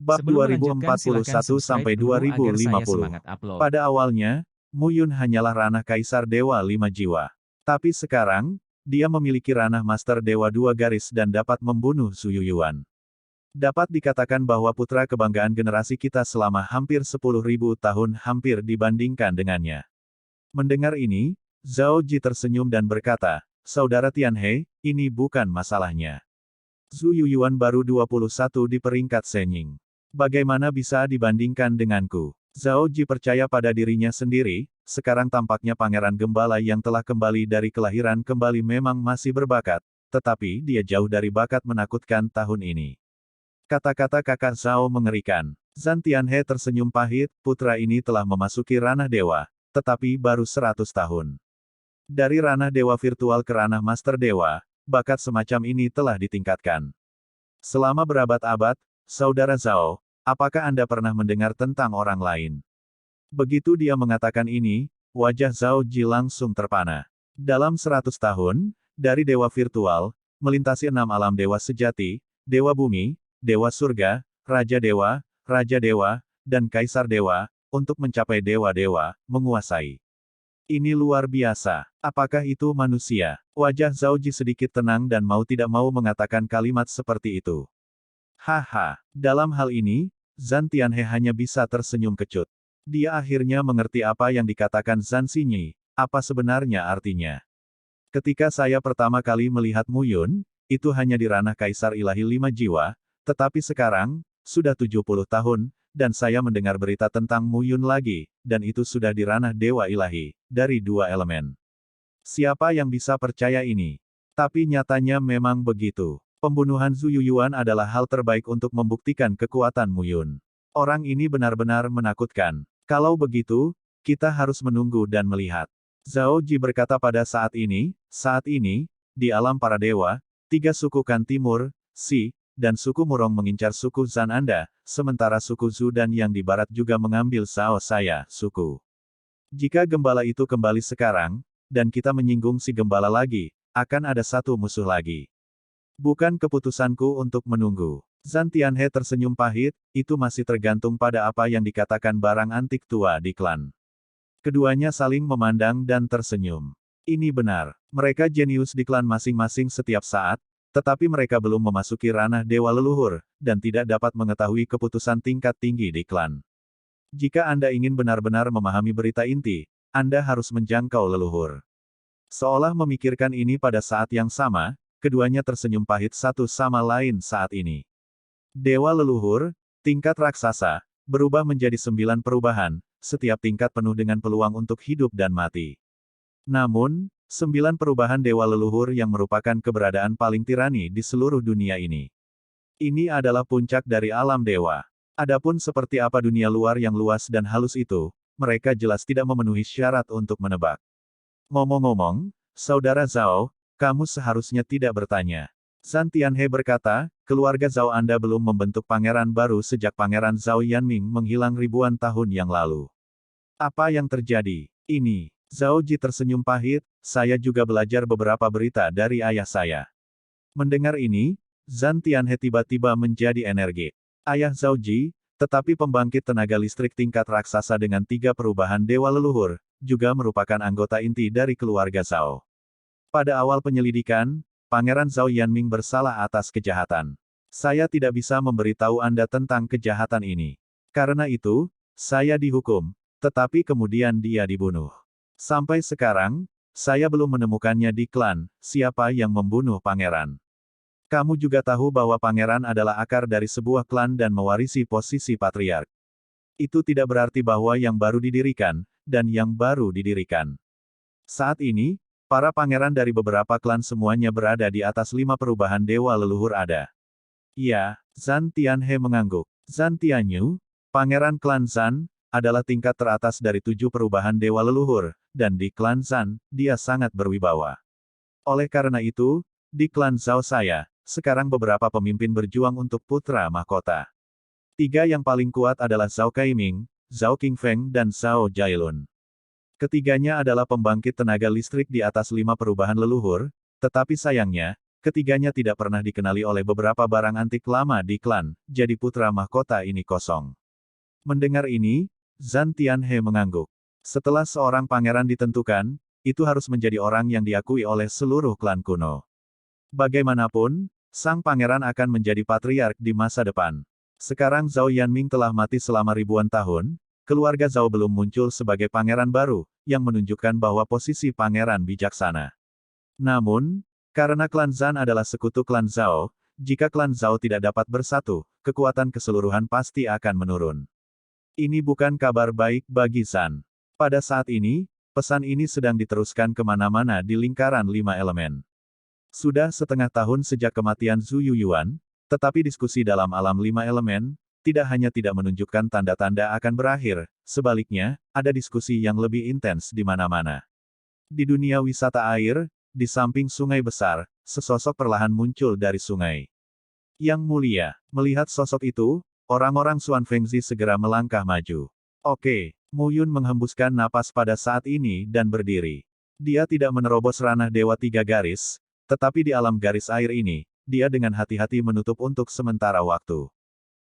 Bab Sebelum melanjutkan 2041 silahkan subscribe sampai dulu agar saya 2050. semangat upload. Pada awalnya, Mu Yun hanyalah ranah Kaisar Dewa 5 Jiwa. Tapi sekarang, dia memiliki ranah Master Dewa 2 Garis dan dapat membunuh Su Yuyuan. Dapat dikatakan bahwa putra kebanggaan generasi kita selama hampir 10.000 tahun hampir dibandingkan dengannya. Mendengar ini, Zhao Ji tersenyum dan berkata, Saudara Tianhe, ini bukan masalahnya. Su Yuyuan baru 21 di peringkat Shenying. Bagaimana bisa dibandingkan denganku? Zhao Ji percaya pada dirinya sendiri, sekarang tampaknya Pangeran Gembala yang telah kembali dari kelahiran kembali memang masih berbakat, tetapi dia jauh dari bakat menakutkan tahun ini. Kata-kata kakak Zhao mengerikan. Zhan Tianhe tersenyum pahit, putra ini telah memasuki ranah dewa, tetapi baru 100 tahun. Dari ranah dewa virtual ke ranah master dewa, bakat semacam ini telah ditingkatkan. Selama berabad-abad, Saudara Zhao, apakah Anda pernah mendengar tentang orang lain? Begitu dia mengatakan ini, wajah Zhao Ji langsung terpana. Dalam 100 tahun, dari dewa virtual, melintasi 6 alam dewa sejati, dewa bumi, dewa surga, raja dewa, dan kaisar dewa, untuk mencapai dewa-dewa, menguasai. Ini luar biasa. Apakah itu manusia? Wajah Zhao Ji sedikit tenang dan mau tidak mau mengatakan kalimat seperti itu. Haha, dalam hal ini, Zhan Tianhe hanya bisa tersenyum kecut. Dia akhirnya mengerti apa yang dikatakan Zhan Xinyi, apa sebenarnya artinya. Ketika saya pertama kali melihat Mu Yun, itu hanya di ranah Kaisar Ilahi 5 Jiwa, tetapi sekarang, sudah 70 tahun, dan saya mendengar berita tentang Mu Yun lagi, dan itu sudah di ranah Dewa Ilahi, dari 2 elemen. Siapa yang bisa percaya ini? Tapi nyatanya memang begitu. Pembunuhan Su Yuyuan adalah hal terbaik untuk membuktikan kekuatan Mu Yun. Orang ini benar-benar menakutkan. Kalau begitu, kita harus menunggu dan melihat. Zhao Ji berkata pada saat ini, di alam para dewa, 3 suku Kan Timur, Si, dan suku Murong mengincar suku Zhan Anda, sementara suku Zhu dan yang di barat juga mengambil Zhao saya, suku. Jika gembala itu kembali sekarang, dan kita menyinggung si gembala lagi, akan ada satu musuh lagi. Bukan keputusanku untuk menunggu. Zhan Tianhe tersenyum pahit, itu masih tergantung pada apa yang dikatakan barang antik tua di klan. Keduanya saling memandang dan tersenyum. Ini benar, mereka jenius di klan masing-masing setiap saat, tetapi mereka belum memasuki ranah dewa leluhur, dan tidak dapat mengetahui keputusan tingkat tinggi di klan. Jika Anda ingin benar-benar memahami berita inti, Anda harus menjangkau leluhur. Seolah memikirkan ini pada saat yang sama, keduanya tersenyum pahit satu sama lain saat ini. Dewa leluhur, tingkat raksasa, berubah menjadi 9 perubahan, setiap tingkat penuh dengan peluang untuk hidup dan mati. Namun, 9 perubahan dewa leluhur yang merupakan keberadaan paling tirani di seluruh dunia ini. Ini adalah puncak dari alam dewa. Adapun seperti apa dunia luar yang luas dan halus itu, mereka jelas tidak memenuhi syarat untuk menebak. Ngomong-ngomong, Saudara Zhao, kamu seharusnya tidak bertanya. Zhan Tianhe berkata, keluarga Zhao Anda belum membentuk pangeran baru sejak Pangeran Zhao Yanming menghilang ribuan tahun yang lalu. Apa yang terjadi? Ini. Zhao Ji tersenyum pahit, saya juga belajar beberapa berita dari ayah saya. Mendengar ini, Zhan Tianhe tiba-tiba menjadi energik. Ayah Zhao Ji, tetapi pembangkit tenaga listrik tingkat raksasa dengan 3 perubahan dewa leluhur, juga merupakan anggota inti dari keluarga Zhao. Pada awal penyelidikan, Pangeran Zhao Yanming bersalah atas kejahatan. Saya tidak bisa memberitahu Anda tentang kejahatan ini. Karena itu, saya dihukum, tetapi kemudian dia dibunuh. Sampai sekarang, saya belum menemukannya di klan, siapa yang membunuh pangeran. Kamu juga tahu bahwa pangeran adalah akar dari sebuah klan dan mewarisi posisi patriark. Itu tidak berarti bahwa yang baru didirikan, dan yang baru didirikan. Saat ini, para pangeran dari beberapa klan semuanya berada di atas 5 perubahan dewa leluhur ada. Ya, Zhan Tianhe mengangguk. Zhan Tianyu, pangeran klan Zhan, adalah tingkat teratas dari 7 perubahan dewa leluhur, dan di klan Zhan, dia sangat berwibawa. Oleh karena itu, di klan Zhao saya, sekarang beberapa pemimpin berjuang untuk putra mahkota. 3 yang paling kuat adalah Zhao Kaiming, Zhao Qingfeng dan Zhao Jailun. Ketiganya adalah pembangkit tenaga listrik di atas 5 perubahan leluhur, tetapi sayangnya, Ketiganya tidak pernah dikenali oleh beberapa barang antik lama di klan, jadi putra mahkota ini kosong. Mendengar ini, Zhan Tianhe mengangguk. Setelah seorang pangeran ditentukan, itu harus menjadi orang yang diakui oleh seluruh klan kuno. Bagaimanapun, sang pangeran akan menjadi patriark di masa depan. Sekarang Zhao Yanming telah mati selama ribuan tahun, keluarga Zhao belum muncul sebagai pangeran baru, yang menunjukkan bahwa posisi pangeran bijaksana. Namun, karena klan Zhan adalah sekutu klan Zhao, jika klan Zhao tidak dapat bersatu, kekuatan keseluruhan pasti akan menurun. Ini bukan kabar baik bagi Zhan. Pada saat ini, pesan ini sedang diteruskan kemana-mana di lingkaran 5 elemen. Sudah setengah tahun sejak kematian Zhu Yuyuan, tetapi diskusi dalam alam 5 elemen, tidak hanya tidak menunjukkan tanda-tanda akan berakhir, sebaliknya, ada diskusi yang lebih intens di mana-mana. Di dunia wisata air, di samping sungai besar, sesosok perlahan muncul dari sungai. Yang mulia, melihat sosok itu, orang-orang Xuan Fengzi segera melangkah maju. Oke, Mu Yun menghembuskan napas pada saat ini dan berdiri. Dia tidak menerobos ranah Dewa Tiga Garis, tetapi di alam garis air ini, dia dengan hati-hati menutup untuk sementara waktu.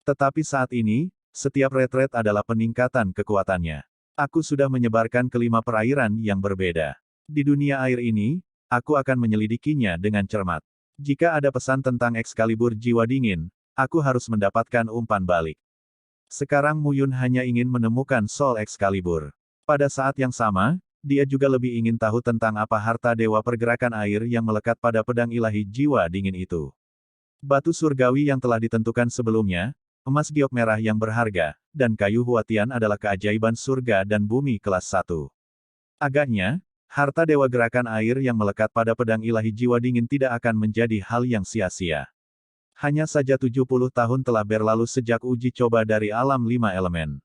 Tetapi saat ini, setiap retret adalah peningkatan kekuatannya. Aku sudah menyebarkan kelima perairan yang berbeda. Di dunia air ini, aku akan menyelidikinya dengan cermat. Jika ada pesan tentang Excalibur jiwa dingin, aku harus mendapatkan umpan balik. Sekarang Mu Yun hanya ingin menemukan Soul Excalibur. Pada saat yang sama, dia juga lebih ingin tahu tentang apa harta dewa pergerakan air yang melekat pada pedang ilahi jiwa dingin itu. Batu surgawi yang telah ditentukan sebelumnya, emas giok merah yang berharga, dan kayu huatian adalah keajaiban surga dan bumi kelas 1. Agaknya, harta dewa gerakan air yang melekat pada pedang ilahi jiwa dingin tidak akan menjadi hal yang sia-sia. Hanya saja 70 tahun telah berlalu sejak uji coba dari alam 5 elemen.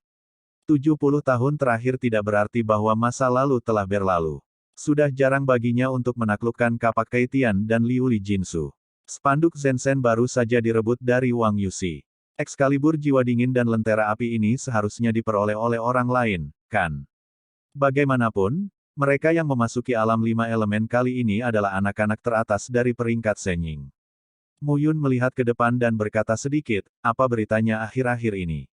70 tahun terakhir tidak berarti bahwa masa lalu telah berlalu. Sudah jarang baginya untuk menaklukkan Kapak Keitian dan Liuli Jinsu. Spanduk Zhensen baru saja direbut dari Wang Yuxi. Excalibur jiwa dingin dan lentera api ini seharusnya diperoleh oleh orang lain, kan? Bagaimanapun, mereka yang memasuki alam 5 elemen kali ini adalah anak-anak teratas dari peringkat Shenying. Mu Yun melihat ke depan dan berkata sedikit, apa beritanya akhir-akhir ini?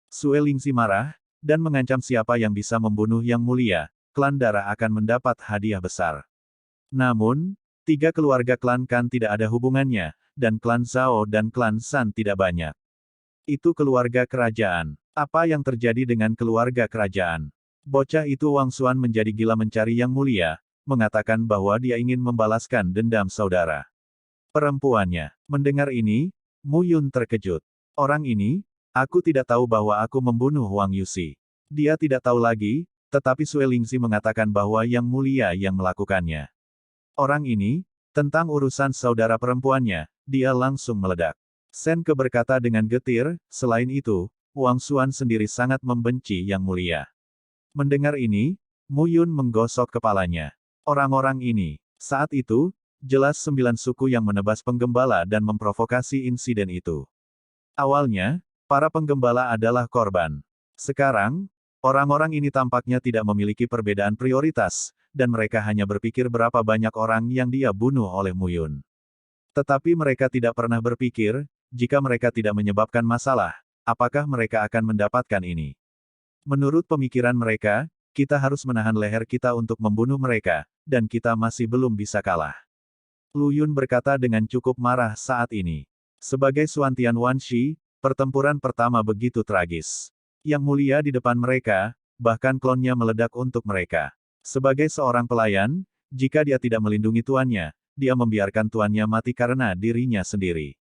Sue Lingxi marah, dan mengancam siapa yang bisa membunuh yang mulia, klan darah akan mendapat hadiah besar. Namun, 3 keluarga klan Kan tidak ada hubungannya, dan klan Zhao dan klan San tidak banyak. Itu keluarga kerajaan. Apa yang terjadi dengan keluarga kerajaan? Bocah itu Wang Xuan menjadi gila mencari yang mulia, mengatakan bahwa dia ingin membalaskan dendam saudara perempuannya. Mendengar ini, Mu Yun terkejut. Orang ini, aku tidak tahu bahwa aku membunuh Wang Yuxi. Dia tidak tahu lagi, tetapi Sue Lingxi mengatakan bahwa yang mulia yang melakukannya. Orang ini, tentang urusan saudara perempuannya, dia langsung meledak. Sen Ke berkata dengan getir, selain itu, Wang Xuan sendiri sangat membenci yang mulia. Mendengar ini, Mu Yun menggosok kepalanya. Orang-orang ini, saat itu, jelas 9 suku yang menebas penggembala dan memprovokasi insiden itu. Awalnya, para penggembala adalah korban. Sekarang, orang-orang ini tampaknya tidak memiliki perbedaan prioritas, dan mereka hanya berpikir berapa banyak orang yang dia bunuh oleh Mu Yun. Tetapi mereka tidak pernah berpikir, jika mereka tidak menyebabkan masalah, apakah mereka akan mendapatkan ini? Menurut pemikiran mereka, kita harus menahan leher kita untuk membunuh mereka, dan kita masih belum bisa kalah. Lu Yun berkata dengan cukup marah saat ini. Sebagai Xuantian Wanshi, pertempuran pertama begitu tragis. Yang mulia di depan mereka, bahkan klonnya meledak untuk mereka. Sebagai seorang pelayan, jika dia tidak melindungi tuannya, dia membiarkan tuannya mati karena dirinya sendiri.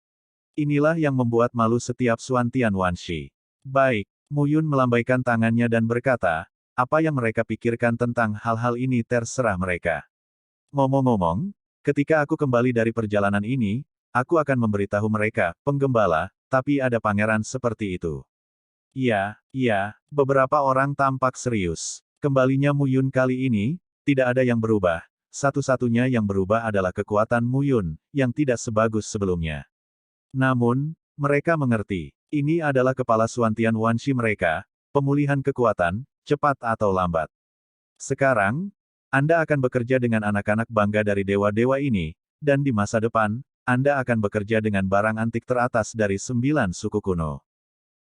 Inilah yang membuat malu setiap Xuantian Wanshi. Baik. Mu Yun melambaikan tangannya dan berkata, apa yang mereka pikirkan tentang hal-hal ini terserah mereka. Ngomong-ngomong, ketika aku kembali dari perjalanan ini, aku akan memberitahu mereka, penggembala, tapi ada pangeran seperti itu. Iya, beberapa orang tampak serius. Kembalinya Mu Yun kali ini, tidak ada yang berubah. Satu-satunya yang berubah adalah kekuatan Mu Yun, yang tidak sebagus sebelumnya. Namun, mereka mengerti. Ini adalah kepala Xuantian Wanshi mereka, pemulihan kekuatan, cepat atau lambat. Sekarang, Anda akan bekerja dengan anak-anak bangga dari dewa-dewa ini, dan di masa depan, Anda akan bekerja dengan barang antik teratas dari 9 suku kuno.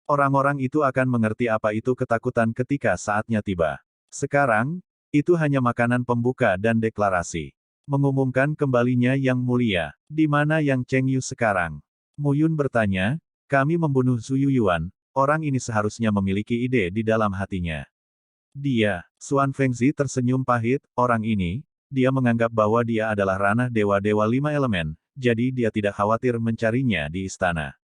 Orang-orang itu akan mengerti apa itu ketakutan ketika saatnya tiba. Sekarang, itu hanya makanan pembuka dan deklarasi. Mengumumkan kembalinya Yang Mulia. Di mana Yang Chengyu sekarang? Mu Yun bertanya, kami membunuh Zhu Yuyuan, orang ini seharusnya memiliki ide di dalam hatinya. Dia, Xuan Fengzi tersenyum pahit, orang ini, dia menganggap bahwa dia adalah ranah dewa-dewa 5 elemen, jadi dia tidak khawatir mencarinya di istana.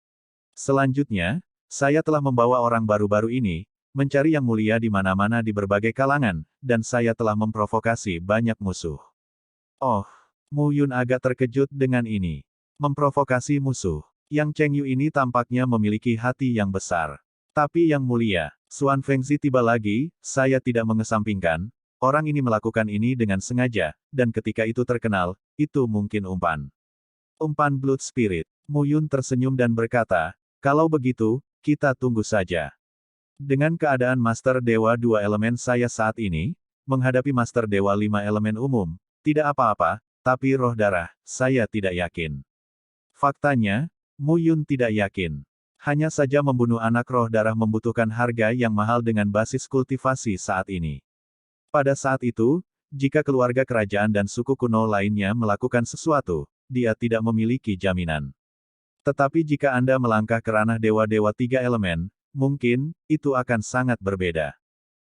Selanjutnya, saya telah membawa orang baru-baru ini, mencari Yang Mulia di mana-mana di berbagai kalangan, dan saya telah memprovokasi banyak musuh. Oh, Mu Yun agak terkejut dengan ini. Memprovokasi musuh. Yang Chengyu ini tampaknya memiliki hati yang besar. Tapi Yang Mulia, Xuan Fengzi tiba lagi, saya tidak mengesampingkan, orang ini melakukan ini dengan sengaja, dan ketika itu terkenal, itu mungkin umpan. Umpan Blood Spirit. Mu Yun tersenyum dan berkata, kalau begitu, kita tunggu saja. Dengan keadaan Master Dewa 2 elemen saya saat ini, menghadapi Master Dewa 5 elemen umum, tidak apa-apa, tapi roh darah, saya tidak yakin. Faktanya, Mu Yun tidak yakin. Hanya saja membunuh anak roh darah membutuhkan harga yang mahal dengan basis kultivasi saat ini. Pada saat itu, jika keluarga kerajaan dan suku kuno lainnya melakukan sesuatu, dia tidak memiliki jaminan. Tetapi jika Anda melangkah ke ranah dewa-dewa 3 elemen, mungkin, itu akan sangat berbeda.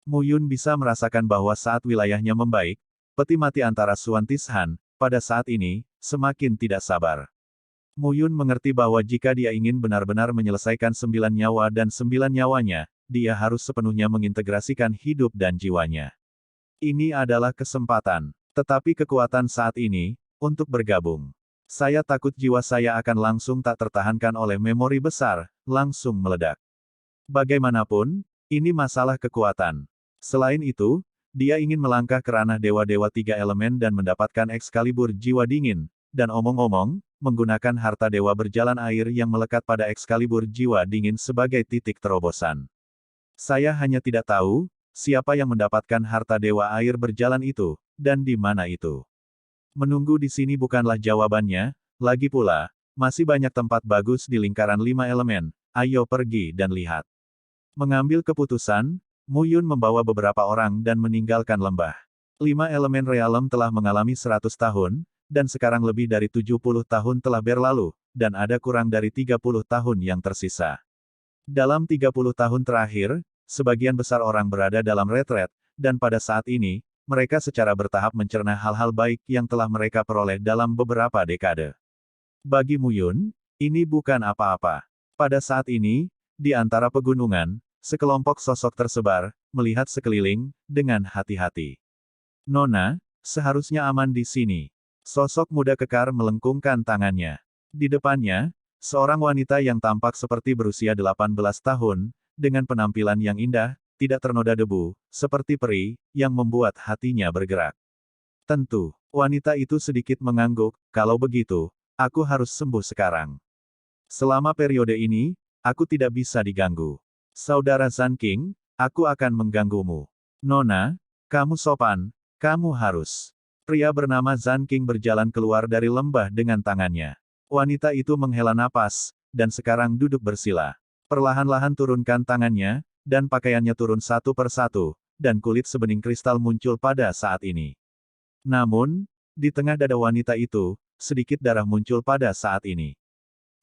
Mu Yun bisa merasakan bahwa saat wilayahnya membaik, peti mati antara Xuan Tishan, pada saat ini, semakin tidak sabar. Mu Yun mengerti bahwa jika dia ingin benar-benar menyelesaikan 9 nyawa dan 9 nyawanya, dia harus sepenuhnya mengintegrasikan hidup dan jiwanya. Ini adalah kesempatan. Tetapi kekuatan saat ini, untuk bergabung. Saya takut jiwa saya akan langsung tak tertahankan oleh memori besar, langsung meledak. Bagaimanapun, ini masalah kekuatan. Selain itu, dia ingin melangkah ke ranah dewa-dewa 3 elemen dan mendapatkan Excalibur jiwa dingin, dan omong-omong, menggunakan harta dewa berjalan air yang melekat pada Excalibur jiwa dingin sebagai titik terobosan. Saya hanya tidak tahu, siapa yang mendapatkan harta dewa air berjalan itu, dan di mana itu. Menunggu di sini bukanlah jawabannya, lagi pula, masih banyak tempat bagus di lingkaran 5 elemen, ayo pergi dan lihat. Mengambil keputusan, Mu Yun membawa beberapa orang dan meninggalkan lembah. 5 elemen realem telah mengalami 100 tahun, dan sekarang lebih dari 70 tahun telah berlalu, dan ada kurang dari 30 tahun yang tersisa. Dalam 30 tahun terakhir, sebagian besar orang berada dalam retret, dan pada saat ini, mereka secara bertahap mencerna hal-hal baik yang telah mereka peroleh dalam beberapa dekade. Bagi Mu Yun, ini bukan apa-apa. Pada saat ini, di antara pegunungan, sekelompok sosok tersebar, melihat sekeliling, dengan hati-hati. Nona, seharusnya aman di sini. Sosok muda kekar melengkungkan tangannya. Di depannya, seorang wanita yang tampak seperti berusia 18 tahun, dengan penampilan yang indah, tidak ternoda debu, seperti peri, yang membuat hatinya bergerak. Tentu, wanita itu sedikit mengangguk, kalau begitu, aku harus sembuh sekarang. Selama periode ini, aku tidak bisa diganggu. Saudara Zan King, aku akan mengganggumu. Nona, kamu sopan, kamu harus. Pria bernama Zan King berjalan keluar dari lembah dengan tangannya. Wanita itu menghela napas, dan sekarang duduk bersila. Perlahan-lahan turunkan tangannya, dan pakaiannya turun satu per satu, dan kulit sebening kristal muncul pada saat ini. Namun, di tengah dada wanita itu, sedikit darah muncul pada saat ini.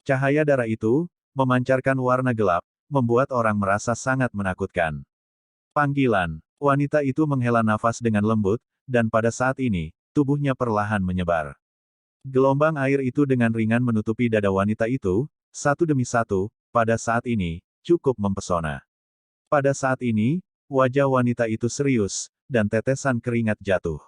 Cahaya darah itu, memancarkan warna gelap, membuat orang merasa sangat menakutkan. Panggilan. Wanita itu menghela nafas dengan lembut, dan pada saat ini, tubuhnya perlahan menyebar. Gelombang air itu dengan ringan menutupi dada wanita itu, satu demi satu, pada saat ini, cukup mempesona. Pada saat ini, wajah wanita itu serius, dan tetesan keringat jatuh.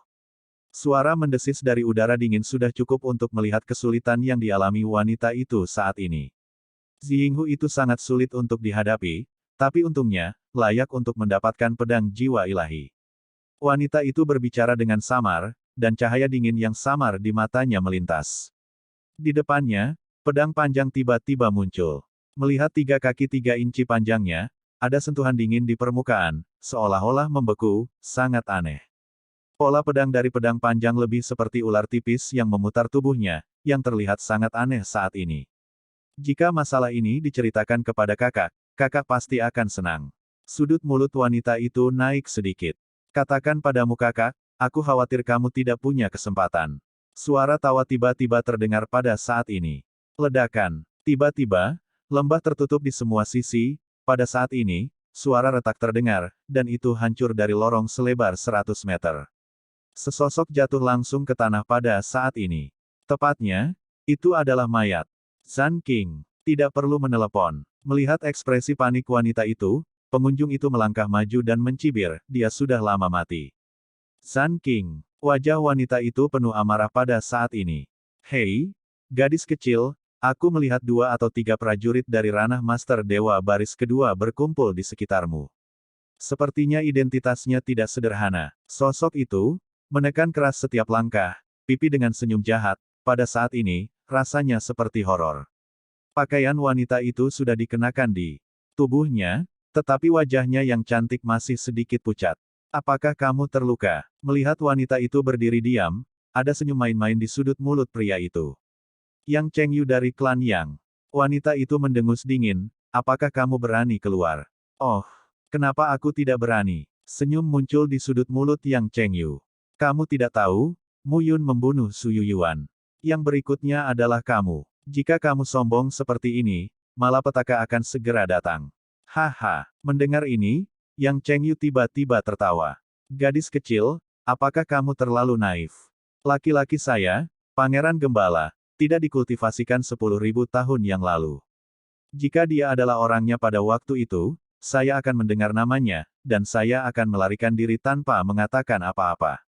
Suara mendesis dari udara dingin sudah cukup untuk melihat kesulitan yang dialami wanita itu saat ini. Ziyinghu itu sangat sulit untuk dihadapi, tapi untungnya, layak untuk mendapatkan pedang jiwa ilahi. Wanita itu berbicara dengan samar, dan cahaya dingin yang samar di matanya melintas. Di depannya, pedang panjang tiba-tiba muncul. Melihat 3 kaki 3 inci panjangnya, ada sentuhan dingin di permukaan, seolah-olah membeku, sangat aneh. Pola pedang dari pedang panjang lebih seperti ular tipis yang memutar tubuhnya, yang terlihat sangat aneh saat ini. Jika masalah ini diceritakan kepada kakak, kakak pasti akan senang. Sudut mulut wanita itu naik sedikit. Katakan padamu kakak, aku khawatir kamu tidak punya kesempatan. Suara tawa tiba-tiba terdengar pada saat ini. Ledakan. Tiba-tiba, lembah tertutup di semua sisi. Pada saat ini, suara retak terdengar, dan itu hancur dari lorong selebar 100 meter. Sesosok jatuh langsung ke tanah pada saat ini. Tepatnya, itu adalah mayat. Sun King. Tidak perlu menelepon. Melihat ekspresi panik wanita itu, pengunjung itu melangkah maju dan mencibir, dia sudah lama mati. Sun King. Wajah wanita itu penuh amarah pada saat ini. Hei, gadis kecil, aku melihat 2 atau 3 prajurit dari ranah Master Dewa Baris Kedua berkumpul di sekitarmu. Sepertinya identitasnya tidak sederhana. Sosok itu, menekan keras setiap langkah, pipi dengan senyum jahat, pada saat ini, rasanya seperti horor. Pakaian wanita itu sudah dikenakan di tubuhnya, tetapi wajahnya yang cantik masih sedikit pucat. Apakah kamu terluka? Melihat wanita itu berdiri diam, ada senyum main-main di sudut mulut pria itu. Yang Chengyu dari klan Yang. Wanita itu mendengus dingin, apakah kamu berani keluar? Oh, kenapa aku tidak berani? Senyum muncul di sudut mulut Yang Chengyu. Kamu tidak tahu, Mu Yun membunuh Su Yuyuan. Yang berikutnya adalah kamu. Jika kamu sombong seperti ini, malapetaka akan segera datang. Haha, mendengar ini, Yang Chengyu tiba-tiba tertawa. Gadis kecil, apakah kamu terlalu naif? Laki-laki saya, Pangeran Gembala, tidak dikultivasikan 10.000 tahun yang lalu. Jika dia adalah orangnya pada waktu itu, saya akan mendengar namanya, dan saya akan melarikan diri tanpa mengatakan apa-apa.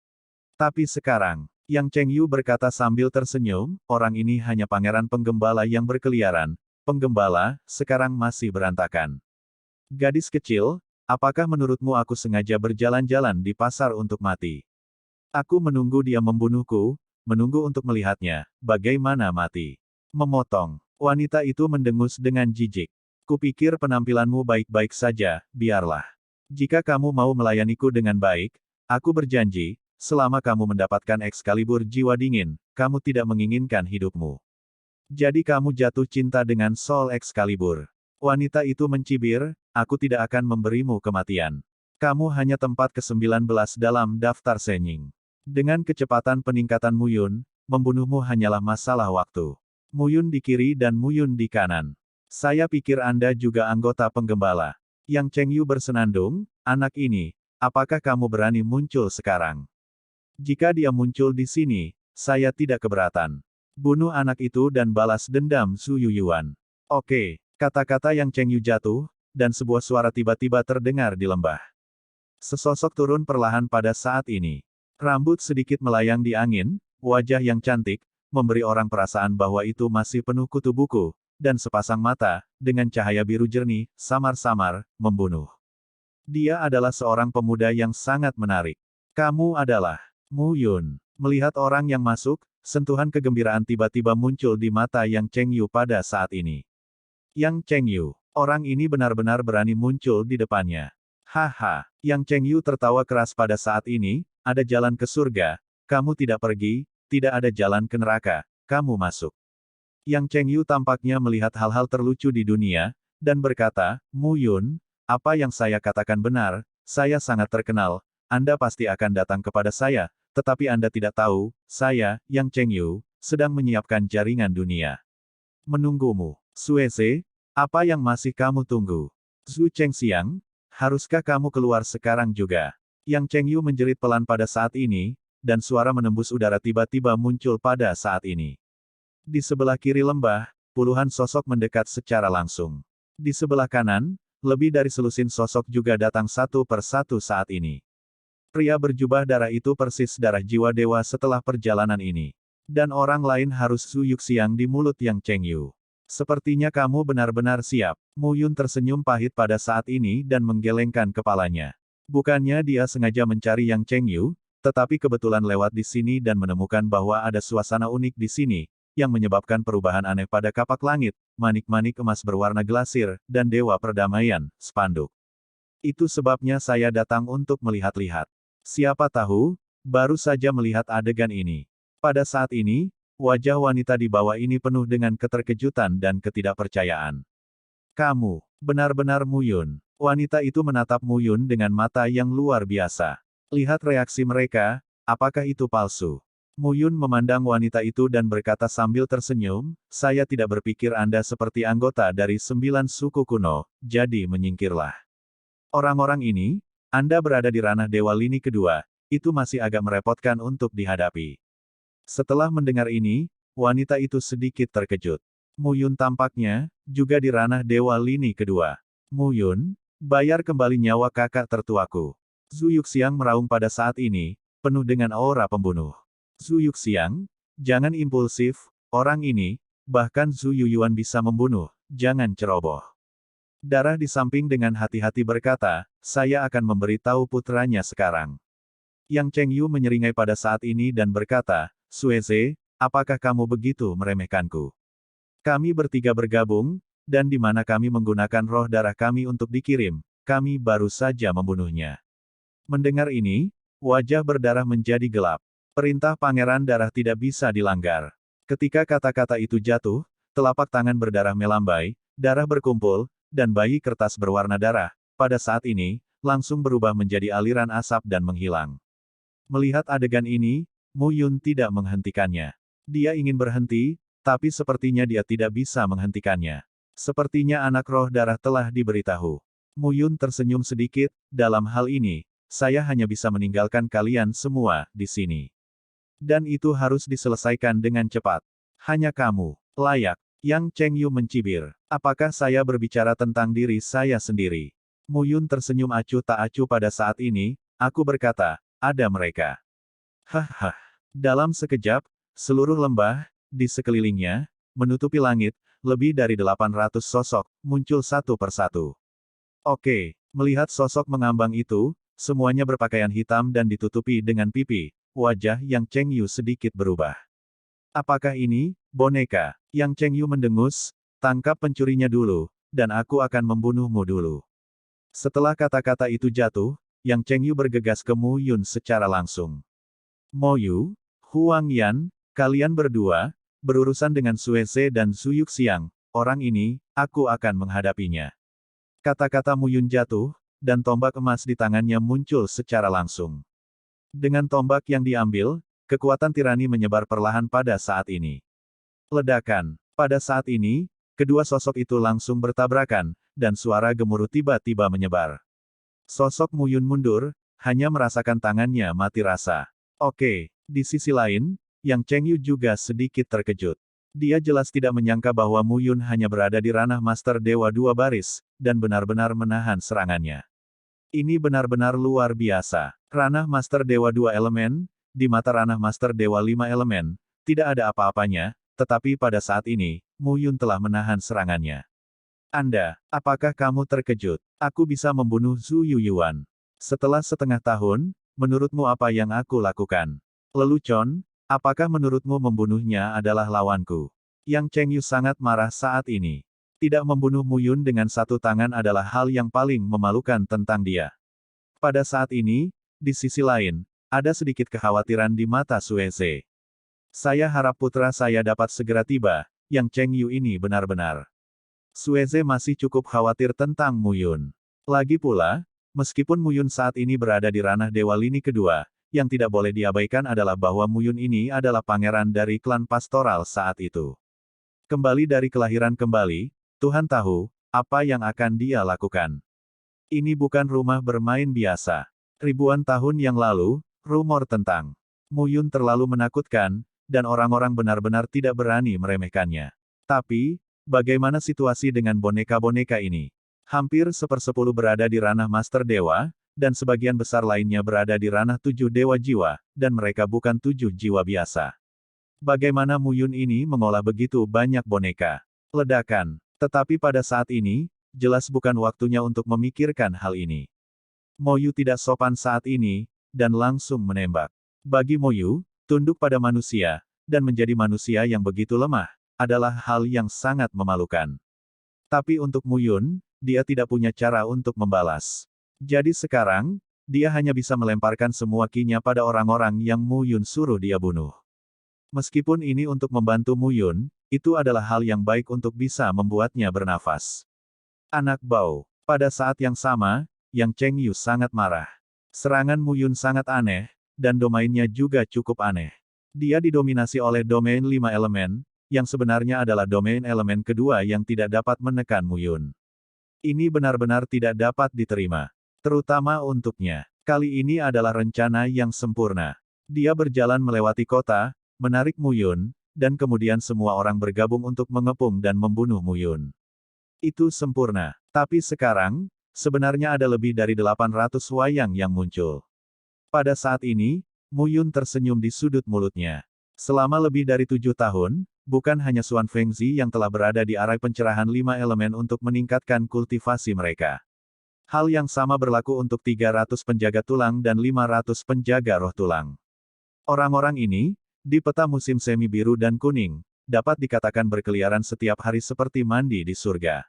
Tapi sekarang, Yang Chengyu berkata sambil tersenyum, orang ini hanya pangeran penggembala yang berkeliaran. Penggembala, sekarang masih berantakan. Gadis kecil, apakah menurutmu aku sengaja berjalan-jalan di pasar untuk mati? Aku menunggu dia membunuhku, menunggu untuk melihatnya, bagaimana mati. Memotong. Wanita itu mendengus dengan jijik. Kupikir penampilanmu baik-baik saja, biarlah. Jika kamu mau melayaniku dengan baik, aku berjanji, selama kamu mendapatkan Excalibur jiwa dingin, kamu tidak menginginkan hidupmu. Jadi kamu jatuh cinta dengan Soul Excalibur. Wanita itu mencibir, aku tidak akan memberimu kematian. Kamu hanya tempat ke-19 dalam daftar Shenying. Dengan kecepatan peningkatan Mu Yun, membunuhmu hanyalah masalah waktu. Mu Yun di kiri dan Mu Yun di kanan. Saya pikir Anda juga anggota penggembala. Yang Chengyu bersenandung, anak ini, apakah kamu berani muncul sekarang? Jika dia muncul di sini, saya tidak keberatan. Bunuh anak itu dan balas dendam Su Yuyuan. Oke, kata-kata Yang Chengyu jatuh, dan sebuah suara tiba-tiba terdengar di lembah. Sesosok turun perlahan pada saat ini. Rambut sedikit melayang di angin, wajah yang cantik, memberi orang perasaan bahwa itu masih penuh kutu buku, dan sepasang mata, dengan cahaya biru jernih, samar-samar, membunuh. Dia adalah seorang pemuda yang sangat menarik. Kamu adalah Mu Yun. Melihat orang yang masuk, sentuhan kegembiraan tiba-tiba muncul di mata Yang Chengyu pada saat ini. Yang Chengyu, orang ini benar-benar berani muncul di depannya. Haha, Yang Chengyu tertawa keras pada saat ini, ada jalan ke surga, kamu tidak pergi, tidak ada jalan ke neraka, kamu masuk. Yang Chengyu tampaknya melihat hal-hal terlucu di dunia, dan berkata, Mu Yun, apa yang saya katakan benar, saya sangat terkenal, Anda pasti akan datang kepada saya, tetapi Anda tidak tahu, saya, Yang Chengyu, sedang menyiapkan jaringan dunia. Menunggumu. Sueze, apa yang masih kamu tunggu? Zhu Chengxiang, haruskah kamu keluar sekarang juga? Yang Chengyu menjerit pelan pada saat ini, dan suara menembus udara tiba-tiba muncul pada saat ini. Di sebelah kiri lembah, puluhan sosok mendekat secara langsung. Di sebelah kanan, lebih dari selusin sosok juga datang satu per satu saat ini. Pria berjubah darah itu persis darah jiwa dewa setelah perjalanan ini. Dan orang lain harus Su Yuxiang di mulut Yang Chengyu. Sepertinya kamu benar-benar siap. Mu Yun tersenyum pahit pada saat ini dan menggelengkan kepalanya. Bukannya dia sengaja mencari Yang Chengyu, tetapi kebetulan lewat di sini dan menemukan bahwa ada suasana unik di sini, yang menyebabkan perubahan aneh pada kapak langit, manik-manik emas berwarna glasir, dan dewa perdamaian, spanduk. Itu sebabnya saya datang untuk melihat-lihat. Siapa tahu, baru saja melihat adegan ini. Pada saat ini, wajah wanita di bawah ini penuh dengan keterkejutan dan ketidakpercayaan. Kamu, benar-benar Mu Yun. Wanita itu menatap Mu Yun dengan mata yang luar biasa. Lihat reaksi mereka, apakah itu palsu? Mu Yun memandang wanita itu dan berkata sambil tersenyum, saya tidak berpikir Anda seperti anggota dari 9 suku kuno, jadi menyingkirlah. Orang-orang ini, Anda berada di ranah Dewa Lini kedua, itu masih agak merepotkan untuk dihadapi. Setelah mendengar ini, wanita itu sedikit terkejut. Mu Yun tampaknya, juga di ranah Dewa Lini kedua. Mu Yun, bayar kembali nyawa kakak tertuaku. Zhu Yuxiang meraung pada saat ini, penuh dengan aura pembunuh. Zhu Yuxiang, jangan impulsif, orang ini, bahkan Zhu Yuyuan bisa membunuh, jangan ceroboh. Darah di samping dengan hati-hati berkata, saya akan memberitahu putranya sekarang. Yang Cheng Yu menyeringai pada saat ini dan berkata, Sueze, apakah kamu begitu meremehkanku? Kami bertiga bergabung, dan di mana kami menggunakan roh darah kami untuk dikirim, kami baru saja membunuhnya. Mendengar ini, wajah berdarah menjadi gelap. Perintah Pangeran Darah tidak bisa dilanggar. Ketika kata-kata itu jatuh, telapak tangan berdarah melambai, darah berkumpul, dan bayi kertas berwarna darah, pada saat ini, langsung berubah menjadi aliran asap dan menghilang. Melihat adegan ini, Mu Yun tidak menghentikannya. Dia ingin berhenti, tapi sepertinya dia tidak bisa menghentikannya. Sepertinya anak roh darah telah diberitahu. Mu Yun tersenyum sedikit, dalam hal ini, saya hanya bisa meninggalkan kalian semua di sini. Dan itu harus diselesaikan dengan cepat. Hanya kamu, layak. Yang Cheng Yu mencibir. Apakah saya berbicara tentang diri saya sendiri? Mu Yun tersenyum acuh tak acuh pada saat ini, aku berkata, ada mereka. Hahaha. Dalam sekejap, seluruh lembah, di sekelilingnya, menutupi langit, lebih dari 800 sosok, muncul satu persatu. Oke, melihat sosok mengambang itu, semuanya berpakaian hitam dan ditutupi dengan pipi, wajah Yang Cheng Yu sedikit berubah. Apakah ini, boneka? Yang Cheng Yu mendengus, tangkap pencurinya dulu, dan aku akan membunuhmu dulu. Setelah kata-kata itu jatuh, Yang Cheng Yu bergegas ke Mu Yun secara langsung. Mo Yu, Huang Yan, kalian berdua, berurusan dengan Sueze dan Zhu Yuxiang, orang ini, aku akan menghadapinya. Kata-kata Mu Yun jatuh, dan tombak emas di tangannya muncul secara langsung. Dengan tombak yang diambil, kekuatan tirani menyebar perlahan pada saat ini. Ledakan. Pada saat ini, kedua sosok itu langsung bertabrakan, dan suara gemuruh tiba-tiba menyebar. Sosok Mu Yun mundur, hanya merasakan tangannya mati rasa. Oke, di sisi lain, Yang Cheng Yu juga sedikit terkejut. Dia jelas tidak menyangka bahwa Mu Yun hanya berada di ranah Master Dewa Dua Baris, dan benar-benar menahan serangannya. Ini benar-benar luar biasa. Ranah Master Dewa Dua Elemen, di mata ranah Master Dewa Lima Elemen, tidak ada apa-apanya, tetapi pada saat ini, Mu Yun telah menahan serangannya. Anda, apakah kamu terkejut? Aku bisa membunuh Zhu Yuyuan. Setelah setengah tahun, menurutmu apa yang aku lakukan? Lelucon, apakah menurutmu membunuhnya adalah lawanku? Yang Cheng Yu sangat marah saat ini. Tidak membunuh Mu Yun dengan satu tangan adalah hal yang paling memalukan tentang dia. Pada saat ini, di sisi lain, ada sedikit kekhawatiran di mata Sueze. Saya harap putra saya dapat segera tiba, Yang Cheng Yu ini benar-benar. Sueze masih cukup khawatir tentang Mu Yun. Lagi pula, meskipun Mu Yun saat ini berada di ranah Dewa Lini kedua, yang tidak boleh diabaikan adalah bahwa Mu Yun ini adalah pangeran dari klan pastoral saat itu. Kembali dari kelahiran kembali, Tuhan tahu, apa yang akan dia lakukan. Ini bukan rumah bermain biasa. Ribuan tahun yang lalu, rumor tentang Mu Yun terlalu menakutkan, dan orang-orang benar-benar tidak berani meremehkannya. Tapi, bagaimana situasi dengan boneka-boneka ini? Hampir sepersepuluh berada di ranah Master Dewa, dan sebagian besar lainnya berada di ranah 7 Dewa Jiwa, dan mereka bukan 7 jiwa biasa. Bagaimana Mu Yun ini mengolah begitu banyak boneka? Ledakan. Tetapi pada saat ini, jelas bukan waktunya untuk memikirkan hal ini. Mo Yu tidak sopan saat ini, dan langsung menembak. Bagi Mo Yu, tunduk pada manusia, dan menjadi manusia yang begitu lemah, adalah hal yang sangat memalukan. Tapi untuk Mu Yun, dia tidak punya cara untuk membalas. Jadi sekarang, dia hanya bisa melemparkan semua ki-nya pada orang-orang yang Mu Yun suruh dia bunuh. Meskipun ini untuk membantu Mu Yun, itu adalah hal yang baik untuk bisa membuatnya bernafas. Anak bau. Pada saat yang sama, Yang Chengyu sangat marah. Serangan Mu Yun sangat aneh, dan domainnya juga cukup aneh. Dia didominasi oleh domain 5 elemen, yang sebenarnya adalah domain elemen kedua yang tidak dapat menekan Mu Yun. Ini benar-benar tidak dapat diterima. Terutama untuknya. Kali ini adalah rencana yang sempurna. Dia berjalan melewati kota, menarik Mu Yun, dan kemudian semua orang bergabung untuk mengepung dan membunuh Mu Yun. Itu sempurna. Tapi sekarang, sebenarnya ada lebih dari 800 wayang yang muncul. Pada saat ini, Mu Yun tersenyum di sudut mulutnya. Selama lebih dari 7 tahun, bukan hanya Xuan Fengzi yang telah berada di arai pencerahan 5 elemen untuk meningkatkan kultivasi mereka. Hal yang sama berlaku untuk 300 penjaga tulang dan 500 penjaga roh tulang. Orang-orang ini, di peta musim semi biru dan kuning, dapat dikatakan berkeliaran setiap hari seperti mandi di surga.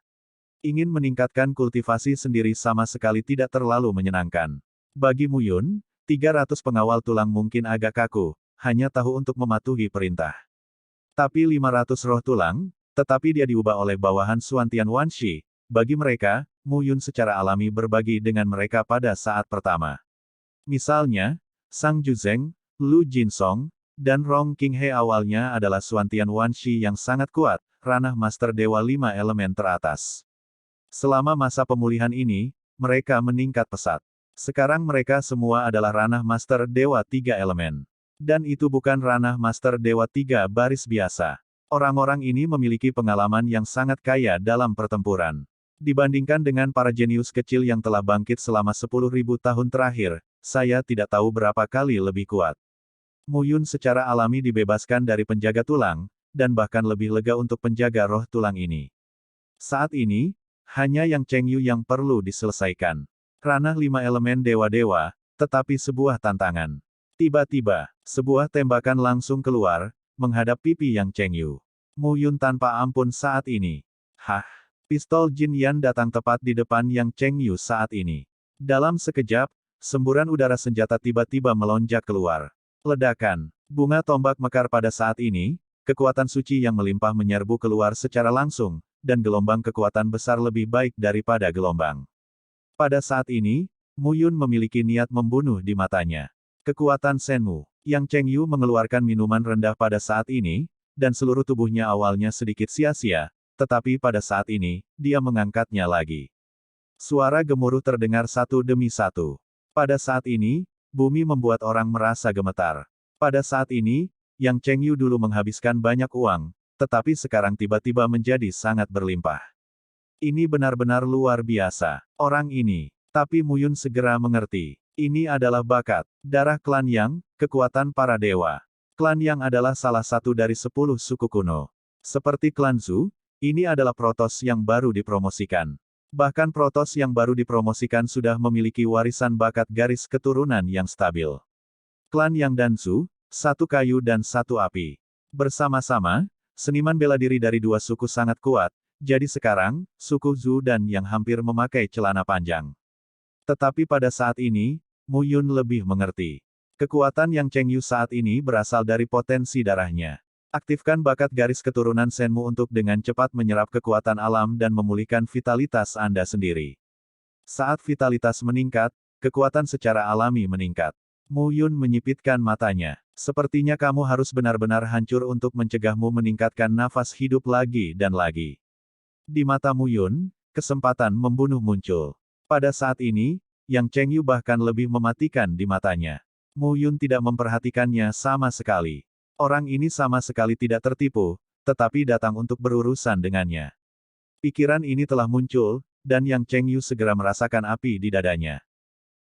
Ingin meningkatkan kultivasi sendiri sama sekali tidak terlalu menyenangkan. Bagi Mu Yun, 300 pengawal tulang mungkin agak kaku, hanya tahu untuk mematuhi perintah. Tapi 500 roh tulang, tetapi dia diubah oleh bawahan Xuantian Wanshi. Bagi mereka, Mu Yun secara alami berbagi dengan mereka pada saat pertama. Misalnya, Sang Juzeng, Lu Jinsong, dan Rong Qinghe awalnya adalah Xuantian Wanshi yang sangat kuat, ranah Master Dewa 5 elemen teratas. Selama masa pemulihan ini, mereka meningkat pesat. Sekarang mereka semua adalah ranah Master Dewa 3 elemen. Dan itu bukan ranah Master Dewa 3 baris biasa. Orang-orang ini memiliki pengalaman yang sangat kaya dalam pertempuran. Dibandingkan dengan para jenius kecil yang telah bangkit selama 10.000 tahun terakhir, saya tidak tahu berapa kali lebih kuat. Mu Yun secara alami dibebaskan dari penjaga tulang, dan bahkan lebih lega untuk penjaga roh tulang ini. Saat ini, hanya Yang Chengyu yang perlu diselesaikan. Ranah 5 elemen dewa-dewa, tetapi sebuah tantangan. Tiba-tiba, sebuah tembakan langsung keluar, menghadap pipi Yang Chengyu. Mu Yun tanpa ampun saat ini. Hah! Pistol Jin Yan datang tepat di depan Yang Chengyu saat ini. Dalam sekejap, semburan udara senjata tiba-tiba melonjak keluar. Ledakan. Bunga tombak mekar pada saat ini, kekuatan suci yang melimpah menyerbu keluar secara langsung, dan gelombang kekuatan besar lebih baik daripada gelombang. Pada saat ini, Mu Yun memiliki niat membunuh di matanya. Kekuatan Senmu. Yang Chengyu mengeluarkan minuman rendah pada saat ini, dan seluruh tubuhnya awalnya sedikit sia-sia, tetapi pada saat ini, dia mengangkatnya lagi. Suara gemuruh terdengar satu demi satu. Pada saat ini, bumi membuat orang merasa gemetar. Pada saat ini, Yang Chengyu dulu menghabiskan banyak uang, tetapi sekarang tiba-tiba menjadi sangat berlimpah. Ini benar-benar luar biasa. Orang ini. Tapi Mu Yun segera mengerti. Ini adalah bakat. Darah klan Yang, kekuatan para dewa. Klan Yang adalah salah satu dari 10 suku kuno. Seperti klan Zhu, ini adalah Protoss yang baru dipromosikan. Bahkan Protoss yang baru dipromosikan sudah memiliki warisan bakat garis keturunan yang stabil. Klan Yang dan Zhu, satu kayu dan satu api. Bersama-sama, seniman bela diri dari dua suku sangat kuat, jadi sekarang, suku Zhu dan Yang hampir memakai celana panjang. Tetapi pada saat ini, Mu Yun lebih mengerti. Kekuatan Yang Chengyu saat ini berasal dari potensi darahnya. Aktifkan bakat garis keturunan Senmu untuk dengan cepat menyerap kekuatan alam dan memulihkan vitalitas Anda sendiri. Saat vitalitas meningkat, kekuatan secara alami meningkat. Mu Yun menyipitkan matanya. Sepertinya kamu harus benar-benar hancur untuk mencegahmu meningkatkan nafas hidup lagi dan lagi. Di mata Mu Yun, kesempatan membunuh muncul. Pada saat ini, Yang Chengyu bahkan lebih mematikan di matanya. Mu Yun tidak memperhatikannya sama sekali. Orang ini sama sekali tidak tertipu, tetapi datang untuk berurusan dengannya. Pikiran ini telah muncul, dan Yang Chengyu segera merasakan api di dadanya.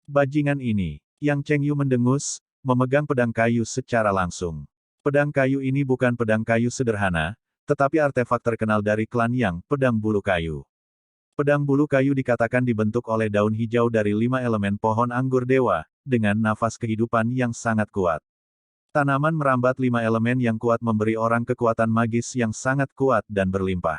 Bajingan ini. Yang Chengyu mendengus, memegang pedang kayu secara langsung. Pedang kayu ini bukan pedang kayu sederhana, tetapi artefak terkenal dari klan Yang, pedang bulu kayu. Pedang bulu kayu dikatakan dibentuk oleh daun hijau dari 5 elemen pohon anggur dewa, dengan nafas kehidupan yang sangat kuat. Tanaman merambat 5 elemen yang kuat memberi orang kekuatan magis yang sangat kuat dan berlimpah.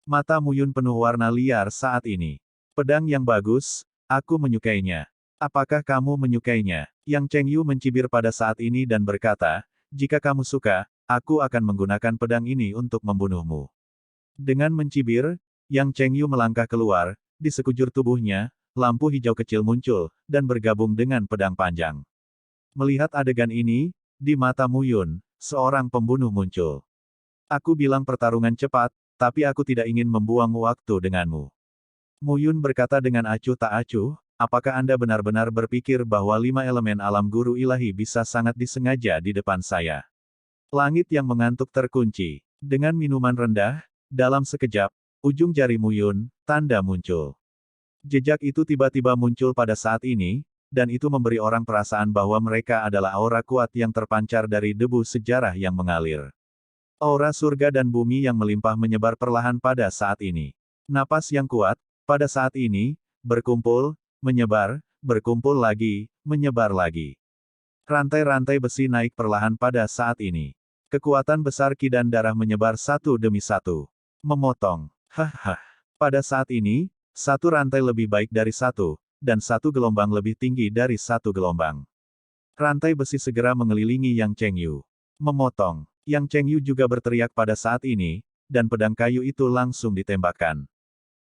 Mata Mu Yun penuh warna liar saat ini. Pedang yang bagus, aku menyukainya. Apakah kamu menyukainya? Yang Chengyu mencibir pada saat ini dan berkata, jika kamu suka, aku akan menggunakan pedang ini untuk membunuhmu. Dengan mencibir, Yang Chengyu melangkah keluar, di sekujur tubuhnya, lampu hijau kecil muncul, dan bergabung dengan pedang panjang. Melihat adegan ini, di mata Mu Yun, seorang pembunuh muncul. Aku bilang pertarungan cepat, tapi aku tidak ingin membuang waktu denganmu. Mu Yun berkata dengan acuh tak acuh, apakah Anda benar-benar berpikir bahwa 5 elemen alam guru ilahi bisa sangat disengaja di depan saya? Langit yang mengantuk terkunci. Dengan minuman rendah, dalam sekejap, ujung jari Mu Yun, tanda muncul. Jejak itu tiba-tiba muncul pada saat ini, dan itu memberi orang perasaan bahwa mereka adalah aura kuat yang terpancar dari debu sejarah yang mengalir. Aura surga dan bumi yang melimpah menyebar perlahan pada saat ini. Napas yang kuat, pada saat ini, berkumpul, menyebar, berkumpul lagi, menyebar lagi. Rantai-rantai besi naik perlahan pada saat ini. Kekuatan besar ki dan darah menyebar satu demi satu. Memotong. Hahaha. Pada saat ini, satu rantai lebih baik dari satu, dan satu gelombang lebih tinggi dari satu gelombang. Rantai besi segera mengelilingi Yang Chengyu. Memotong. Yang Chengyu juga berteriak pada saat ini, dan pedang kayu itu langsung ditembakkan.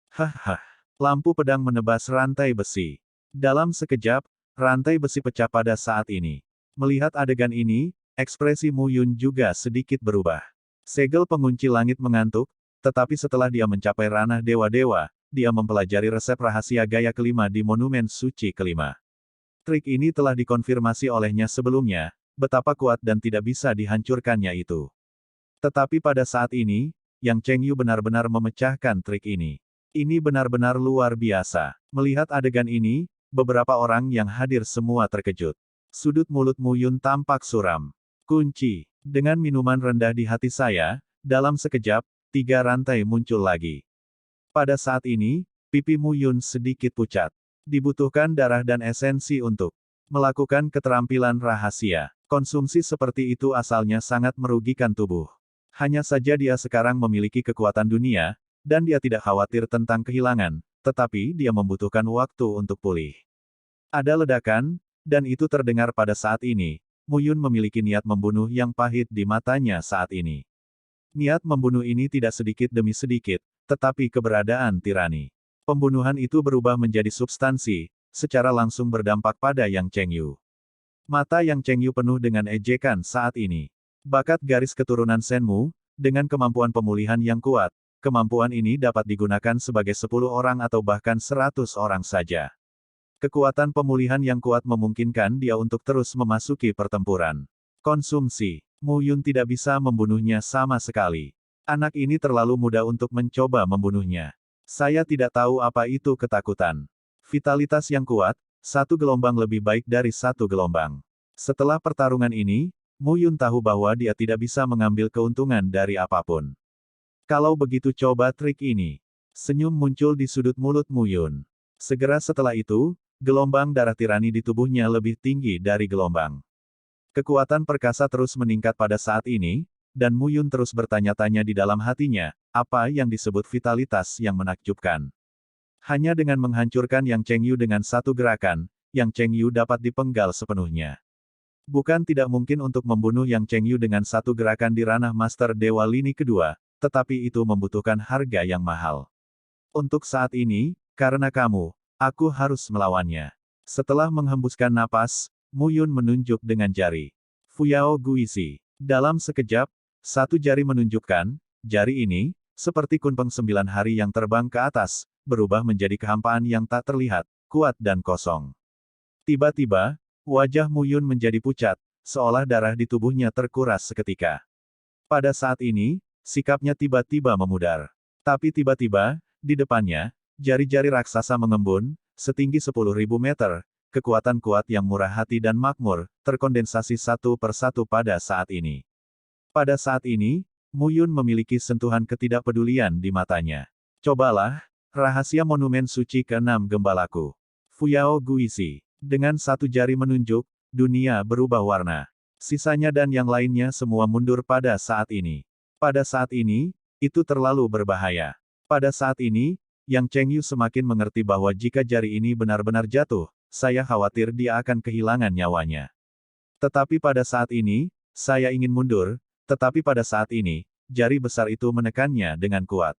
Hahaha. Lampu pedang menebas rantai besi. Dalam sekejap, rantai besi pecah pada saat ini. Melihat adegan ini, ekspresi Mu Yun juga sedikit berubah. Segel pengunci langit mengantuk, tetapi setelah dia mencapai ranah dewa-dewa, dia mempelajari resep rahasia gaya kelima di Monumen Suci kelima. Trik ini telah dikonfirmasi olehnya sebelumnya, betapa kuat dan tidak bisa dihancurkannya itu. Tetapi pada saat ini, Yang Chengyu benar-benar memecahkan trik ini. Ini benar-benar luar biasa. Melihat adegan ini, beberapa orang yang hadir semua terkejut. Sudut mulut Mu Yun tampak suram. Kunci. Dengan minuman rendah di hati saya, dalam sekejap, 3 rantai muncul lagi. Pada saat ini, pipi Mu Yun sedikit pucat. Dibutuhkan darah dan esensi untuk melakukan keterampilan rahasia. Konsumsi seperti itu asalnya sangat merugikan tubuh. Hanya saja dia sekarang memiliki kekuatan dunia, dan dia tidak khawatir tentang kehilangan, tetapi dia membutuhkan waktu untuk pulih. Ada ledakan, dan itu terdengar pada saat ini. Mu Yun memiliki niat membunuh yang pahit di matanya saat ini. Niat membunuh ini tidak sedikit demi sedikit, tetapi keberadaan tirani. Pembunuhan itu berubah menjadi substansi, secara langsung berdampak pada Yang Chengyu. Mata Yang Chengyu penuh dengan ejekan saat ini. Bakat garis keturunan Shenmu, dengan kemampuan pemulihan yang kuat, kemampuan ini dapat digunakan sebagai 10 orang atau bahkan 100 orang saja. Kekuatan pemulihan yang kuat memungkinkan dia untuk terus memasuki pertempuran. Konsumsi. Mu Yun tidak bisa membunuhnya sama sekali. Anak ini terlalu muda untuk mencoba membunuhnya. Saya tidak tahu apa itu ketakutan. Vitalitas yang kuat, satu gelombang lebih baik dari satu gelombang. Setelah pertarungan ini, Mu Yun tahu bahwa dia tidak bisa mengambil keuntungan dari apapun. Kalau begitu coba trik ini. Senyum muncul di sudut mulut Mu Yun. Segera setelah itu, gelombang darah tirani di tubuhnya lebih tinggi dari gelombang. Kekuatan perkasa terus meningkat pada saat ini, dan Mu Yun terus bertanya-tanya di dalam hatinya, apa yang disebut vitalitas yang menakjubkan. Hanya dengan menghancurkan Yang Chengyu dengan satu gerakan, Yang Chengyu dapat dipenggal sepenuhnya. Bukan tidak mungkin untuk membunuh Yang Chengyu dengan satu gerakan di ranah Master Dewa Lini kedua, tetapi itu membutuhkan harga yang mahal. Untuk saat ini, karena kamu, aku harus melawannya. Setelah menghembuskan napas, Mu Yun menunjuk dengan jari. Fuyao Guisi. Dalam sekejap, satu jari menunjukkan, jari ini, seperti kunpeng 9 hari yang terbang ke atas, berubah menjadi kehampaan yang tak terlihat, kuat dan kosong. Tiba-tiba, wajah Mu Yun menjadi pucat, seolah darah di tubuhnya terkuras seketika. Pada saat ini, sikapnya tiba-tiba memudar. Tapi tiba-tiba, di depannya, jari-jari raksasa mengembun, setinggi 10.000 meter, kekuatan kuat yang murah hati dan makmur, terkondensasi satu persatu pada saat ini. Pada saat ini, Mu Yun memiliki sentuhan ketidakpedulian di matanya. Cobalah, rahasia monumen suci ke-6 gembalaku. Fuyao Guisi. Dengan satu jari menunjuk, dunia berubah warna. Sisanya dan yang lainnya semua mundur pada saat ini. Pada saat ini, itu terlalu berbahaya. Pada saat ini, Yang Chengyu semakin mengerti bahwa jika jari ini benar-benar jatuh, saya khawatir dia akan kehilangan nyawanya. Tetapi pada saat ini, saya ingin mundur, Tetapi pada saat ini, jari besar itu menekannya dengan kuat.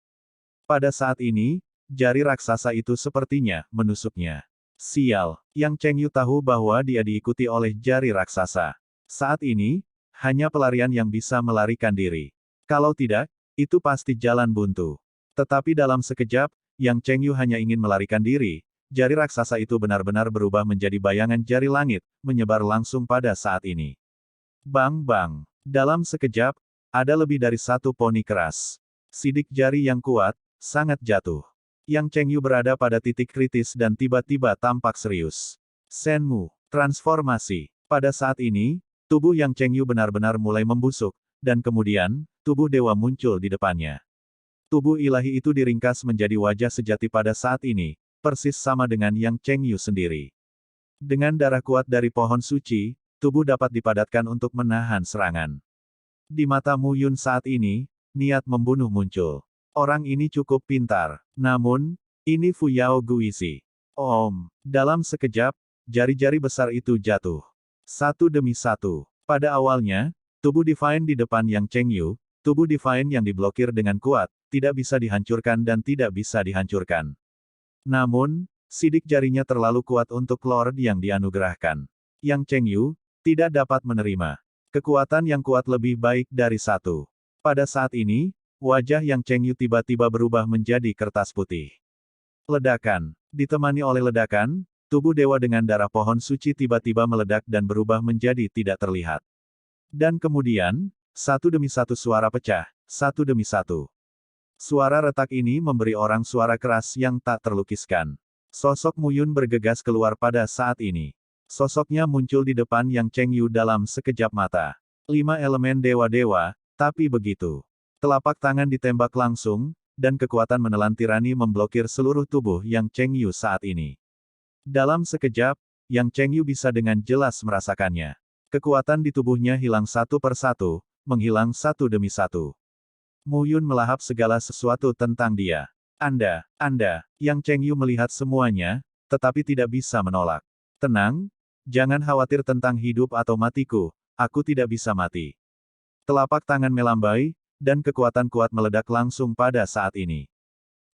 Pada saat ini, jari raksasa itu sepertinya menusuknya. Sial, Yang Chengyu tahu bahwa dia diikuti oleh jari raksasa. Saat ini, hanya pelarian yang bisa melarikan diri. Kalau tidak, itu pasti jalan buntu. Tetapi dalam sekejap, Yang Chengyu hanya ingin melarikan diri, jari raksasa itu benar-benar berubah menjadi bayangan jari langit, menyebar langsung pada saat ini. Bang-bang. Dalam sekejap, ada lebih dari satu poni keras. Sidik jari yang kuat, sangat jatuh. Yang Chengyu berada pada titik kritis dan tiba-tiba tampak serius. Shenmu, transformasi. Pada saat ini, tubuh Yang Chengyu benar-benar mulai membusuk, dan kemudian, tubuh dewa muncul di depannya. Tubuh ilahi itu diringkas menjadi wajah sejati pada saat ini, persis sama dengan Yang Chengyu sendiri. Dengan darah kuat dari pohon suci, tubuh dapat dipadatkan untuk menahan serangan. Di mata Mu Yun saat ini, niat membunuh muncul. Orang ini cukup pintar. Namun, ini Fu Yao Guizi. Dalam sekejap, jari-jari besar itu jatuh. Satu demi satu. Pada awalnya, tubuh Divine di depan Yang Chengyu, tubuh Divine yang diblokir dengan kuat, tidak bisa dihancurkan dan tidak bisa dihancurkan. Namun, sidik jarinya terlalu kuat untuk Lord yang dianugerahkan. Yang Chengyu tidak dapat menerima. Kekuatan yang kuat lebih baik dari satu. Pada saat ini, wajah Yang Chengyu tiba-tiba berubah menjadi kertas putih. Ledakan. Ditemani oleh ledakan, tubuh dewa dengan darah pohon suci tiba-tiba meledak dan berubah menjadi tidak terlihat. Dan kemudian, satu demi satu suara pecah, satu demi satu. Suara retak ini memberi orang suara keras yang tak terlukiskan. Sosok Mu Yun bergegas keluar pada saat ini. Sosoknya muncul di depan Yang Chengyu dalam sekejap mata. 5 elemen dewa-dewa, tapi begitu. Telapak tangan ditembak langsung, dan kekuatan menelan tirani memblokir seluruh tubuh Yang Chengyu saat ini. Dalam sekejap, Yang Chengyu bisa dengan jelas merasakannya. Kekuatan di tubuhnya hilang satu persatu, menghilang satu demi satu. Mu Yun melahap segala sesuatu tentang dia. Anda, Yang Chengyu melihat semuanya, tetapi tidak bisa menolak. Tenang, jangan khawatir tentang hidup atau matiku, aku tidak bisa mati. Telapak tangan melambai, dan kekuatan kuat meledak langsung pada saat ini.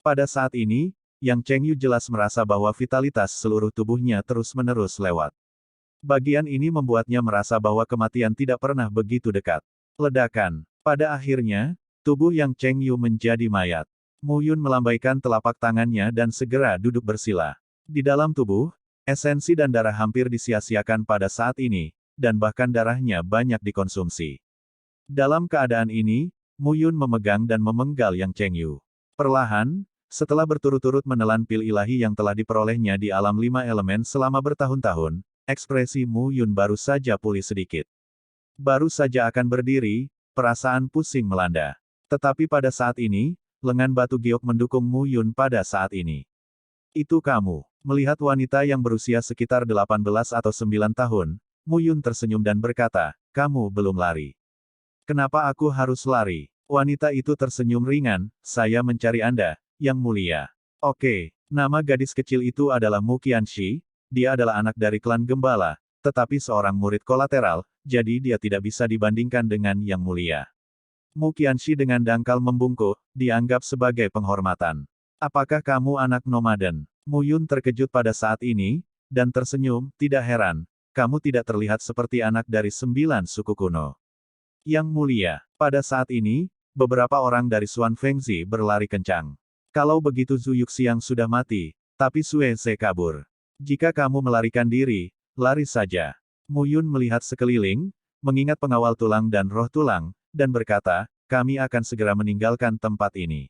Pada saat ini, Yang Chengyu jelas merasa bahwa vitalitas seluruh tubuhnya terus-menerus lewat. Bagian ini membuatnya merasa bahwa kematian tidak pernah begitu dekat. Ledakan. Pada akhirnya, tubuh Yang Chengyu menjadi mayat. Mu Yun melambaikan telapak tangannya dan segera duduk bersila. Di dalam tubuh, esensi dan darah hampir disia-siakan pada saat ini, dan bahkan darahnya banyak dikonsumsi. Dalam keadaan ini, Mu Yun memegang dan memenggal Yang Chengyu. Perlahan, setelah berturut-turut menelan pil ilahi yang telah diperolehnya di alam 5 elemen selama bertahun-tahun, ekspresi Mu Yun baru saja pulih sedikit. Baru saja akan berdiri, perasaan pusing melanda. Tetapi pada saat ini, lengan batu giok mendukung Mu Yun pada saat ini. Itu kamu. Melihat wanita yang berusia sekitar 18 atau 9 tahun, Mu Yun tersenyum dan berkata, kamu belum lari. Kenapa aku harus lari? Wanita itu tersenyum ringan, saya mencari Anda, Yang Mulia. Oke, nama gadis kecil itu adalah Mu Qianxi, dia adalah anak dari klan Gembala, tetapi seorang murid kolateral, jadi dia tidak bisa dibandingkan dengan Yang Mulia. Mu Qianxi dengan dangkal membungkuk, dianggap sebagai penghormatan. Apakah kamu anak nomaden? Mu Yun terkejut pada saat ini, dan tersenyum, tidak heran, kamu tidak terlihat seperti anak dari 9 suku kuno. Yang Mulia, pada saat ini, beberapa orang dari Xuan Fengzi berlari kencang. Kalau begitu Zhu Yuxiang sudah mati, tapi Sue Ze kabur. Jika kamu melarikan diri, lari saja. Mu Yun melihat sekeliling, mengingat pengawal tulang dan roh tulang, dan berkata, kami akan segera meninggalkan tempat ini.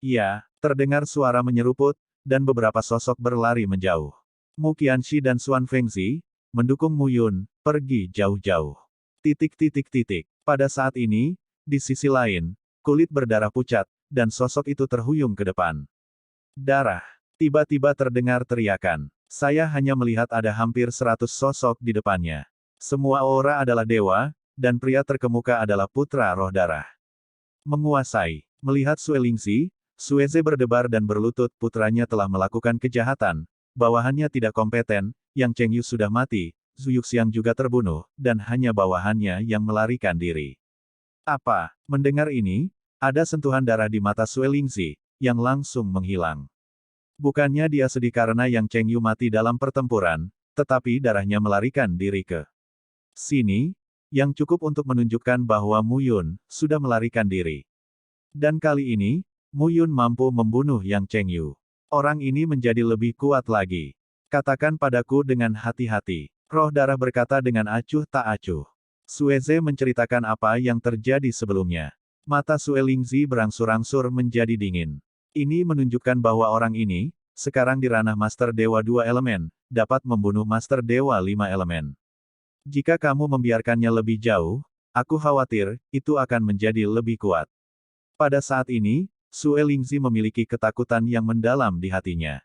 Ya, terdengar suara menyeruput, dan beberapa sosok berlari menjauh. Mu Qianxi dan Xuan Fengzi mendukung Mu Yun, pergi jauh-jauh. Pada saat ini, di sisi lain, kulit berdarah pucat, dan sosok itu terhuyung ke depan. Darah. Tiba-tiba terdengar teriakan. Saya hanya melihat ada hampir 100 sosok di depannya. Semua aura adalah dewa, dan pria terkemuka adalah putra roh darah. Menguasai. Melihat Sue Lingxi, Sue Ze berdebar dan berlutut, putranya telah melakukan kejahatan, bawahannya tidak kompeten, Yang Chengyu sudah mati, Zhu Yuxiang juga terbunuh, dan hanya bawahannya yang melarikan diri. Apa? Mendengar ini, ada sentuhan darah di mata Sue Lingzi, yang langsung menghilang. Bukannya dia sedih karena Yang Chengyu mati dalam pertempuran, tetapi darahnya melarikan diri ke sini, yang cukup untuk menunjukkan bahwa Mu Yun sudah melarikan diri. Dan kali ini, Mu Yun mampu membunuh Yang Chengyu. Orang ini menjadi lebih kuat lagi. Katakan padaku dengan hati-hati. Roh darah berkata dengan acuh tak acuh. Sueze menceritakan apa yang terjadi sebelumnya. Mata Sue Lingzi berangsur-angsur menjadi dingin. Ini menunjukkan bahwa orang ini, sekarang di ranah Master Dewa 2 Elemen, dapat membunuh Master Dewa 5 Elemen. Jika kamu membiarkannya lebih jauh, aku khawatir, itu akan menjadi lebih kuat. Pada saat ini, Sue Lingzi memiliki ketakutan yang mendalam di hatinya.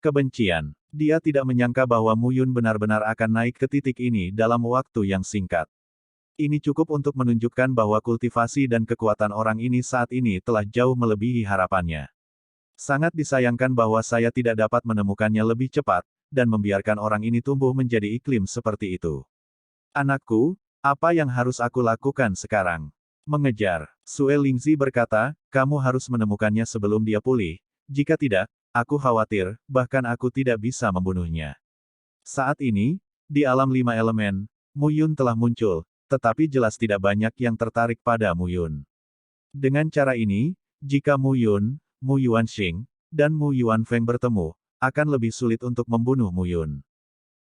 Kebencian. Dia tidak menyangka bahwa Mu Yun benar-benar akan naik ke titik ini dalam waktu yang singkat. Ini cukup untuk menunjukkan bahwa kultivasi dan kekuatan orang ini saat ini telah jauh melebihi harapannya. Sangat disayangkan bahwa saya tidak dapat menemukannya lebih cepat, dan membiarkan orang ini tumbuh menjadi iklim seperti itu. Anakku, apa yang harus aku lakukan sekarang? Mengejar. Sue Lingzi berkata, kamu harus menemukannya sebelum dia pulih, jika tidak, aku khawatir, bahkan aku tidak bisa membunuhnya. Saat ini, di alam 5 elemen, Mu Yun telah muncul, tetapi jelas tidak banyak yang tertarik pada Mu Yun. Dengan cara ini, jika Mu Yun, Mu Yuanxing, dan Mu Yuanfeng bertemu, akan lebih sulit untuk membunuh Mu Yun.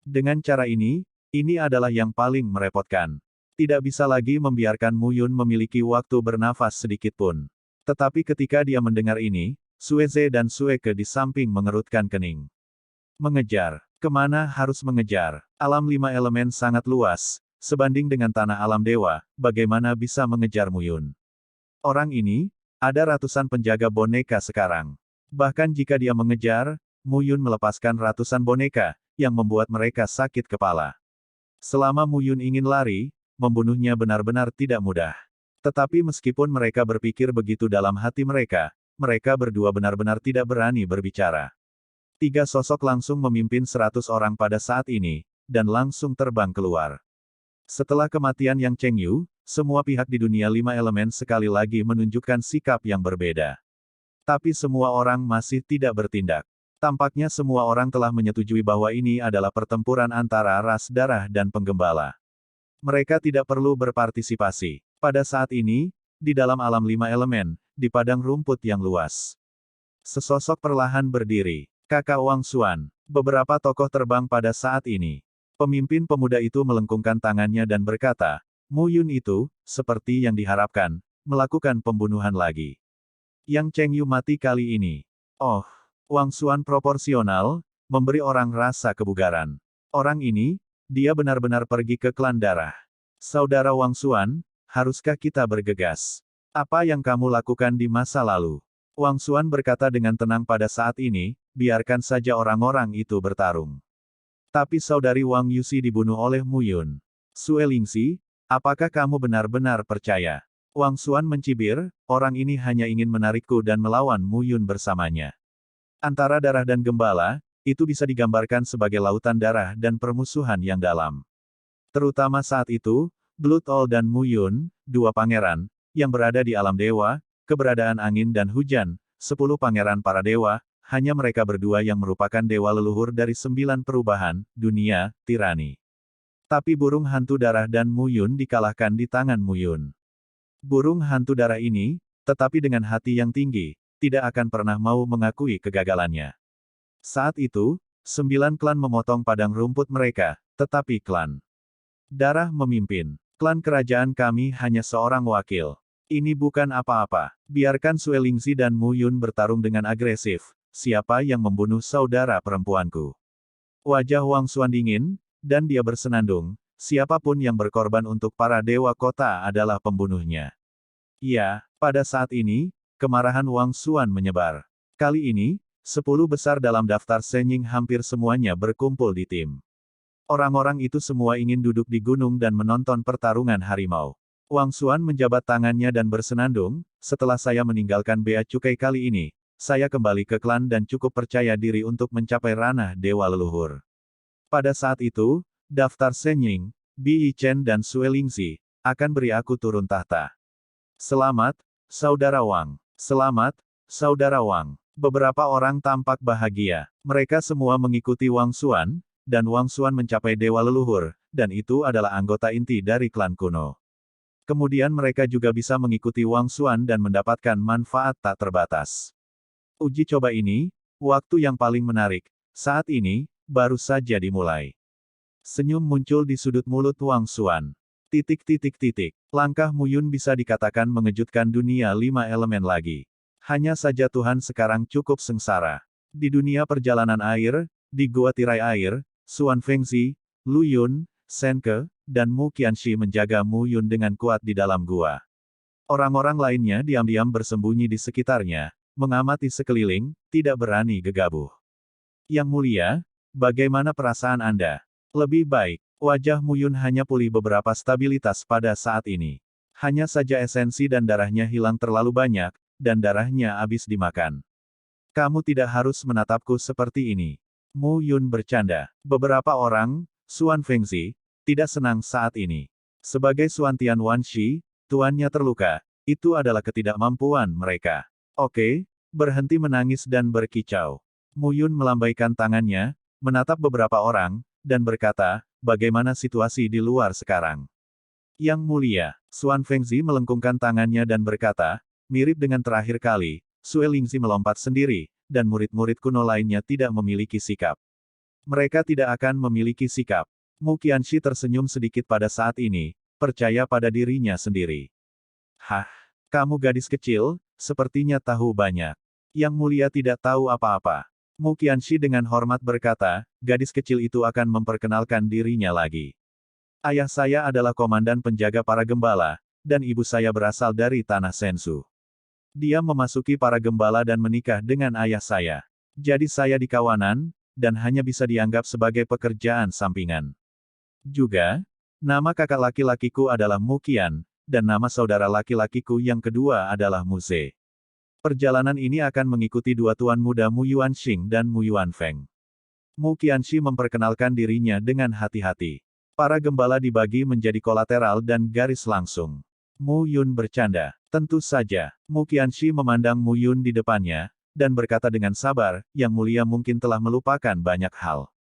Dengan cara ini adalah yang paling merepotkan. Tidak bisa lagi membiarkan Mu Yun memiliki waktu bernafas sedikit pun. Tetapi ketika dia mendengar ini, Sueze dan Sueke di samping mengerutkan kening. Mengejar. Kemana harus mengejar? Alam 5 elemen sangat luas. Sebanding dengan tanah alam dewa, bagaimana bisa mengejar Mu Yun? Orang ini, ada ratusan penjaga boneka sekarang. Bahkan jika dia mengejar, Mu Yun melepaskan ratusan boneka, yang membuat mereka sakit kepala. Selama Mu Yun ingin lari, membunuhnya benar-benar tidak mudah. Tetapi meskipun mereka berpikir begitu dalam hati mereka berdua benar-benar tidak berani berbicara. 3 sosok langsung memimpin 100 orang pada saat ini, dan langsung terbang keluar. Setelah kematian Yang Chengyu, semua pihak di dunia 5 elemen sekali lagi menunjukkan sikap yang berbeda. Tapi semua orang masih tidak bertindak. Tampaknya semua orang telah menyetujui bahwa ini adalah pertempuran antara ras darah dan penggembala. Mereka tidak perlu berpartisipasi. Pada saat ini, di dalam alam 5 elemen, di padang rumput yang luas. Sesosok perlahan berdiri. Kakak Wang Xuan. Beberapa tokoh terbang pada saat ini. Pemimpin pemuda itu melengkungkan tangannya dan berkata, Mu Yun itu, seperti yang diharapkan, melakukan pembunuhan lagi. Yang Chengyu mati kali ini. Oh, Wang Xuan proporsional, memberi orang rasa kebugaran. Orang ini, dia benar-benar pergi ke klan darah. Saudara Wang Xuan, haruskah kita bergegas? Apa yang kamu lakukan di masa lalu? Wang Xuan berkata dengan tenang pada saat ini, biarkan saja orang-orang itu bertarung. Tapi saudari Wang Yuxi dibunuh oleh Mu Yun. Sue Lingzi, apakah kamu benar-benar percaya? Wang Xuan mencibir, orang ini hanya ingin menarikku dan melawan Mu Yun bersamanya. Antara darah dan gembala, itu bisa digambarkan sebagai lautan darah dan permusuhan yang dalam. Terutama saat itu, Blood Owl dan Mu Yun, 2 pangeran, yang berada di alam dewa, keberadaan angin dan hujan, 10 pangeran para dewa, hanya mereka berdua yang merupakan dewa leluhur dari 9 perubahan, dunia, tirani. Tapi burung hantu darah dan Mu Yun dikalahkan di tangan Mu Yun. Burung hantu darah ini, tetapi dengan hati yang tinggi, tidak akan pernah mau mengakui kegagalannya. Saat itu, 9 klan memotong padang rumput mereka, tetapi klan darah memimpin. Klan kerajaan kami hanya seorang wakil. Ini bukan apa-apa. Biarkan Sue Lingzi dan Mu Yun bertarung dengan agresif. Siapa yang membunuh saudara perempuanku? Wajah Wang Xuan dingin, dan dia bersenandung, siapapun yang berkorban untuk para dewa kota adalah pembunuhnya. Ya, pada saat ini, kemarahan Wang Xuan menyebar. Kali ini, 10 besar dalam daftar Shenying hampir semuanya berkumpul di tim. Orang-orang itu semua ingin duduk di gunung dan menonton pertarungan harimau. Wang Xuan menjabat tangannya dan bersenandung, setelah saya meninggalkan Bea Cukai kali ini, saya kembali ke klan dan cukup percaya diri untuk mencapai ranah dewa leluhur. Pada saat itu, daftar Shenying, Bi Chen dan Sue Lingzi, akan beri aku turun tahta. Selamat, Saudara Wang. Selamat, Saudara Wang. Beberapa orang tampak bahagia. Mereka semua mengikuti Wang Xuan, dan Wang Xuan mencapai dewa leluhur, dan itu adalah anggota inti dari klan kuno. Kemudian mereka juga bisa mengikuti Wang Xuan dan mendapatkan manfaat tak terbatas. Uji coba ini, waktu yang paling menarik, saat ini, baru saja dimulai. Senyum muncul di sudut mulut Wang Xuan. Langkah Mu Yun bisa dikatakan mengejutkan dunia 5 elemen lagi. Hanya saja Tuhan sekarang cukup sengsara. Di dunia perjalanan air, di gua tirai air, Xuan Fengzi, Lu Yun, Shen Ke, dan Mu Qianxi menjaga Mu Yun dengan kuat di dalam gua. Orang-orang lainnya diam-diam bersembunyi di sekitarnya, mengamati sekeliling, tidak berani gegabah. Yang mulia, bagaimana perasaan Anda? Lebih baik, wajah Mu Yun hanya pulih beberapa stabilitas pada saat ini. Hanya saja esensi dan darahnya hilang terlalu banyak, dan darahnya habis dimakan. Kamu tidak harus menatapku seperti ini. Mu Yun bercanda. Beberapa orang, Xuan Fengzi, tidak senang saat ini. Sebagai Xuan Tian Wanshi, tuannya terluka. Itu adalah ketidakmampuan mereka. Oke, berhenti menangis dan berkicau. Mu Yun melambaikan tangannya, menatap beberapa orang, dan berkata, bagaimana situasi di luar sekarang? Yang mulia, Xuan Fengzi melengkungkan tangannya dan berkata, mirip dengan terakhir kali, Sue Lingzi melompat sendiri, dan murid-murid kuno lainnya tidak memiliki sikap. Mereka tidak akan memiliki sikap. Mu Qianxi tersenyum sedikit pada saat ini, percaya pada dirinya sendiri. Hah, kamu gadis kecil, sepertinya tahu banyak. Yang mulia tidak tahu apa-apa. Mu Qianxi dengan hormat berkata, gadis kecil itu akan memperkenalkan dirinya lagi. Ayah saya adalah komandan penjaga para gembala, dan ibu saya berasal dari tanah Sensu. Dia memasuki para gembala dan menikah dengan ayah saya. Jadi saya di kawanan, dan hanya bisa dianggap sebagai pekerjaan sampingan. Juga, nama kakak laki-lakiku adalah Mu Qian, dan nama saudara laki-lakiku yang kedua adalah Mu Ze. Perjalanan ini akan mengikuti dua tuan muda Mu Yuanxing dan Mu Yuanfeng. Mu Qianxi memperkenalkan dirinya dengan hati-hati. Para gembala dibagi menjadi kolateral dan garis langsung. Mu Yun bercanda. Tentu saja, Mu Qianxi memandang Mu Yun di depannya, dan berkata dengan sabar, yang mulia mungkin telah melupakan banyak hal.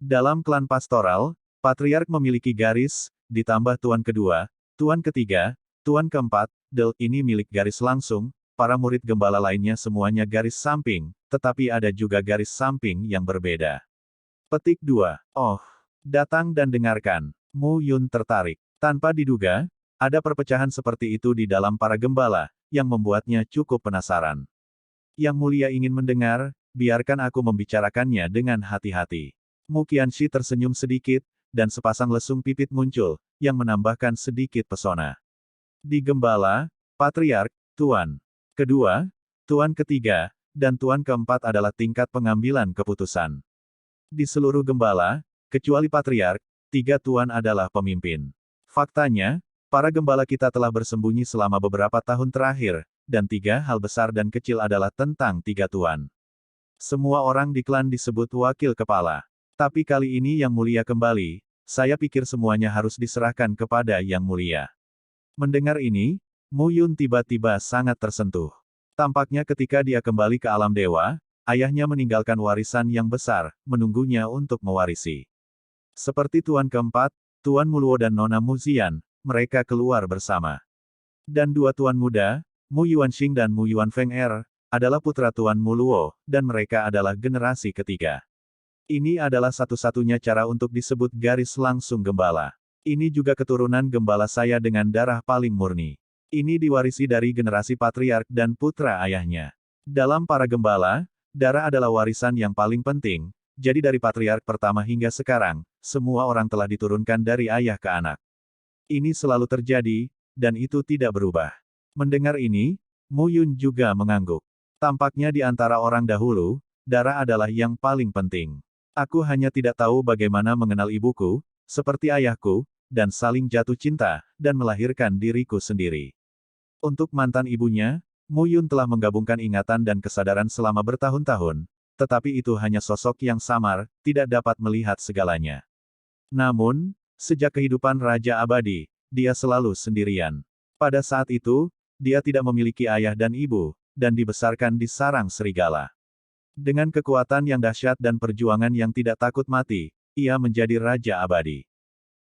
Dalam klan pastoral, Patriark memiliki garis, ditambah tuan kedua, tuan ketiga, tuan keempat, ini milik garis langsung. Para murid gembala lainnya semuanya garis samping, tetapi ada juga garis samping yang berbeda. Petik 2. Oh, datang dan dengarkan. Mu Yun tertarik. Tanpa diduga, ada perpecahan seperti itu di dalam para gembala, yang membuatnya cukup penasaran. Yang mulia ingin mendengar, biarkan aku membicarakannya dengan hati-hati. Mu Qianxi tersenyum sedikit, dan sepasang lesung pipit muncul, yang menambahkan sedikit pesona. Di gembala, Patriark, Tuan kedua, tuan ketiga, dan tuan keempat adalah tingkat pengambilan keputusan. Di seluruh gembala, kecuali Patriark, 3 tuan adalah pemimpin. Faktanya, para gembala kita telah bersembunyi selama beberapa tahun terakhir, dan 3 hal besar dan kecil adalah tentang 3 tuan. Semua orang di klan disebut wakil kepala. Tapi kali ini yang mulia kembali, saya pikir semuanya harus diserahkan kepada yang mulia. Mendengar ini, Mu Yun tiba-tiba sangat tersentuh. Tampaknya ketika dia kembali ke alam dewa, ayahnya meninggalkan warisan yang besar, menunggunya untuk mewarisi. Seperti tuan keempat, Tuan Muluo dan Nona Muzian, mereka keluar bersama. Dan 2 tuan muda, Mu Yuanxing dan Mu Yuanfeng adalah putra Tuan Muluo, dan mereka adalah generasi ketiga. Ini adalah satu-satunya cara untuk disebut garis langsung gembala. Ini juga keturunan gembala saya dengan darah paling murni. Ini diwarisi dari generasi patriark dan putra ayahnya. Dalam para gembala, darah adalah warisan yang paling penting, jadi dari patriark pertama hingga sekarang, semua orang telah diturunkan dari ayah ke anak. Ini selalu terjadi, dan itu tidak berubah. Mendengar ini, Mu Yun juga mengangguk. Tampaknya di antara orang dahulu, darah adalah yang paling penting. Aku hanya tidak tahu bagaimana mengenal ibuku, seperti ayahku, dan saling jatuh cinta, dan melahirkan diriku sendiri. Untuk mantan ibunya, Mu Yun telah menggabungkan ingatan dan kesadaran selama bertahun-tahun, tetapi itu hanya sosok yang samar, tidak dapat melihat segalanya. Namun, sejak kehidupan Raja Abadi, dia selalu sendirian. Pada saat itu, dia tidak memiliki ayah dan ibu, dan dibesarkan di sarang serigala. Dengan kekuatan yang dahsyat dan perjuangan yang tidak takut mati, ia menjadi raja abadi.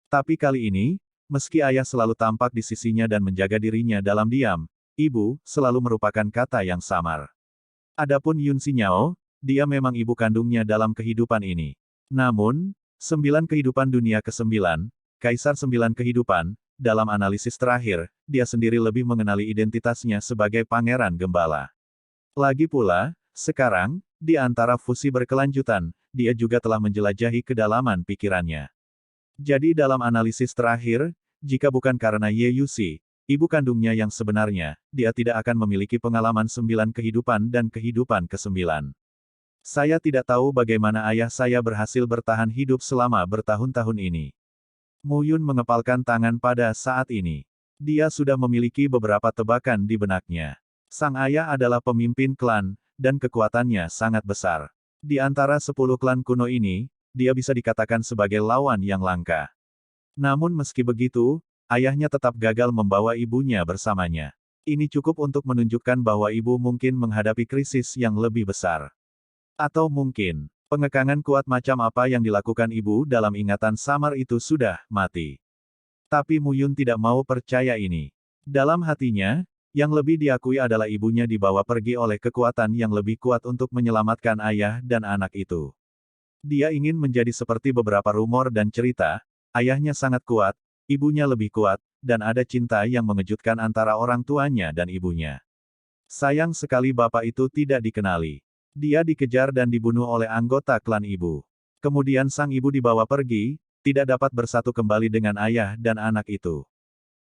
Tapi kali ini, meski ayah selalu tampak di sisinya dan menjaga dirinya dalam diam, ibu selalu merupakan kata yang samar. Adapun Yun Xinyao, dia memang ibu kandungnya dalam kehidupan ini. Namun, 9 kehidupan dunia ke-9, Kaisar 9 kehidupan, dalam analisis terakhir, dia sendiri lebih mengenali identitasnya sebagai Pangeran Gembala. Lagi pula, sekarang, di antara fusi berkelanjutan, dia juga telah menjelajahi kedalaman pikirannya. Jadi dalam analisis terakhir, jika bukan karena Ye Yuxi, ibu kandungnya yang sebenarnya, dia tidak akan memiliki pengalaman 9 kehidupan dan kehidupan ke-9. Saya tidak tahu bagaimana ayah saya berhasil bertahan hidup selama bertahun-tahun ini. Mu Yun mengepalkan tangan pada saat ini. Dia sudah memiliki beberapa tebakan di benaknya. Sang ayah adalah pemimpin klan, dan kekuatannya sangat besar. Di antara 10 klan kuno ini, dia bisa dikatakan sebagai lawan yang langka. Namun meski begitu, ayahnya tetap gagal membawa ibunya bersamanya. Ini cukup untuk menunjukkan bahwa ibu mungkin menghadapi krisis yang lebih besar. Atau mungkin, pengekangan kuat macam apa yang dilakukan ibu dalam ingatan samar itu sudah mati. Tapi Mu Yun tidak mau percaya ini. Dalam hatinya, yang lebih diakui adalah ibunya dibawa pergi oleh kekuatan yang lebih kuat untuk menyelamatkan ayah dan anak itu. Dia ingin menjadi seperti beberapa rumor dan cerita, ayahnya sangat kuat, ibunya lebih kuat, dan ada cinta yang mengejutkan antara orang tuanya dan ibunya. Sayang sekali bapak itu tidak dikenali. Dia dikejar dan dibunuh oleh anggota klan ibu. Kemudian sang ibu dibawa pergi, tidak dapat bersatu kembali dengan ayah dan anak itu.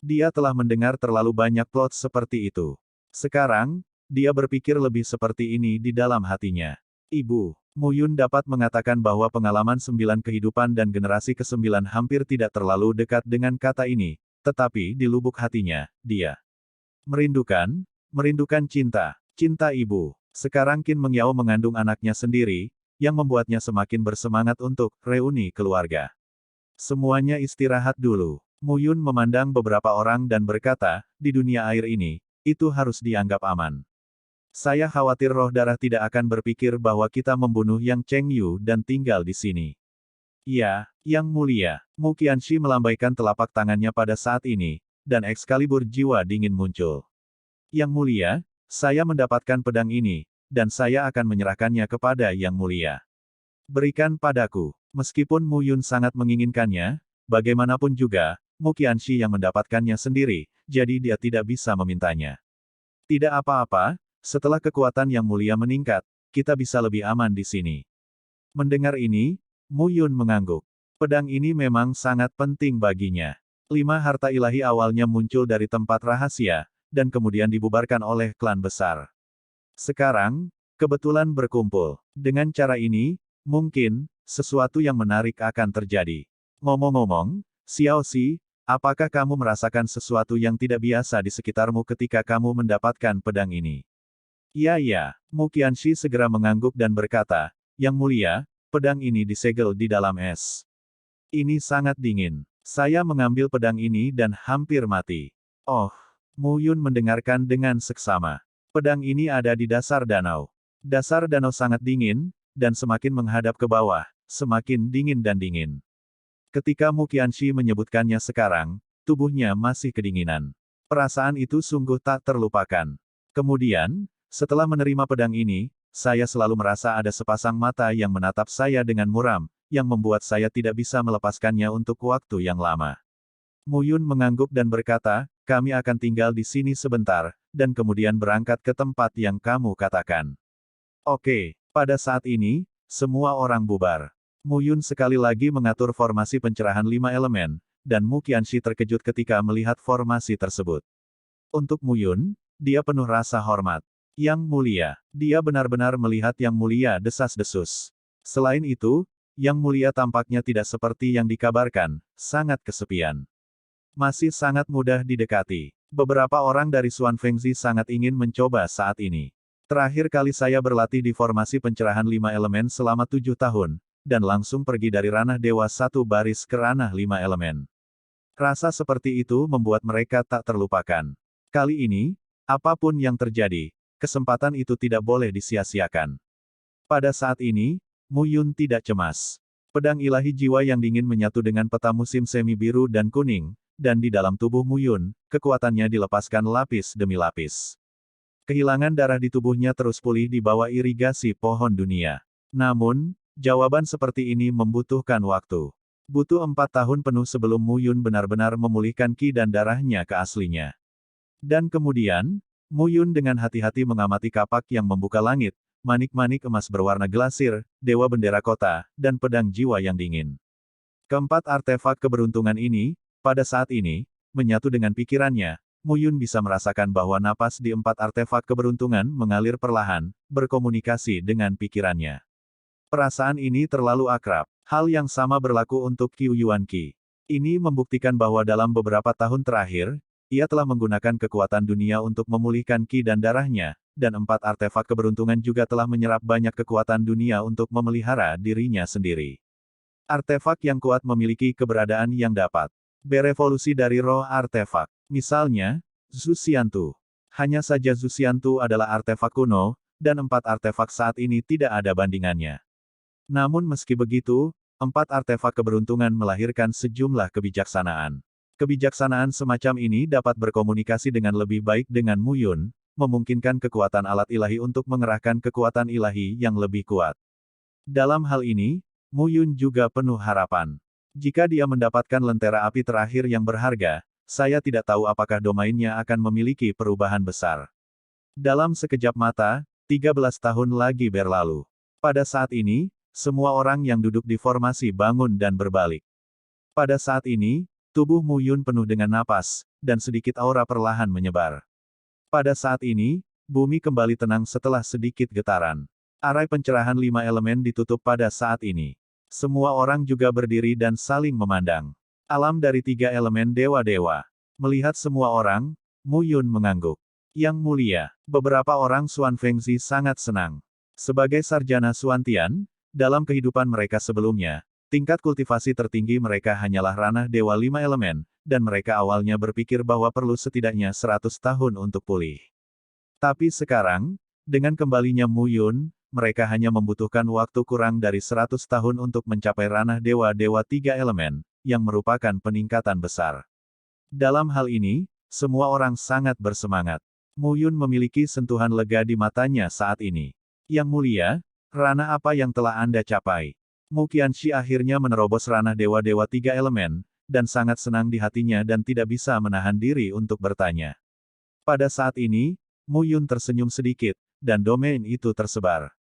Dia telah mendengar terlalu banyak plot seperti itu. Sekarang, dia berpikir lebih seperti ini di dalam hatinya. Ibu, Mu Yun dapat mengatakan bahwa pengalaman 9 kehidupan dan generasi ke-9 hampir tidak terlalu dekat dengan kata ini, tetapi di lubuk hatinya, dia merindukan cinta ibu. Sekarang Qin Mengyao mengandung anaknya sendiri, yang membuatnya semakin bersemangat untuk reuni keluarga. Semuanya istirahat dulu. Mu Yun memandang beberapa orang dan berkata, di dunia air ini, itu harus dianggap aman. Saya khawatir roh darah tidak akan berpikir bahwa kita membunuh Yang Cheng Yu dan tinggal di sini. Ya, Yang Mulia, Mu Qianxi melambaikan telapak tangannya pada saat ini, dan Excalibur jiwa dingin muncul. Yang Mulia, saya mendapatkan pedang ini, dan saya akan menyerahkannya kepada Yang Mulia. Berikan padaku. Meskipun Mu Yun sangat menginginkannya, bagaimanapun juga, Mu Qianxi yang mendapatkannya sendiri, jadi dia tidak bisa memintanya. Tidak apa-apa, setelah kekuatan Yang Mulia meningkat, kita bisa lebih aman di sini. Mendengar ini, Mu Yun mengangguk. Pedang ini memang sangat penting baginya. 5 harta ilahi awalnya muncul dari tempat rahasia, dan kemudian dibubarkan oleh klan besar. Sekarang, kebetulan berkumpul. Dengan cara ini, mungkin, sesuatu yang menarik akan terjadi. Ngomong-ngomong, Xiao Xi, apakah kamu merasakan sesuatu yang tidak biasa di sekitarmu ketika kamu mendapatkan pedang ini? Ya, Mu Qianxi segera mengangguk dan berkata, Yang Mulia, pedang ini disegel di dalam es. Ini sangat dingin. Saya mengambil pedang ini dan hampir mati. Oh, Mu Yun mendengarkan dengan seksama. Pedang ini ada di dasar danau. Dasar danau sangat dingin, dan semakin menghadap ke bawah, semakin dingin dan dingin. Ketika Mu Qianxi menyebutkannya sekarang, tubuhnya masih kedinginan. Perasaan itu sungguh tak terlupakan. Kemudian, setelah menerima pedang ini, saya selalu merasa ada sepasang mata yang menatap saya dengan muram, yang membuat saya tidak bisa melepaskannya untuk waktu yang lama. Mu Yun mengangguk dan berkata, kami akan tinggal di sini sebentar, dan kemudian berangkat ke tempat yang kamu katakan. Oke, pada saat ini, semua orang bubar. Mu Yun sekali lagi mengatur formasi pencerahan 5 elemen, dan Mu Qianxi terkejut ketika melihat formasi tersebut. Untuk Mu Yun, dia penuh rasa hormat. Yang Mulia, dia benar-benar melihat Yang Mulia desas-desus. Selain itu, Yang Mulia tampaknya tidak seperti yang dikabarkan, sangat kesepian. Masih sangat mudah didekati. Beberapa orang dari Xuan Fengzi sangat ingin mencoba saat ini. Terakhir kali saya berlatih di formasi pencerahan 5 elemen selama 7 tahun, dan langsung pergi dari ranah Dewa 1 baris ke ranah 5 elemen. Rasa seperti itu membuat mereka tak terlupakan. Kali ini, Apapun yang terjadi, kesempatan itu tidak boleh disia-siakan. Pada saat ini, Mu Yun tidak cemas. Pedang ilahi jiwa yang dingin menyatu dengan peta musim semi biru dan kuning, dan di dalam tubuh Mu Yun, kekuatannya dilepaskan lapis demi lapis. Kehilangan darah di tubuhnya terus pulih di bawah irigasi pohon dunia. Namun, jawaban seperti ini membutuhkan waktu. Butuh 4 tahun penuh sebelum Mu Yun benar-benar memulihkan ki dan darahnya ke aslinya. Dan kemudian, Mu Yun dengan hati-hati mengamati kapak yang membuka langit, manik-manik emas berwarna glasir, dewa bendera kota, dan pedang jiwa yang dingin. Keempat artefak keberuntungan ini, pada saat ini, menyatu dengan pikirannya. Mu Yun bisa merasakan bahwa napas di 4 artefak keberuntungan mengalir perlahan, berkomunikasi dengan pikirannya. Perasaan ini terlalu akrab. Hal yang sama berlaku untuk Qiu Yuan Qi. Ini membuktikan bahwa dalam beberapa tahun terakhir, ia telah menggunakan kekuatan dunia untuk memulihkan ki dan darahnya, dan 4 artefak keberuntungan juga telah menyerap banyak kekuatan dunia untuk memelihara dirinya sendiri. Artefak yang kuat memiliki keberadaan yang dapat berevolusi dari roh artefak. Misalnya, Zhu Xiantu. Hanya saja Zhu Xiantu adalah artefak kuno, dan 4 artefak saat ini tidak ada bandingannya. Namun meski begitu, 4 artefak keberuntungan melahirkan sejumlah kebijaksanaan. Kebijaksanaan semacam ini dapat berkomunikasi dengan lebih baik dengan Mu Yun, memungkinkan kekuatan alat ilahi untuk mengerahkan kekuatan ilahi yang lebih kuat. Dalam hal ini, Mu Yun juga penuh harapan. Jika dia mendapatkan lentera api terakhir yang berharga, saya tidak tahu apakah domainnya akan memiliki perubahan besar. Dalam sekejap mata, 13 tahun lagi berlalu. Pada saat ini, semua orang yang duduk di formasi bangun dan berbalik. Pada saat ini, tubuh Mu Yun penuh dengan napas, dan sedikit aura perlahan menyebar. Pada saat ini, bumi kembali tenang setelah sedikit getaran. Arai pencerahan 5 elemen ditutup pada saat ini. Semua orang juga berdiri dan saling memandang. Alam dari 3 elemen dewa-dewa. Melihat semua orang, Mu Yun mengangguk. Yang mulia, beberapa orang Xuan Fengzi sangat senang. Sebagai sarjana Xuantian, dalam kehidupan mereka sebelumnya, tingkat kultivasi tertinggi mereka hanyalah ranah Dewa 5 Elemen, dan mereka awalnya berpikir bahwa perlu setidaknya 100 tahun untuk pulih. Tapi sekarang, dengan kembalinya Mu Yun, mereka hanya membutuhkan waktu kurang dari 100 tahun untuk mencapai ranah Dewa-Dewa 3 Elemen, yang merupakan peningkatan besar. Dalam hal ini, semua orang sangat bersemangat. Mu Yun memiliki sentuhan lega di matanya saat ini. Yang mulia, ranah apa yang telah Anda capai? Mu Qianxi akhirnya menerobos ranah Dewa-Dewa 3 Elemen, dan sangat senang di hatinya dan tidak bisa menahan diri untuk bertanya. Pada saat ini, Mu Yun tersenyum sedikit, dan domain itu tersebar.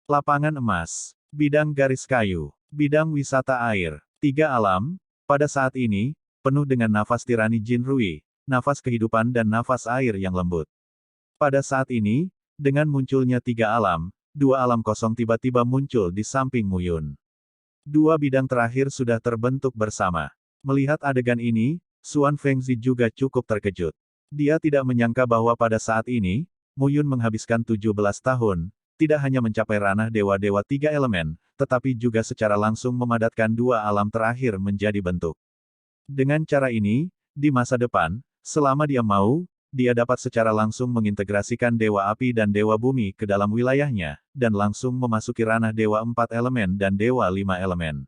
Lapangan emas, bidang garis kayu, bidang wisata air, 3 alam, pada saat ini, penuh dengan nafas tirani Jin Rui, nafas kehidupan dan nafas air yang lembut. Pada saat ini, dengan munculnya 3 alam, 2 alam kosong tiba-tiba muncul di samping Mu Yun. 2 bidang terakhir sudah terbentuk bersama. Melihat adegan ini, Xuan Fengzi juga cukup terkejut. Dia tidak menyangka bahwa pada saat ini, Mu Yun menghabiskan 17 tahun, tidak hanya mencapai ranah Dewa-Dewa 3 Elemen, tetapi juga secara langsung memadatkan 2 alam terakhir menjadi bentuk. Dengan cara ini, di masa depan, selama dia mau, dia dapat secara langsung mengintegrasikan Dewa Api dan Dewa Bumi ke dalam wilayahnya, dan langsung memasuki ranah Dewa 4 Elemen dan Dewa 5 Elemen.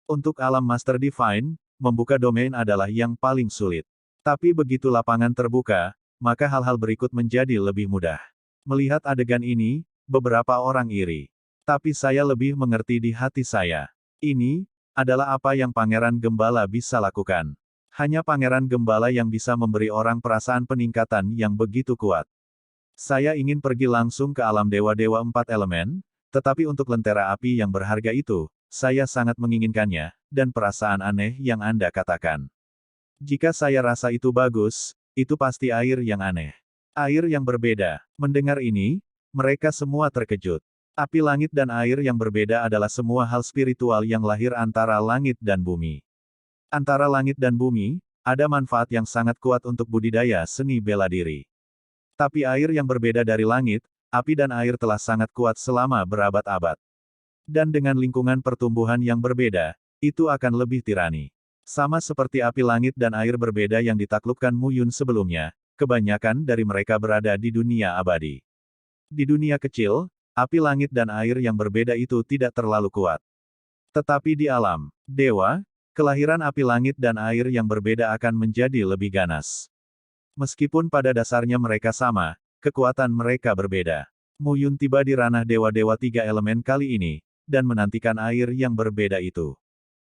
Untuk alam Master Divine, membuka domain adalah yang paling sulit. Tapi begitu lapangan terbuka, maka hal-hal berikut menjadi lebih mudah. Melihat adegan ini, beberapa orang iri. Tapi saya lebih mengerti di hati saya. Ini adalah apa yang Pangeran Gembala bisa lakukan. Hanya Pangeran Gembala yang bisa memberi orang perasaan peningkatan yang begitu kuat. Saya ingin pergi langsung ke alam Dewa-Dewa 4 Elemen, tetapi untuk lentera api yang berharga itu, saya sangat menginginkannya, dan perasaan aneh yang Anda katakan. Jika saya rasa itu bagus, itu pasti air yang aneh. Air yang berbeda. Mendengar ini, mereka semua terkejut. Api langit dan air yang berbeda adalah semua hal spiritual yang lahir antara langit dan bumi. Antara langit dan bumi, ada manfaat yang sangat kuat untuk budidaya seni bela diri. Tapi air yang berbeda dari langit, api dan air telah sangat kuat selama berabad-abad. Dan dengan lingkungan pertumbuhan yang berbeda, itu akan lebih tirani. Sama seperti api langit dan air berbeda yang ditaklukkan Mu Yun sebelumnya, kebanyakan dari mereka berada di dunia abadi. Di dunia kecil, api langit dan air yang berbeda itu tidak terlalu kuat. Tetapi di alam dewa, kelahiran api langit dan air yang berbeda akan menjadi lebih ganas. Meskipun pada dasarnya mereka sama, kekuatan mereka berbeda. Mu Yun tiba di ranah dewa-dewa tiga elemen kali ini, dan menantikan air yang berbeda itu.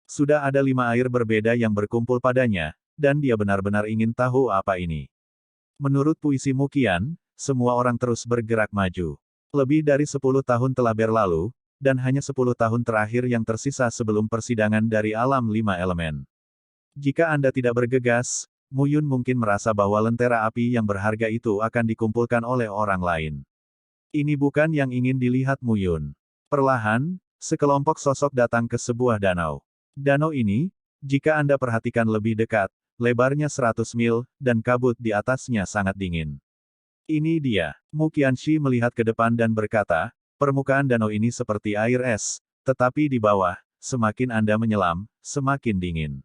Sudah ada 5 air berbeda yang berkumpul padanya, dan dia benar-benar ingin tahu apa ini. Menurut puisi Muqian, semua orang terus bergerak maju. Lebih dari 10 tahun telah berlalu, dan hanya 10 tahun terakhir yang tersisa sebelum persidangan dari alam 5 elemen. Jika Anda tidak bergegas, Mu Yun mungkin merasa bahwa lentera api yang berharga itu akan dikumpulkan oleh orang lain. Ini bukan yang ingin dilihat Mu Yun. Perlahan, sekelompok sosok datang ke sebuah danau. Danau ini, jika Anda perhatikan lebih dekat, lebarnya 100 mil, dan kabut di atasnya sangat dingin. Ini dia. Mu Qianxi melihat ke depan dan berkata, permukaan danau ini seperti air es, tetapi di bawah, semakin Anda menyelam, semakin dingin.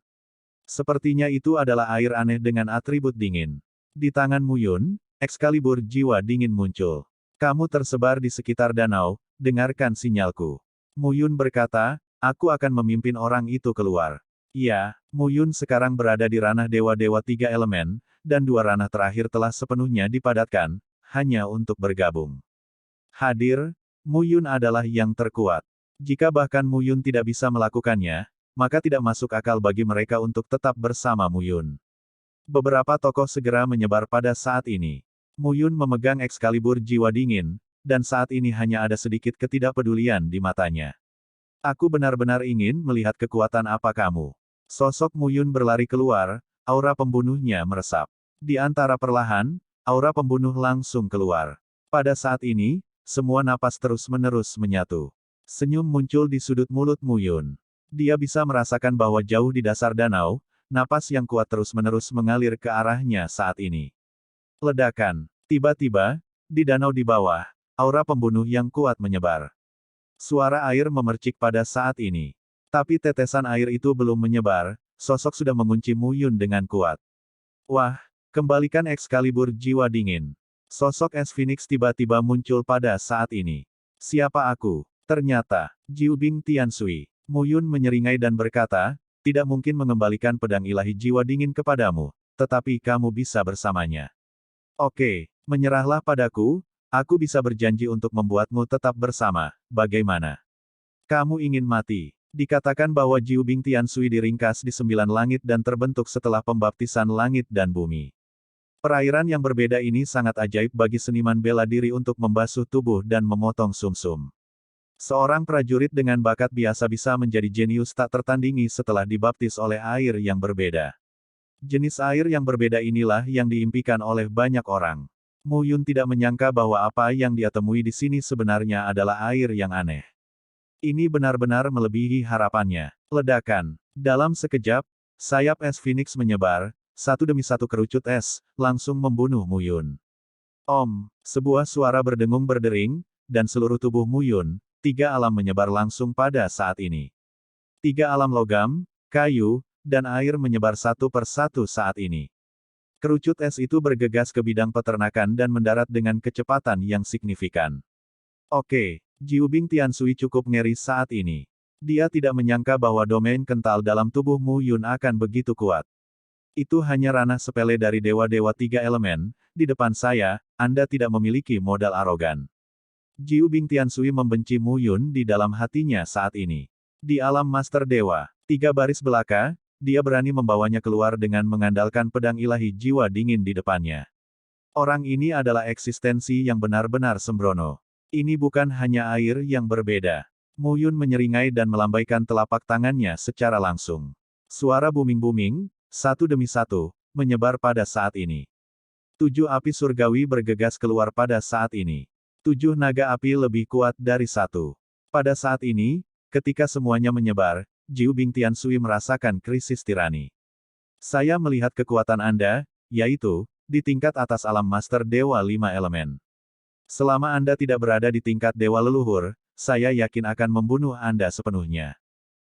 Sepertinya itu adalah air aneh dengan atribut dingin. Di tangan Mu Yun, Excalibur jiwa dingin muncul. Kamu tersebar di sekitar danau, dengarkan sinyalku. Mu Yun berkata, aku akan memimpin orang itu keluar. Ya, Mu Yun sekarang berada di ranah dewa-dewa tiga elemen, dan 2 ranah terakhir telah sepenuhnya dipadatkan, hanya untuk bergabung. Hadir, Mu Yun adalah yang terkuat. Jika bahkan Mu Yun tidak bisa melakukannya, maka tidak masuk akal bagi mereka untuk tetap bersama Mu Yun. Beberapa tokoh segera menyebar pada saat ini. Mu Yun memegang Excalibur jiwa dingin, dan saat ini hanya ada sedikit ketidakpedulian di matanya. Aku benar-benar ingin melihat kekuatan apa kamu. Sosok Mu Yun berlari keluar, aura pembunuhnya meresap. Di antara perlahan, aura pembunuh langsung keluar. Pada saat ini, semua napas terus-menerus menyatu. Senyum muncul di sudut mulut Mu Yun. Dia bisa merasakan bahwa jauh di dasar danau, napas yang kuat terus-menerus mengalir ke arahnya saat ini. Ledakan. Tiba-tiba, di danau di bawah, aura pembunuh yang kuat menyebar. Suara air memercik pada saat ini. Tapi tetesan air itu belum menyebar, sosok sudah mengunci Mu Yun dengan kuat. Wah, kembalikan Excalibur jiwa dingin. Sosok es Phoenix tiba-tiba muncul pada saat ini. Siapa aku? Ternyata, Jiubing Tiansui. Mu Yun menyeringai dan berkata, tidak mungkin mengembalikan pedang ilahi jiwa dingin kepadamu, tetapi kamu bisa bersamanya. Oke, menyerahlah padaku, aku bisa berjanji untuk membuatmu tetap bersama, bagaimana? Kamu ingin mati? Dikatakan bahwa Jiubing Tiansui diringkas di 9 langit dan terbentuk setelah pembaptisan langit dan bumi. Perairan yang berbeda ini sangat ajaib bagi seniman bela diri untuk membasuh tubuh dan memotong sumsum. Seorang prajurit dengan bakat biasa bisa menjadi jenius tak tertandingi setelah dibaptis oleh air yang berbeda. Jenis air yang berbeda inilah yang diimpikan oleh banyak orang. Mu Yun tidak menyangka bahwa apa yang dia temui di sini sebenarnya adalah air yang aneh. Ini benar-benar melebihi harapannya. Ledakan. Dalam sekejap, sayap es Phoenix menyebar, satu demi satu kerucut es, langsung membunuh Mu Yun. Sebuah suara berdengung berdering, dan seluruh tubuh Mu Yun, 3 alam menyebar langsung pada saat ini. 3 alam logam, kayu, dan air menyebar satu per satu saat ini. Kerucut es itu bergegas ke bidang peternakan dan mendarat dengan kecepatan yang signifikan. Oke, Jiubing Tiansui cukup ngeri saat ini. Dia tidak menyangka bahwa domain kental dalam tubuh Mu Yun akan begitu kuat. Itu hanya ranah sepele dari dewa-dewa 3 elemen, di depan saya, Anda tidak memiliki modal arogan. Jiubing Tiansui membenci Mu Yun di dalam hatinya saat ini. Di alam Master Dewa, 3 baris belaka, dia berani membawanya keluar dengan mengandalkan pedang ilahi jiwa dingin di depannya. Orang ini adalah eksistensi yang benar-benar sembrono. Ini bukan hanya air yang berbeda. Mu Yun menyeringai dan melambaikan telapak tangannya secara langsung. Suara booming-booming, satu demi satu, menyebar pada saat ini. 7 api surgawi bergegas keluar pada saat ini. 7 naga api lebih kuat dari 1. Pada saat ini, ketika semuanya menyebar, Jiubing Tiansui merasakan krisis tirani. Saya melihat kekuatan Anda, yaitu, di tingkat atas alam Master Dewa 5 elemen. Selama Anda tidak berada di tingkat Dewa Leluhur, saya yakin akan membunuh Anda sepenuhnya.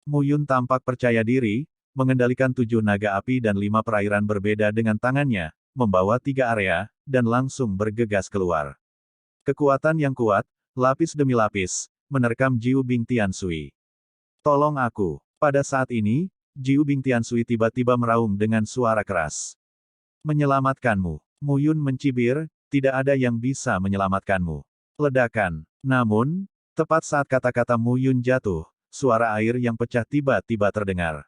Mu Yun tampak percaya diri, mengendalikan 7 naga api dan 5 perairan berbeda dengan tangannya, membawa 3 area, dan langsung bergegas keluar. Kekuatan yang kuat, lapis demi lapis, menerkam Jiu Bing Tianshui. Tolong aku. Pada saat ini, Jiu Bing Tianshui tiba-tiba meraung dengan suara keras. Menyelamatkanmu. Mu Yun mencibir, tidak ada yang bisa menyelamatkanmu. Ledakan. Namun, tepat saat kata-kata Mu Yun jatuh, suara air yang pecah tiba-tiba terdengar.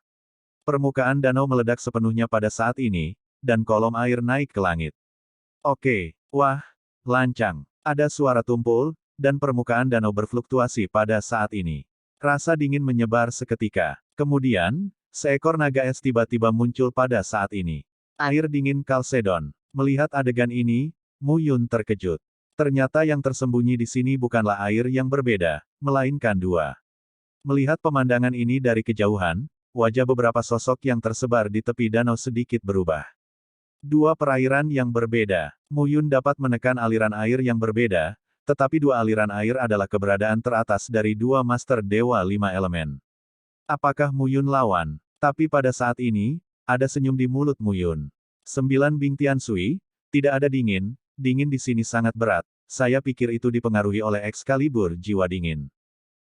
Permukaan danau meledak sepenuhnya pada saat ini, dan kolom air naik ke langit. Oke, wah, lancang. Ada suara tumpul, dan permukaan danau berfluktuasi pada saat ini. Rasa dingin menyebar seketika. Kemudian, seekor naga es tiba-tiba muncul pada saat ini. Air dingin Kalsedon. Melihat adegan ini, Mu Yun terkejut. Ternyata yang tersembunyi di sini bukanlah air yang berbeda, melainkan dua. Melihat pemandangan ini dari kejauhan, wajah beberapa sosok yang tersebar di tepi danau sedikit berubah. Dua perairan yang berbeda. Mu Yun dapat menekan aliran air yang berbeda, tetapi dua aliran air adalah keberadaan teratas dari dua Master Dewa 5 Elemen. Apakah Mu Yun lawan? Tapi pada saat ini, ada senyum di mulut Mu Yun. 9 Bing Tianshui, tidak ada dingin di sini sangat berat, saya pikir itu dipengaruhi oleh Excalibur jiwa dingin.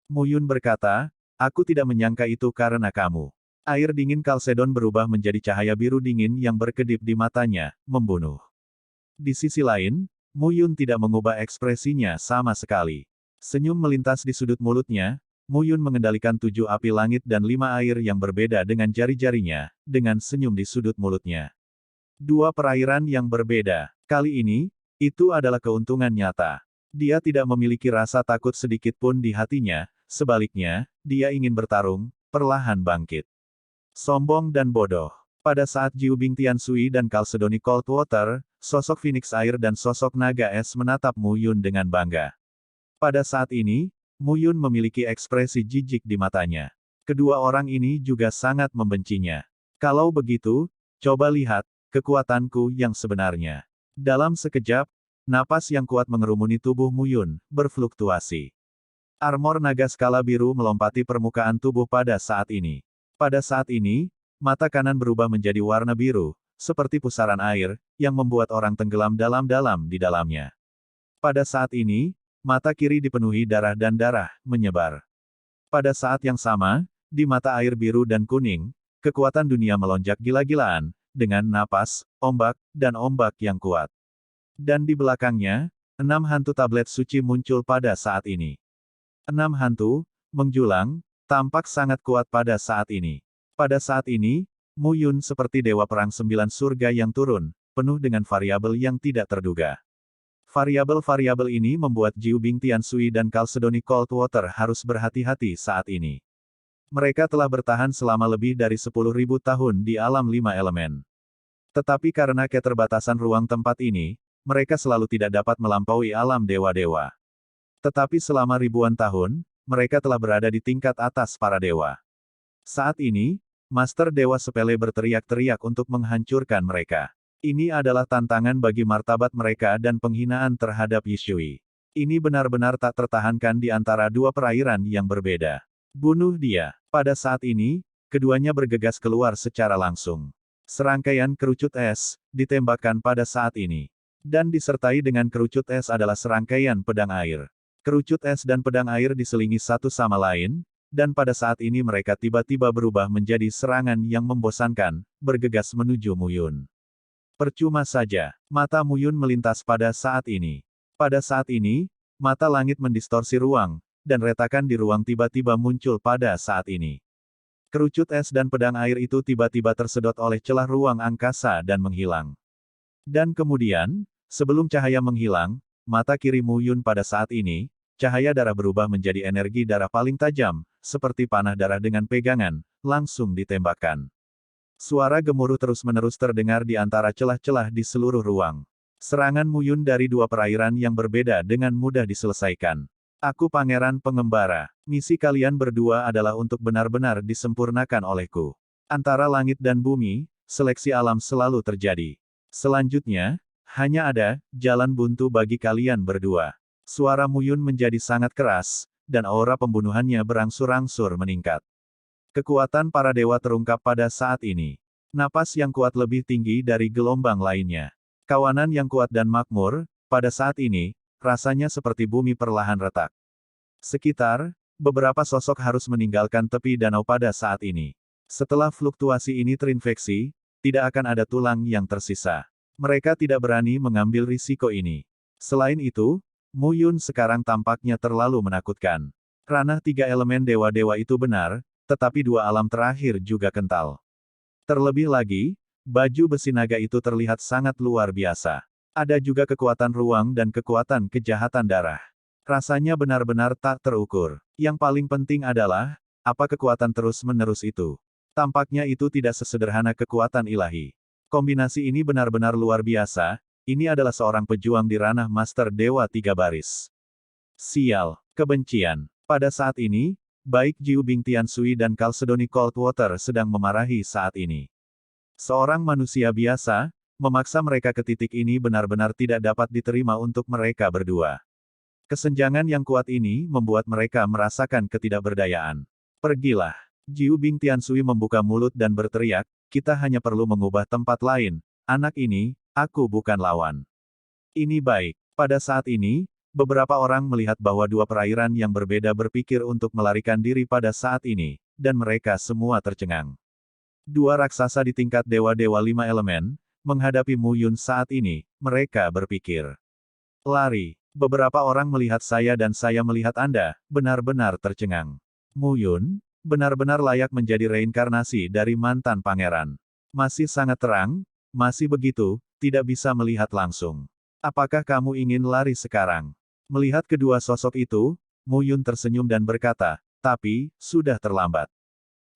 Mu Yun berkata, aku tidak menyangka itu karena kamu. Air dingin Kalsedon berubah menjadi cahaya biru dingin yang berkedip di matanya, membunuh. Di sisi lain, Mu Yun tidak mengubah ekspresinya sama sekali. Senyum melintas di sudut mulutnya, Mu Yun mengendalikan 7 api langit dan 5 air yang berbeda dengan jari-jarinya, dengan senyum di sudut mulutnya. Dua perairan yang berbeda. Kali ini, itu adalah keuntungan nyata. Dia tidak memiliki rasa takut sedikit pun di hatinya, sebaliknya, dia ingin bertarung, perlahan bangkit. Sombong dan bodoh. Pada saat Jiu Bing Tianshui dan Kalsedoni Cold Water, sosok Phoenix Air dan sosok Naga Es menatap Mu Yun dengan bangga. Pada saat ini, Mu Yun memiliki ekspresi jijik di matanya. Kedua orang ini juga sangat membencinya. Kalau begitu, coba lihat kekuatanku yang sebenarnya. Dalam sekejap, napas yang kuat mengerumuni tubuh Mu Yun, berfluktuasi. Armor naga skala biru melompati permukaan tubuh pada saat ini. Pada saat ini, mata kanan berubah menjadi warna biru, seperti pusaran air, yang membuat orang tenggelam dalam-dalam di dalamnya. Pada saat ini, mata kiri dipenuhi darah dan darah menyebar. Pada saat yang sama, di mata air biru dan kuning, kekuatan dunia melonjak gila-gilaan, dengan napas, ombak, dan ombak yang kuat. Dan di belakangnya, 6 hantu tablet suci muncul pada saat ini. 6 hantu, menjulang, tampak sangat kuat pada saat ini. Pada saat ini, Mu Yun seperti dewa perang 9 surga yang turun, penuh dengan variabel yang tidak terduga. Variabel-variabel ini membuat Jiu Bing Tianshui dan Kalsedoni Cold Water harus berhati-hati saat ini. Mereka telah bertahan selama lebih dari 10.000 tahun di alam 5 elemen. Tetapi karena keterbatasan ruang tempat ini, mereka selalu tidak dapat melampaui alam dewa-dewa. Tetapi selama ribuan tahun, mereka telah berada di tingkat atas para dewa. Saat ini, Master Dewa Sepele berteriak-teriak untuk menghancurkan mereka. Ini adalah tantangan bagi martabat mereka dan penghinaan terhadap Yishui. Ini benar-benar tak tertahankan di antara dua perairan yang berbeda. Bunuh dia. Pada saat ini, keduanya bergegas keluar secara langsung. Serangkaian kerucut es, ditembakkan pada saat ini. Dan disertai dengan kerucut es adalah serangkaian pedang air. Kerucut es dan pedang air diselingi satu sama lain, dan pada saat ini mereka tiba-tiba berubah menjadi serangan yang membosankan, bergegas menuju Mu Yun. Percuma saja, mata Mu Yun melintas pada saat ini. Pada saat ini, mata langit mendistorsi ruang, dan retakan di ruang tiba-tiba muncul pada saat ini. Kerucut es dan pedang air itu tiba-tiba tersedot oleh celah ruang angkasa dan menghilang. Dan kemudian, sebelum cahaya menghilang, mata kiri Mu Yun pada saat ini, cahaya darah berubah menjadi energi darah paling tajam, seperti panah darah dengan pegangan, langsung ditembakkan. Suara gemuruh terus-menerus terdengar di antara celah-celah di seluruh ruang. Serangan Mu Yun dari dua perairan yang berbeda dengan mudah diselesaikan. Aku Pangeran Pengembara. Misi kalian berdua adalah untuk benar-benar disempurnakan olehku. Antara langit dan bumi, seleksi alam selalu terjadi. Selanjutnya, hanya ada jalan buntu bagi kalian berdua. Suara Mu Yun menjadi sangat keras, dan aura pembunuhannya berangsur-angsur meningkat. Kekuatan para dewa terungkap pada saat ini. Napas yang kuat lebih tinggi dari gelombang lainnya. Kawanan yang kuat dan makmur, pada saat ini, rasanya seperti bumi perlahan retak. Sekitar, beberapa sosok harus meninggalkan tepi danau pada saat ini. Setelah fluktuasi ini terinfeksi, tidak akan ada tulang yang tersisa. Mereka tidak berani mengambil risiko ini. Selain itu, Mu Yun sekarang tampaknya terlalu menakutkan. Ranah 3 elemen dewa-dewa itu benar, tetapi 2 alam terakhir juga kental. Terlebih lagi, baju besi naga itu terlihat sangat luar biasa. Ada juga kekuatan ruang dan kekuatan kejahatan darah. Rasanya benar-benar tak terukur. Yang paling penting adalah, apa kekuatan terus-menerus itu? Tampaknya itu tidak sesederhana kekuatan ilahi. Kombinasi ini benar-benar luar biasa, ini adalah seorang pejuang di ranah Master Dewa 3 baris. Sial, kebencian. Pada saat ini, baik Jiu Bing Tiansui dan Chalcedony Coldwater sedang memarahi saat ini. Seorang manusia biasa, memaksa mereka ke titik ini benar-benar tidak dapat diterima untuk mereka berdua. Kesenjangan yang kuat ini membuat mereka merasakan ketidakberdayaan. Pergilah. Jiu Bing Tiansui membuka mulut dan berteriak, kita hanya perlu mengubah tempat lain. Anak ini, aku bukan lawan. Ini baik. Pada saat ini, beberapa orang melihat bahwa 2 perairan yang berbeda berpikir untuk melarikan diri pada saat ini, dan mereka semua tercengang. 2 raksasa di tingkat dewa-dewa 5 elemen, menghadapi Mu Yun saat ini, mereka berpikir. Lari. Beberapa orang melihat saya dan saya melihat Anda, benar-benar tercengang. Mu Yun, benar-benar layak menjadi reinkarnasi dari mantan pangeran. Masih sangat terang, masih begitu, tidak bisa melihat langsung. Apakah kamu ingin lari sekarang? Melihat kedua sosok itu, Mu Yun tersenyum dan berkata, tapi, sudah terlambat.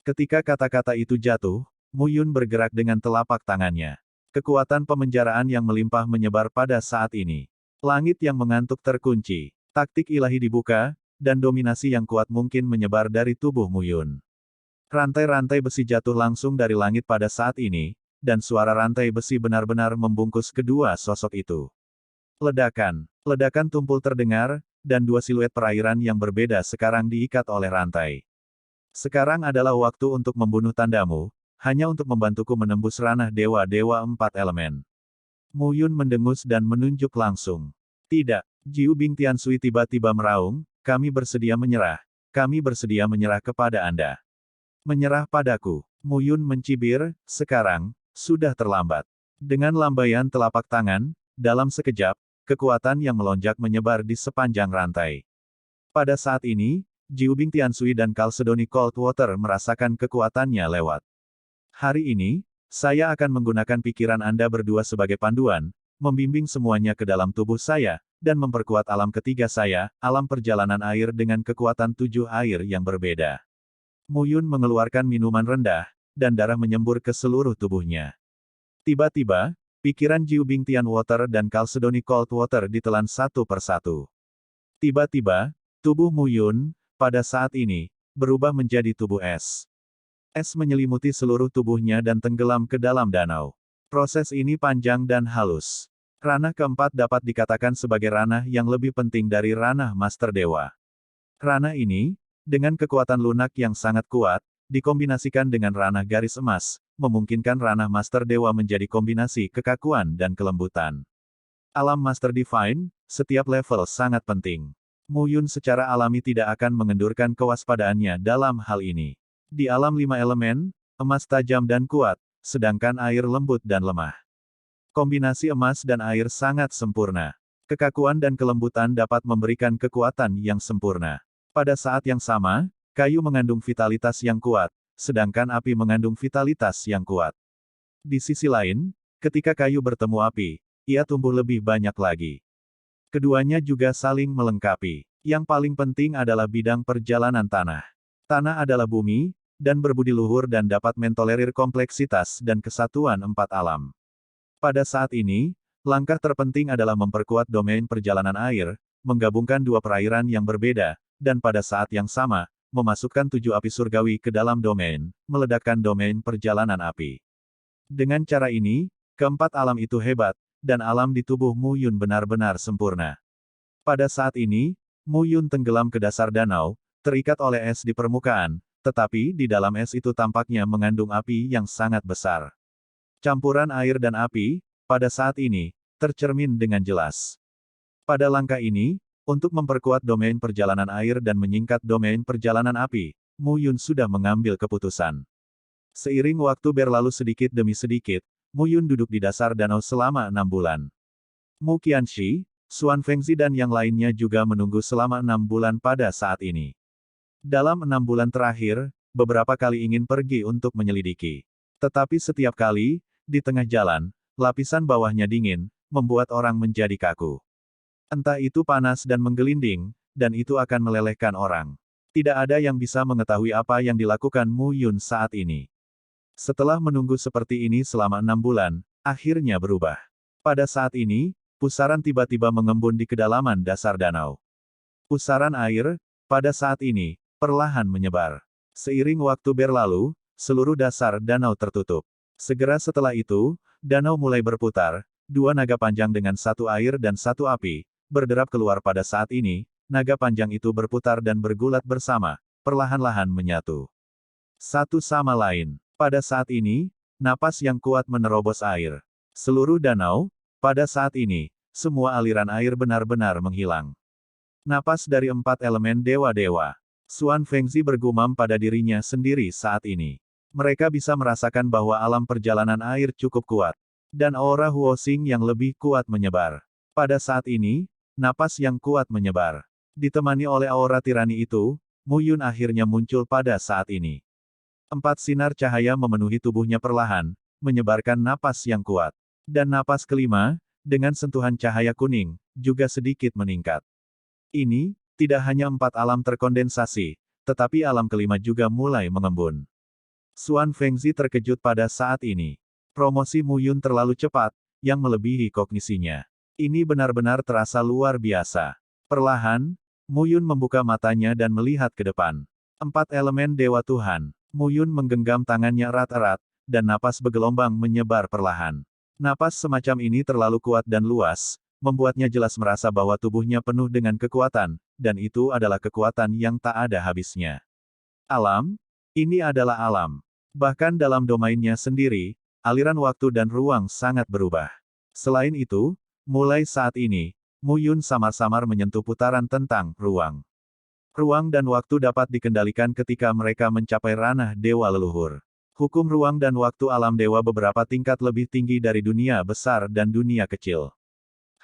Ketika kata-kata itu jatuh, Mu Yun bergerak dengan telapak tangannya. Kekuatan pemenjaraan yang melimpah menyebar pada saat ini. Langit yang mengantuk terkunci. Taktik ilahi dibuka, dan dominasi yang kuat mungkin menyebar dari tubuh Mu Yun. Rantai-rantai besi jatuh langsung dari langit pada saat ini, dan suara rantai besi benar-benar membungkus kedua sosok itu. Ledakan. Ledakan tumpul terdengar, dan 2 siluet perairan yang berbeda sekarang diikat oleh rantai. Sekarang adalah waktu untuk membunuh tandamu, hanya untuk membantuku menembus ranah dewa-dewa 4 elemen. Mu Yun mendengus dan menunjuk langsung. Tidak. Jiu Bing Tiansui tiba-tiba meraung, kami bersedia menyerah kepada Anda. Menyerah padaku. Mu Yun mencibir, sekarang, sudah terlambat. Dengan lambaian telapak tangan, dalam sekejap, kekuatan yang melonjak menyebar di sepanjang rantai. Pada saat ini, Jiu Bing Tiansui dan Chalcedony Coldwater merasakan kekuatannya lewat. Hari ini, saya akan menggunakan pikiran Anda berdua sebagai panduan, membimbing semuanya ke dalam tubuh saya, dan memperkuat alam ketiga saya, alam perjalanan air dengan kekuatan 7 air yang berbeda. Mu Yun mengeluarkan minuman rendah, dan darah menyembur ke seluruh tubuhnya. Tiba-tiba, pikiran Jiu Bing Tianwater dan Chalcedony Coldwater ditelan satu persatu. Tiba-tiba, tubuh Mu Yun, pada saat ini, berubah menjadi tubuh es. Es menyelimuti seluruh tubuhnya dan tenggelam ke dalam danau. Proses ini panjang dan halus. Ranah keempat dapat dikatakan sebagai ranah yang lebih penting dari ranah Master Dewa. Ranah ini, dengan kekuatan lunak yang sangat kuat, dikombinasikan dengan ranah garis emas, memungkinkan ranah Master Dewa menjadi kombinasi kekakuan dan kelembutan. Alam Master Divine, setiap level sangat penting. Mu Yun secara alami tidak akan mengendurkan kewaspadaannya dalam hal ini. Di alam 5 elemen, emas tajam dan kuat, sedangkan air lembut dan lemah. Kombinasi emas dan air sangat sempurna. Kekakuan dan kelembutan dapat memberikan kekuatan yang sempurna. Pada saat yang sama, kayu mengandung vitalitas yang kuat, sedangkan api mengandung vitalitas yang kuat. Di sisi lain, ketika kayu bertemu api, ia tumbuh lebih banyak lagi. Keduanya juga saling melengkapi. Yang paling penting adalah bidang perjalanan tanah. Tanah adalah bumi, dan berbudi luhur dan dapat mentolerir kompleksitas dan kesatuan 4 alam. Pada saat ini, langkah terpenting adalah memperkuat domain perjalanan air, menggabungkan 2 perairan yang berbeda, dan pada saat yang sama, memasukkan 7 api surgawi ke dalam domain, meledakkan domain perjalanan api. Dengan cara ini, keempat alam itu hebat, dan alam di tubuh Mu Yun benar-benar sempurna. Pada saat ini, Mu Yun tenggelam ke dasar danau, terikat oleh es di permukaan, tetapi di dalam es itu tampaknya mengandung api yang sangat besar. Campuran air dan api, pada saat ini, tercermin dengan jelas. Pada langkah ini, untuk memperkuat domain perjalanan air dan menyingkat domain perjalanan api, Mu Yun sudah mengambil keputusan. Seiring waktu berlalu sedikit demi sedikit, Mu Yun duduk di dasar danau selama 6 bulan. Mu Qianxi, Xuan Fengzi dan yang lainnya juga menunggu selama 6 bulan pada saat ini. Dalam 6 bulan terakhir, beberapa kali ingin pergi untuk menyelidiki. Tetapi setiap kali, di tengah jalan, lapisan bawahnya dingin, membuat orang menjadi kaku. Entah itu panas dan menggelinding, dan itu akan melelehkan orang. Tidak ada yang bisa mengetahui apa yang dilakukan Mu Yun saat ini. Setelah menunggu seperti ini selama 6 bulan, akhirnya berubah. Pada saat ini, pusaran tiba-tiba mengembun di kedalaman dasar danau. Pusaran air, pada saat ini, perlahan menyebar. Seiring waktu berlalu, seluruh dasar danau tertutup. Segera setelah itu, danau mulai berputar, 2 naga panjang dengan 1 air dan 1 api, berderap keluar pada saat ini, naga panjang itu berputar dan bergulat bersama, perlahan-lahan menyatu. Satu sama lain. Pada saat ini, napas yang kuat menerobos air. Seluruh danau, pada saat ini, semua aliran air benar-benar menghilang. Napas dari 4 elemen dewa-dewa. Xuan Fengzi bergumam pada dirinya sendiri saat ini. Mereka bisa merasakan bahwa alam perjalanan air cukup kuat. Dan aura Huoxing yang lebih kuat menyebar. Pada saat ini, napas yang kuat menyebar. Ditemani oleh aura tirani itu, Mu Yun akhirnya muncul pada saat ini. 4 sinar cahaya memenuhi tubuhnya perlahan, menyebarkan napas yang kuat. Dan napas kelima, dengan sentuhan cahaya kuning, juga sedikit meningkat. Ini, tidak hanya 4 alam terkondensasi, tetapi alam kelima juga mulai mengembun. Xuan Fengzi terkejut pada saat ini. Promosi Mu Yun terlalu cepat, yang melebihi kognisinya. Ini benar-benar terasa luar biasa. Perlahan, Mu Yun membuka matanya dan melihat ke depan. 4 elemen Dewa Tuhan. Mu Yun menggenggam tangannya erat-erat, dan napas bergelombang menyebar perlahan. Napas semacam ini terlalu kuat dan luas, membuatnya jelas merasa bahwa tubuhnya penuh dengan kekuatan, dan itu adalah kekuatan yang tak ada habisnya. Alam? Ini adalah alam. Bahkan dalam domainnya sendiri, aliran waktu dan ruang sangat berubah. Selain itu, mulai saat ini, Mu Yun samar-samar menyentuh putaran tentang ruang. Ruang dan waktu dapat dikendalikan ketika mereka mencapai ranah dewa leluhur. Hukum ruang dan waktu alam dewa beberapa tingkat lebih tinggi dari dunia besar dan dunia kecil.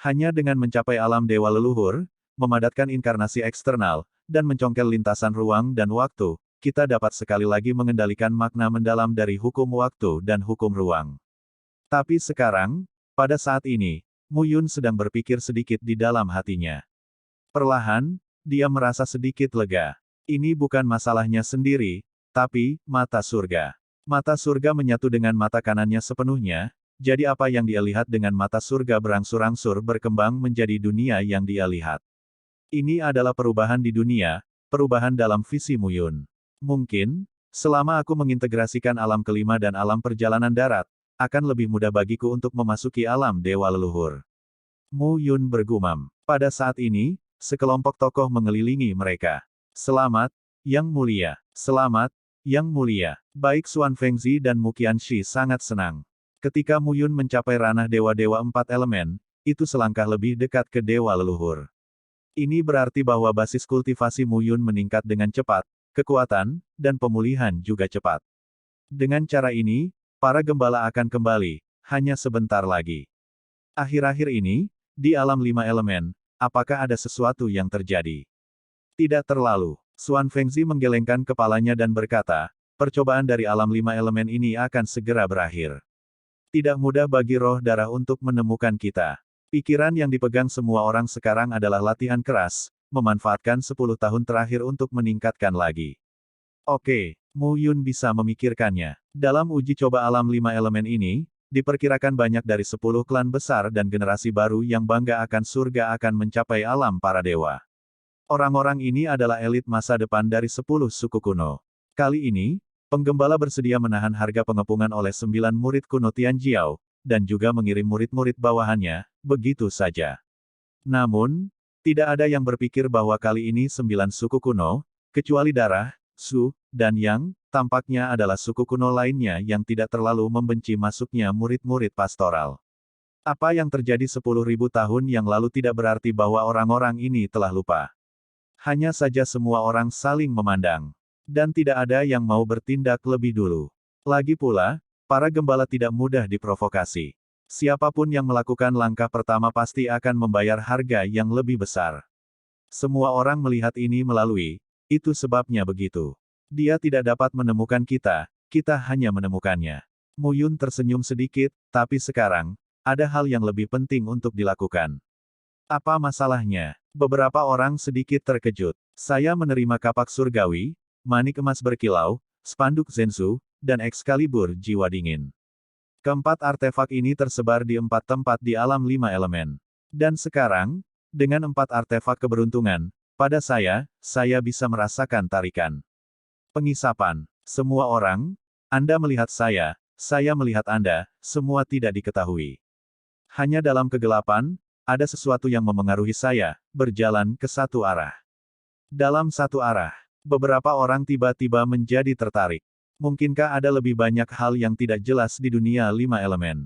Hanya dengan mencapai alam dewa leluhur, memadatkan inkarnasi eksternal, dan mencongkel lintasan ruang dan waktu, kita dapat sekali lagi mengendalikan makna mendalam dari hukum waktu dan hukum ruang. Tapi sekarang, pada saat ini, Mu Yun sedang berpikir sedikit di dalam hatinya. Perlahan, dia merasa sedikit lega. Ini bukan masalahnya sendiri, tapi mata surga. Mata surga menyatu dengan mata kanannya sepenuhnya, jadi apa yang dia lihat dengan mata surga berangsur-angsur berkembang menjadi dunia yang dia lihat. Ini adalah perubahan di dunia, perubahan dalam visi Mu Yun. Mungkin, selama aku mengintegrasikan alam kelima dan alam perjalanan darat, akan lebih mudah bagiku untuk memasuki alam dewa leluhur. Mu Yun bergumam. Pada saat ini, sekelompok tokoh mengelilingi mereka. Selamat, Yang Mulia. Selamat, Yang Mulia. Baik Xuan Fengzi dan Mu Qianxi sangat senang. Ketika Mu Yun mencapai ranah dewa-dewa 4 elemen, itu selangkah lebih dekat ke dewa leluhur. Ini berarti bahwa basis kultivasi Mu Yun meningkat dengan cepat, kekuatan, dan pemulihan juga cepat. Dengan cara ini, para gembala akan kembali, hanya sebentar lagi. Akhir-akhir ini, di alam 5 elemen, apakah ada sesuatu yang terjadi? Tidak terlalu. Xuan Fengzi menggelengkan kepalanya dan berkata, percobaan dari alam 5 elemen ini akan segera berakhir. Tidak mudah bagi roh darah untuk menemukan kita. Pikiran yang dipegang semua orang sekarang adalah latihan keras, memanfaatkan 10 tahun terakhir untuk meningkatkan lagi. Oke, Mu Yun bisa memikirkannya. Dalam uji coba alam 5 elemen ini, diperkirakan banyak dari 10 klan besar dan generasi baru yang bangga akan surga akan mencapai alam para dewa. Orang-orang ini adalah elit masa depan dari 10 suku kuno. Kali ini, penggembala bersedia menahan harga pengepungan oleh 9 murid kuno Tianjiao, dan juga mengirim murid-murid bawahannya, begitu saja. Namun, tidak ada yang berpikir bahwa kali ini 9 suku kuno, kecuali darah, Su, dan Yang, tampaknya adalah suku kuno lainnya yang tidak terlalu membenci masuknya murid-murid pastoral. Apa yang terjadi 10.000 tahun yang lalu tidak berarti bahwa orang-orang ini telah lupa. Hanya saja semua orang saling memandang. Dan tidak ada yang mau bertindak lebih dulu. Lagi pula, para gembala tidak mudah diprovokasi. Siapapun yang melakukan langkah pertama pasti akan membayar harga yang lebih besar. Semua orang melihat ini melalui, itu sebabnya begitu. Dia tidak dapat menemukan kita hanya menemukannya. Mu Yun tersenyum sedikit, tapi sekarang, ada hal yang lebih penting untuk dilakukan. Apa masalahnya? Beberapa orang sedikit terkejut. Saya menerima kapak surgawi, manik emas berkilau, spanduk Zensu, dan Excalibur jiwa dingin. Keempat artefak ini tersebar di 4 tempat di alam 5 elemen. Dan sekarang, dengan 4 artefak keberuntungan, pada saya bisa merasakan tarikan. Pengisapan. Semua orang, Anda melihat saya melihat Anda, semua tidak diketahui. Hanya dalam kegelapan, ada sesuatu yang memengaruhi saya, berjalan ke satu arah. Dalam satu arah, beberapa orang tiba-tiba menjadi tertarik. Mungkinkah ada lebih banyak hal yang tidak jelas di dunia 5 elemen?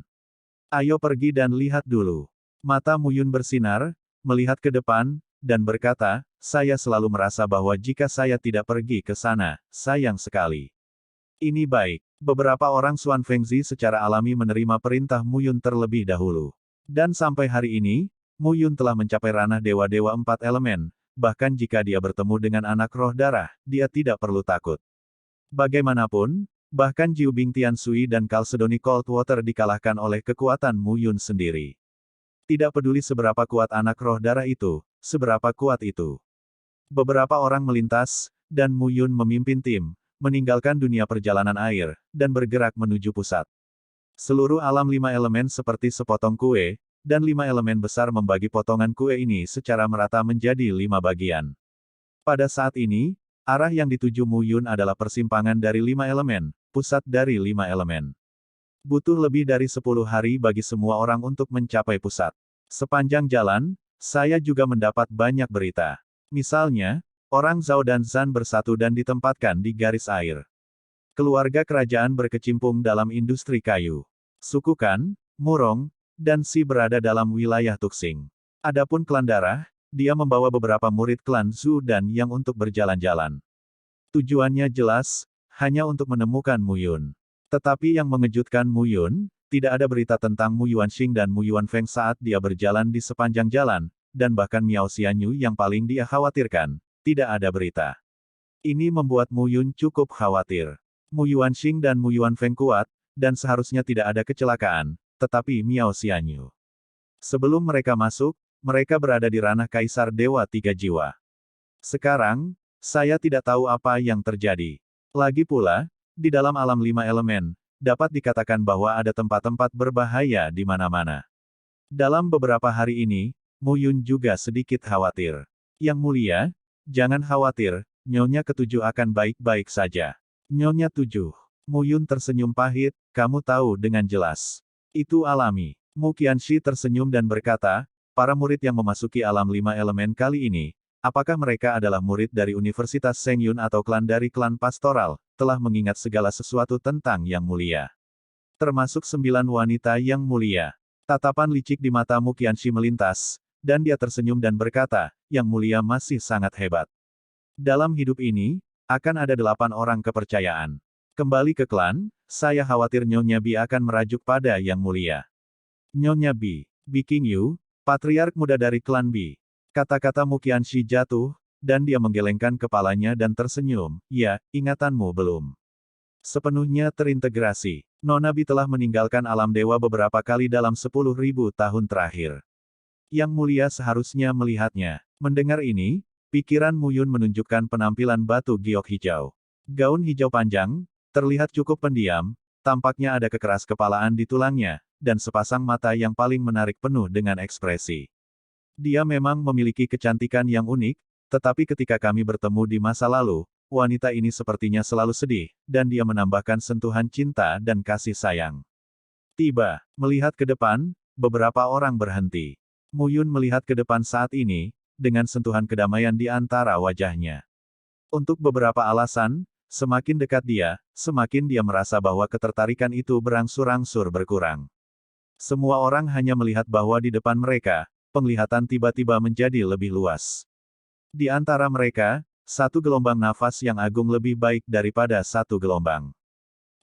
Ayo pergi dan lihat dulu. Mata Mu Yun bersinar, melihat ke depan, dan berkata, saya selalu merasa bahwa jika saya tidak pergi ke sana, sayang sekali. Ini baik. Beberapa orang Xuan Fengzi secara alami menerima perintah Mu Yun terlebih dahulu. Dan sampai hari ini, Mu Yun telah mencapai ranah dewa-dewa 4 elemen, bahkan jika dia bertemu dengan anak roh darah, dia tidak perlu takut. Bagaimanapun, bahkan Jiu Bing Tian Sui dan Chalcedony Coldwater dikalahkan oleh kekuatan Mu Yun sendiri. Tidak peduli seberapa kuat anak roh darah itu, seberapa kuat itu. Beberapa orang melintas, dan Mu Yun memimpin tim, meninggalkan dunia perjalanan air, dan bergerak menuju pusat. Seluruh alam 5 elemen seperti sepotong kue, dan 5 elemen besar membagi potongan kue ini secara merata menjadi 5 bagian. Pada saat ini, arah yang dituju Mu Yun adalah persimpangan dari 5 elemen, pusat dari 5 elemen. Butuh lebih dari 10 hari bagi semua orang untuk mencapai pusat. Sepanjang jalan, saya juga mendapat banyak berita. Misalnya, orang Zhao dan Zhan bersatu dan ditempatkan di garis air. Keluarga kerajaan berkecimpung dalam industri kayu. Suku Kan, Murong, dan Si berada dalam wilayah Tuxing. Adapun klan darah, dia membawa beberapa murid klan Zhu dan Yang untuk berjalan-jalan. Tujuannya jelas, hanya untuk menemukan Mu Yun. Tetapi yang mengejutkan Mu Yun, tidak ada berita tentang Mu Yuanxing dan Mu Yuanfeng saat dia berjalan di sepanjang jalan, dan bahkan Miao Xianyu yang paling dia khawatirkan, tidak ada berita. Ini membuat Mu Yun cukup khawatir. Mu Yuanxing dan Mu Yuanfeng kuat, dan seharusnya tidak ada kecelakaan, tetapi Miao Xianyu. Sebelum mereka masuk, mereka berada di ranah Kaisar Dewa Tiga Jiwa. Sekarang, saya tidak tahu apa yang terjadi. Lagi pula, di dalam alam 5 elemen, dapat dikatakan bahwa ada tempat-tempat berbahaya di mana-mana. Dalam beberapa hari ini, Mu Yun juga sedikit khawatir. Yang mulia, jangan khawatir, Nyonya Ketujuh akan baik-baik saja. Nyonya Tujuh. Mu Yun tersenyum pahit, kamu tahu dengan jelas. Itu alami. Mu Qianxi tersenyum dan berkata, para murid yang memasuki alam 5 elemen kali ini, apakah mereka adalah murid dari Universitas Seng Yun atau klan dari klan pastoral, telah mengingat segala sesuatu tentang Yang Mulia. Termasuk 9 wanita yang mulia. Tatapan licik di mata Mu Qianxi melintas, dan dia tersenyum dan berkata, Yang Mulia masih sangat hebat. Dalam hidup ini, akan ada 8 orang kepercayaan. Kembali ke klan, saya khawatir Nyonya Bi akan merajuk pada Yang Mulia. Nyonya Bi, Bi Qingyu, patriark muda dari klan Bi. Kata-kata Mu Qianxi jatuh, dan dia menggelengkan kepalanya dan tersenyum, ya, ingatanmu belum sepenuhnya terintegrasi. Nona Bi telah meninggalkan alam dewa beberapa kali dalam 10.000 tahun terakhir. Yang Mulia seharusnya melihatnya. Mendengar ini, pikiran Mu Yun menunjukkan penampilan batu giok hijau. Gaun hijau panjang, terlihat cukup pendiam, tampaknya ada kekeras kepalaan di tulangnya, dan sepasang mata yang paling menarik penuh dengan ekspresi. Dia memang memiliki kecantikan yang unik, tetapi ketika kami bertemu di masa lalu, wanita ini sepertinya selalu sedih, dan dia menambahkan sentuhan cinta dan kasih sayang. Tiba, melihat ke depan, beberapa orang berhenti. Mu Yun melihat ke depan saat ini, dengan sentuhan kedamaian di antara wajahnya. Untuk beberapa alasan, semakin dekat dia, semakin dia merasa bahwa ketertarikan itu berangsur-angsur berkurang. Semua orang hanya melihat bahwa di depan mereka, penglihatan tiba-tiba menjadi lebih luas. Di antara mereka, satu gelombang nafas yang agung lebih baik daripada satu gelombang.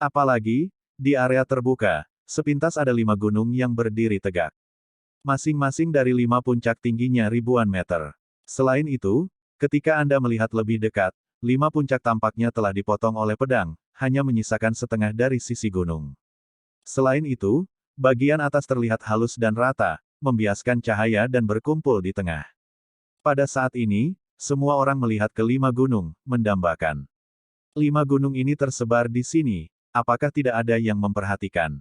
Apalagi, di area terbuka, sepintas ada 5 gunung yang berdiri tegak. Masing-masing dari 5 puncak tingginya ribuan meter. Selain itu, ketika Anda melihat lebih dekat, 5 puncak tampaknya telah dipotong oleh pedang, hanya menyisakan setengah dari sisi gunung. Selain itu, bagian atas terlihat halus dan rata, membiaskan cahaya dan berkumpul di tengah. Pada saat ini, semua orang melihat ke 5 gunung, mendambakan. 5 gunung ini tersebar di sini, apakah tidak ada yang memperhatikan?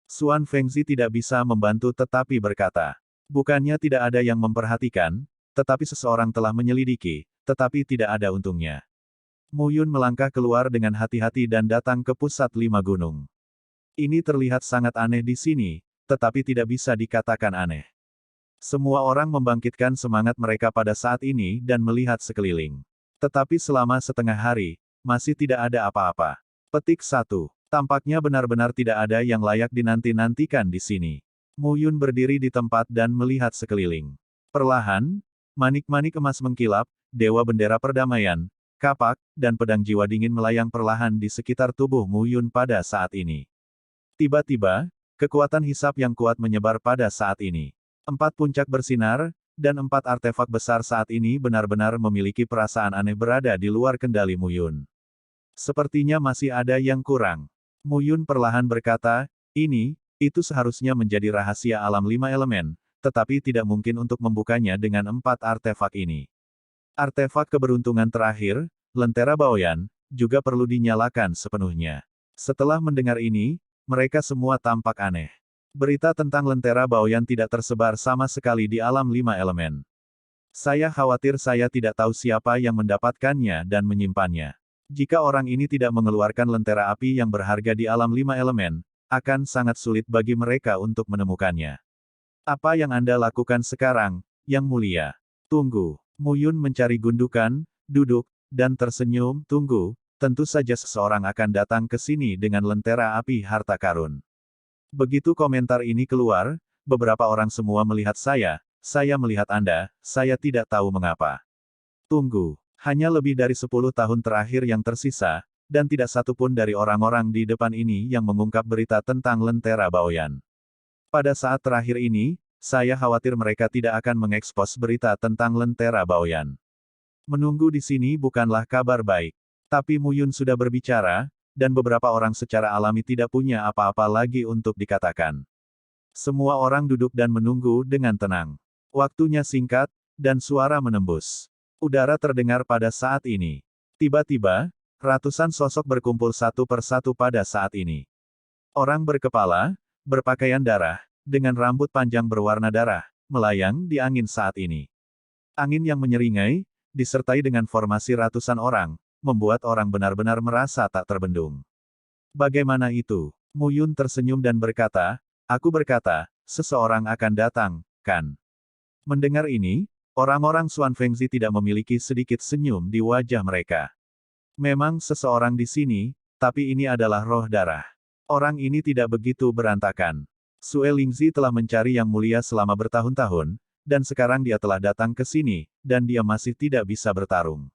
Xuan Fengzi tidak bisa membantu tetapi berkata, bukannya tidak ada yang memperhatikan, tetapi seseorang telah menyelidiki, tetapi tidak ada untungnya. Mu Yun melangkah keluar dengan hati-hati dan datang ke pusat 5 gunung. Ini terlihat sangat aneh di sini, tetapi tidak bisa dikatakan aneh. Semua orang membangkitkan semangat mereka pada saat ini dan melihat sekeliling. Tetapi selama setengah hari, masih tidak ada apa-apa. Petik 1. Tampaknya benar-benar tidak ada yang layak dinanti-nantikan di sini. Mu Yun berdiri di tempat dan melihat sekeliling. Perlahan, manik-manik emas mengkilap, dewa bendera perdamaian, kapak, dan pedang jiwa dingin melayang perlahan di sekitar tubuh Mu Yun pada saat ini. Tiba-tiba, kekuatan hisap yang kuat menyebar pada saat ini. 4 puncak bersinar, dan 4 artefak besar saat ini benar-benar memiliki perasaan aneh berada di luar kendali Mu Yun. Sepertinya masih ada yang kurang. Mu Yun perlahan berkata, itu seharusnya menjadi rahasia alam 5 elemen, tetapi tidak mungkin untuk membukanya dengan 4 artefak ini. Artefak keberuntungan terakhir, Lentera Baoyan, juga perlu dinyalakan sepenuhnya. Setelah mendengar ini, mereka semua tampak aneh. Berita tentang Lentera Baoyan tidak tersebar sama sekali di alam 5 elemen. Saya khawatir saya tidak tahu siapa yang mendapatkannya dan menyimpannya. Jika orang ini tidak mengeluarkan lentera api yang berharga di alam 5 elemen, akan sangat sulit bagi mereka untuk menemukannya. Apa yang Anda lakukan sekarang, Yang Mulia? Tunggu. Mu Yun mencari gundukan, duduk, dan tersenyum. Tunggu, tentu saja seseorang akan datang ke sini dengan lentera api harta karun. Begitu komentar ini keluar, beberapa orang semua melihat saya melihat Anda, saya tidak tahu mengapa. Tunggu, hanya lebih dari 10 tahun terakhir yang tersisa, dan tidak satu pun dari orang-orang di depan ini yang mengungkap berita tentang Lentera Baoyan. Pada saat terakhir ini, saya khawatir mereka tidak akan mengekspos berita tentang Lentera Baoyan. Menunggu di sini bukanlah kabar baik. Tapi Mu Yun sudah berbicara, dan beberapa orang secara alami tidak punya apa-apa lagi untuk dikatakan. Semua orang duduk dan menunggu dengan tenang. Waktunya singkat, dan suara menembus. Udara terdengar pada saat ini. Tiba-tiba, ratusan sosok berkumpul satu persatu pada saat ini. Orang berkepala, berpakaian darah, dengan rambut panjang berwarna darah, melayang di angin saat ini. Angin yang menyeringai, disertai dengan formasi ratusan orang, membuat orang benar-benar merasa tak terbendung. Bagaimana itu? Mu Yun tersenyum dan berkata, aku berkata, seseorang akan datang, kan? Mendengar ini, orang-orang Xuan Fengzi tidak memiliki sedikit senyum di wajah mereka. Memang seseorang di sini, tapi ini adalah roh darah. Orang ini tidak begitu berantakan. Sue Lingzi telah mencari Yang Mulia selama bertahun-tahun, dan sekarang dia telah datang ke sini, dan dia masih tidak bisa bertarung.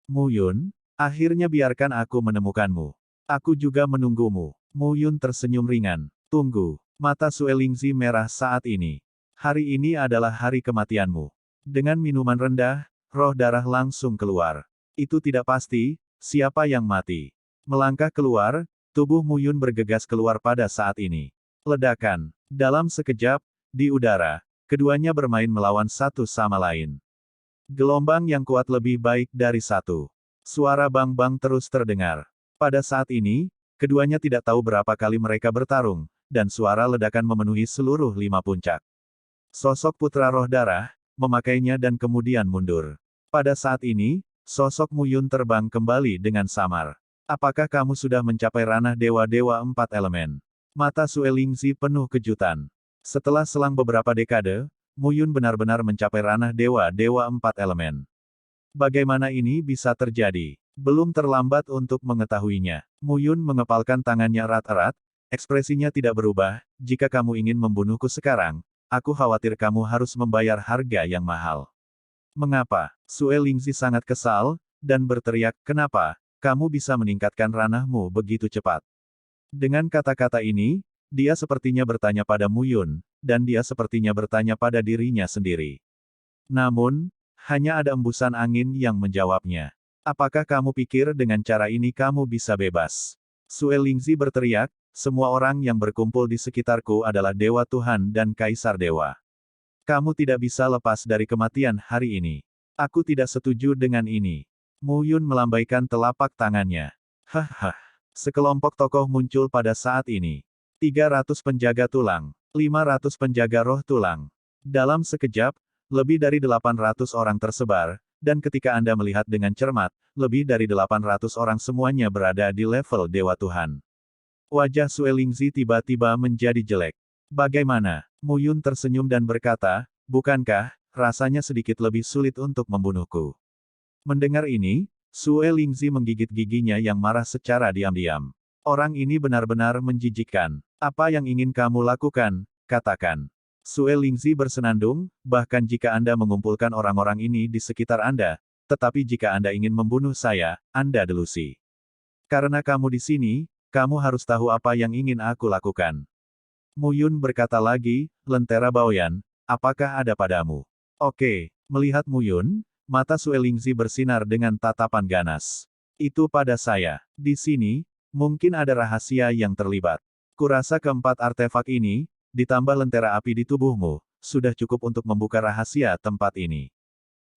Mu Yun, akhirnya biarkan aku menemukanmu. Aku juga menunggumu. Mu Yun tersenyum ringan. Tunggu. Mata Sue Lingzi merah saat ini. Hari ini adalah hari kematianmu. Dengan minuman rendah, roh darah langsung keluar. Itu tidak pasti, siapa yang mati. Melangkah keluar, tubuh Mu Yun bergegas keluar pada saat ini. Ledakan. Dalam sekejap, di udara, keduanya bermain melawan satu sama lain. Gelombang yang kuat lebih baik dari satu. Suara bang-bang terus terdengar. Pada saat ini, keduanya tidak tahu berapa kali mereka bertarung, dan suara ledakan memenuhi seluruh 5 puncak. Sosok putra roh darah, memakainya dan kemudian mundur. Pada saat ini, sosok Mu Yun terbang kembali dengan samar. Apakah kamu sudah mencapai ranah dewa-dewa 4 elemen? Mata Sue Lingzi penuh kejutan. Setelah selang beberapa dekade, Mu Yun benar-benar mencapai ranah dewa-dewa 4 elemen. Bagaimana ini bisa terjadi? Belum terlambat untuk mengetahuinya. Mu Yun mengepalkan tangannya erat-erat, Ekspresinya tidak berubah, jika kamu ingin membunuhku sekarang, aku khawatir kamu harus membayar harga yang mahal. Mengapa? Sue Lingzi sangat kesal, dan berteriak, kenapa, kamu bisa meningkatkan ranahmu begitu cepat? Dengan kata-kata ini, dia sepertinya bertanya pada Mu Yun, dan dia sepertinya bertanya pada dirinya sendiri. Namun, hanya ada embusan angin yang menjawabnya. Apakah kamu pikir dengan cara ini kamu bisa bebas? Sue Lingzi berteriak, semua orang yang berkumpul di sekitarku adalah Dewa Tuhan dan Kaisar Dewa. Kamu tidak bisa lepas dari kematian hari ini. Aku tidak setuju dengan ini. Mu Yun melambaikan telapak tangannya. Hahaha. Sekelompok tokoh muncul pada saat ini. 300 penjaga tulang. 500 penjaga roh tulang. Dalam sekejap, lebih dari 800 orang tersebar, dan ketika Anda melihat dengan cermat, lebih dari 800 orang semuanya berada di level Dewa Tuhan. Wajah Sue Lingzi tiba-tiba menjadi jelek. Bagaimana? Mu Yun tersenyum dan berkata, bukankah, rasanya sedikit lebih sulit untuk membunuhku. Mendengar ini, Sue Lingzi menggigit giginya yang marah secara diam-diam. Orang ini benar-benar menjijikkan. Apa yang ingin kamu lakukan? Katakan. Sue Lingzi bersenandung, bahkan jika Anda mengumpulkan orang-orang ini di sekitar Anda, tetapi jika Anda ingin membunuh saya, Anda delusi. Karena kamu di sini, kamu harus tahu apa yang ingin aku lakukan. Mu Yun berkata lagi, Lentera Baoyan, apakah ada padamu? Oke, melihat Mu Yun, mata Sue Lingzi bersinar dengan tatapan ganas. Itu pada saya. Di sini, mungkin ada rahasia yang terlibat. Kurasa keempat artefak ini, ditambah lentera api di tubuhmu, sudah cukup untuk membuka rahasia tempat ini.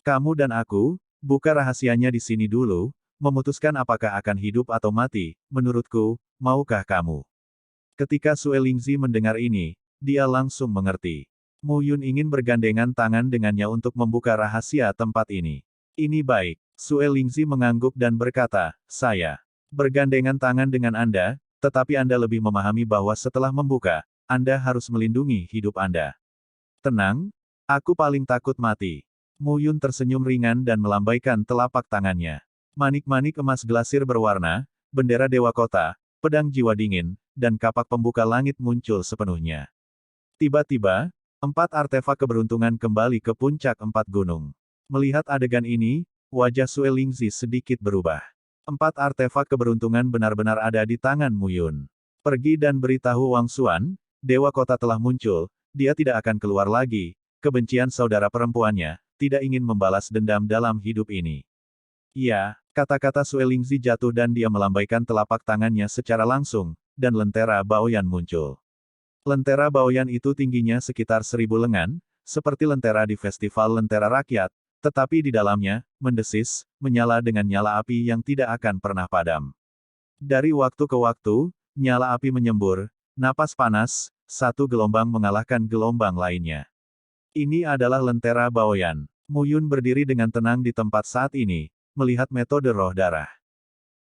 Kamu dan aku, buka rahasianya di sini dulu, memutuskan apakah akan hidup atau mati, menurutku, maukah kamu? Ketika Sue Lingzi mendengar ini, dia langsung mengerti. Mu Yun ingin bergandengan tangan dengannya untuk membuka rahasia tempat ini. Ini baik. Sue Lingzi mengangguk dan berkata, saya bergandengan tangan dengan Anda, tetapi Anda lebih memahami bahwa setelah membuka, Anda harus melindungi hidup Anda. Tenang, aku paling takut mati. Mu Yun tersenyum ringan dan melambaikan telapak tangannya. Manik-manik emas glasir berwarna, bendera Dewa Kota, pedang jiwa dingin, dan kapak pembuka langit muncul sepenuhnya. Tiba-tiba, 4 artefak keberuntungan kembali ke puncak 4 gunung. Melihat adegan ini, wajah Sue Lingzi sedikit berubah. 4 artefak keberuntungan benar-benar ada di tangan Mu Yun. Pergi dan beritahu Wang Xuan, Dewa Kota telah muncul, dia tidak akan keluar lagi, kebencian saudara perempuannya, tidak ingin membalas dendam dalam hidup ini. Ya, kata-kata Sue Lingzi jatuh dan dia melambaikan telapak tangannya secara langsung, dan lentera Baoyan muncul. Lentera Baoyan itu tingginya sekitar 1000 lengan, seperti lentera di Festival Lentera Rakyat, tetapi di dalamnya, mendesis, menyala dengan nyala api yang tidak akan pernah padam. Dari waktu ke waktu, nyala api menyembur, napas panas, satu gelombang mengalahkan gelombang lainnya. Ini adalah lentera Baoyan. Mu Yun berdiri dengan tenang di tempat saat ini, melihat metode roh darah.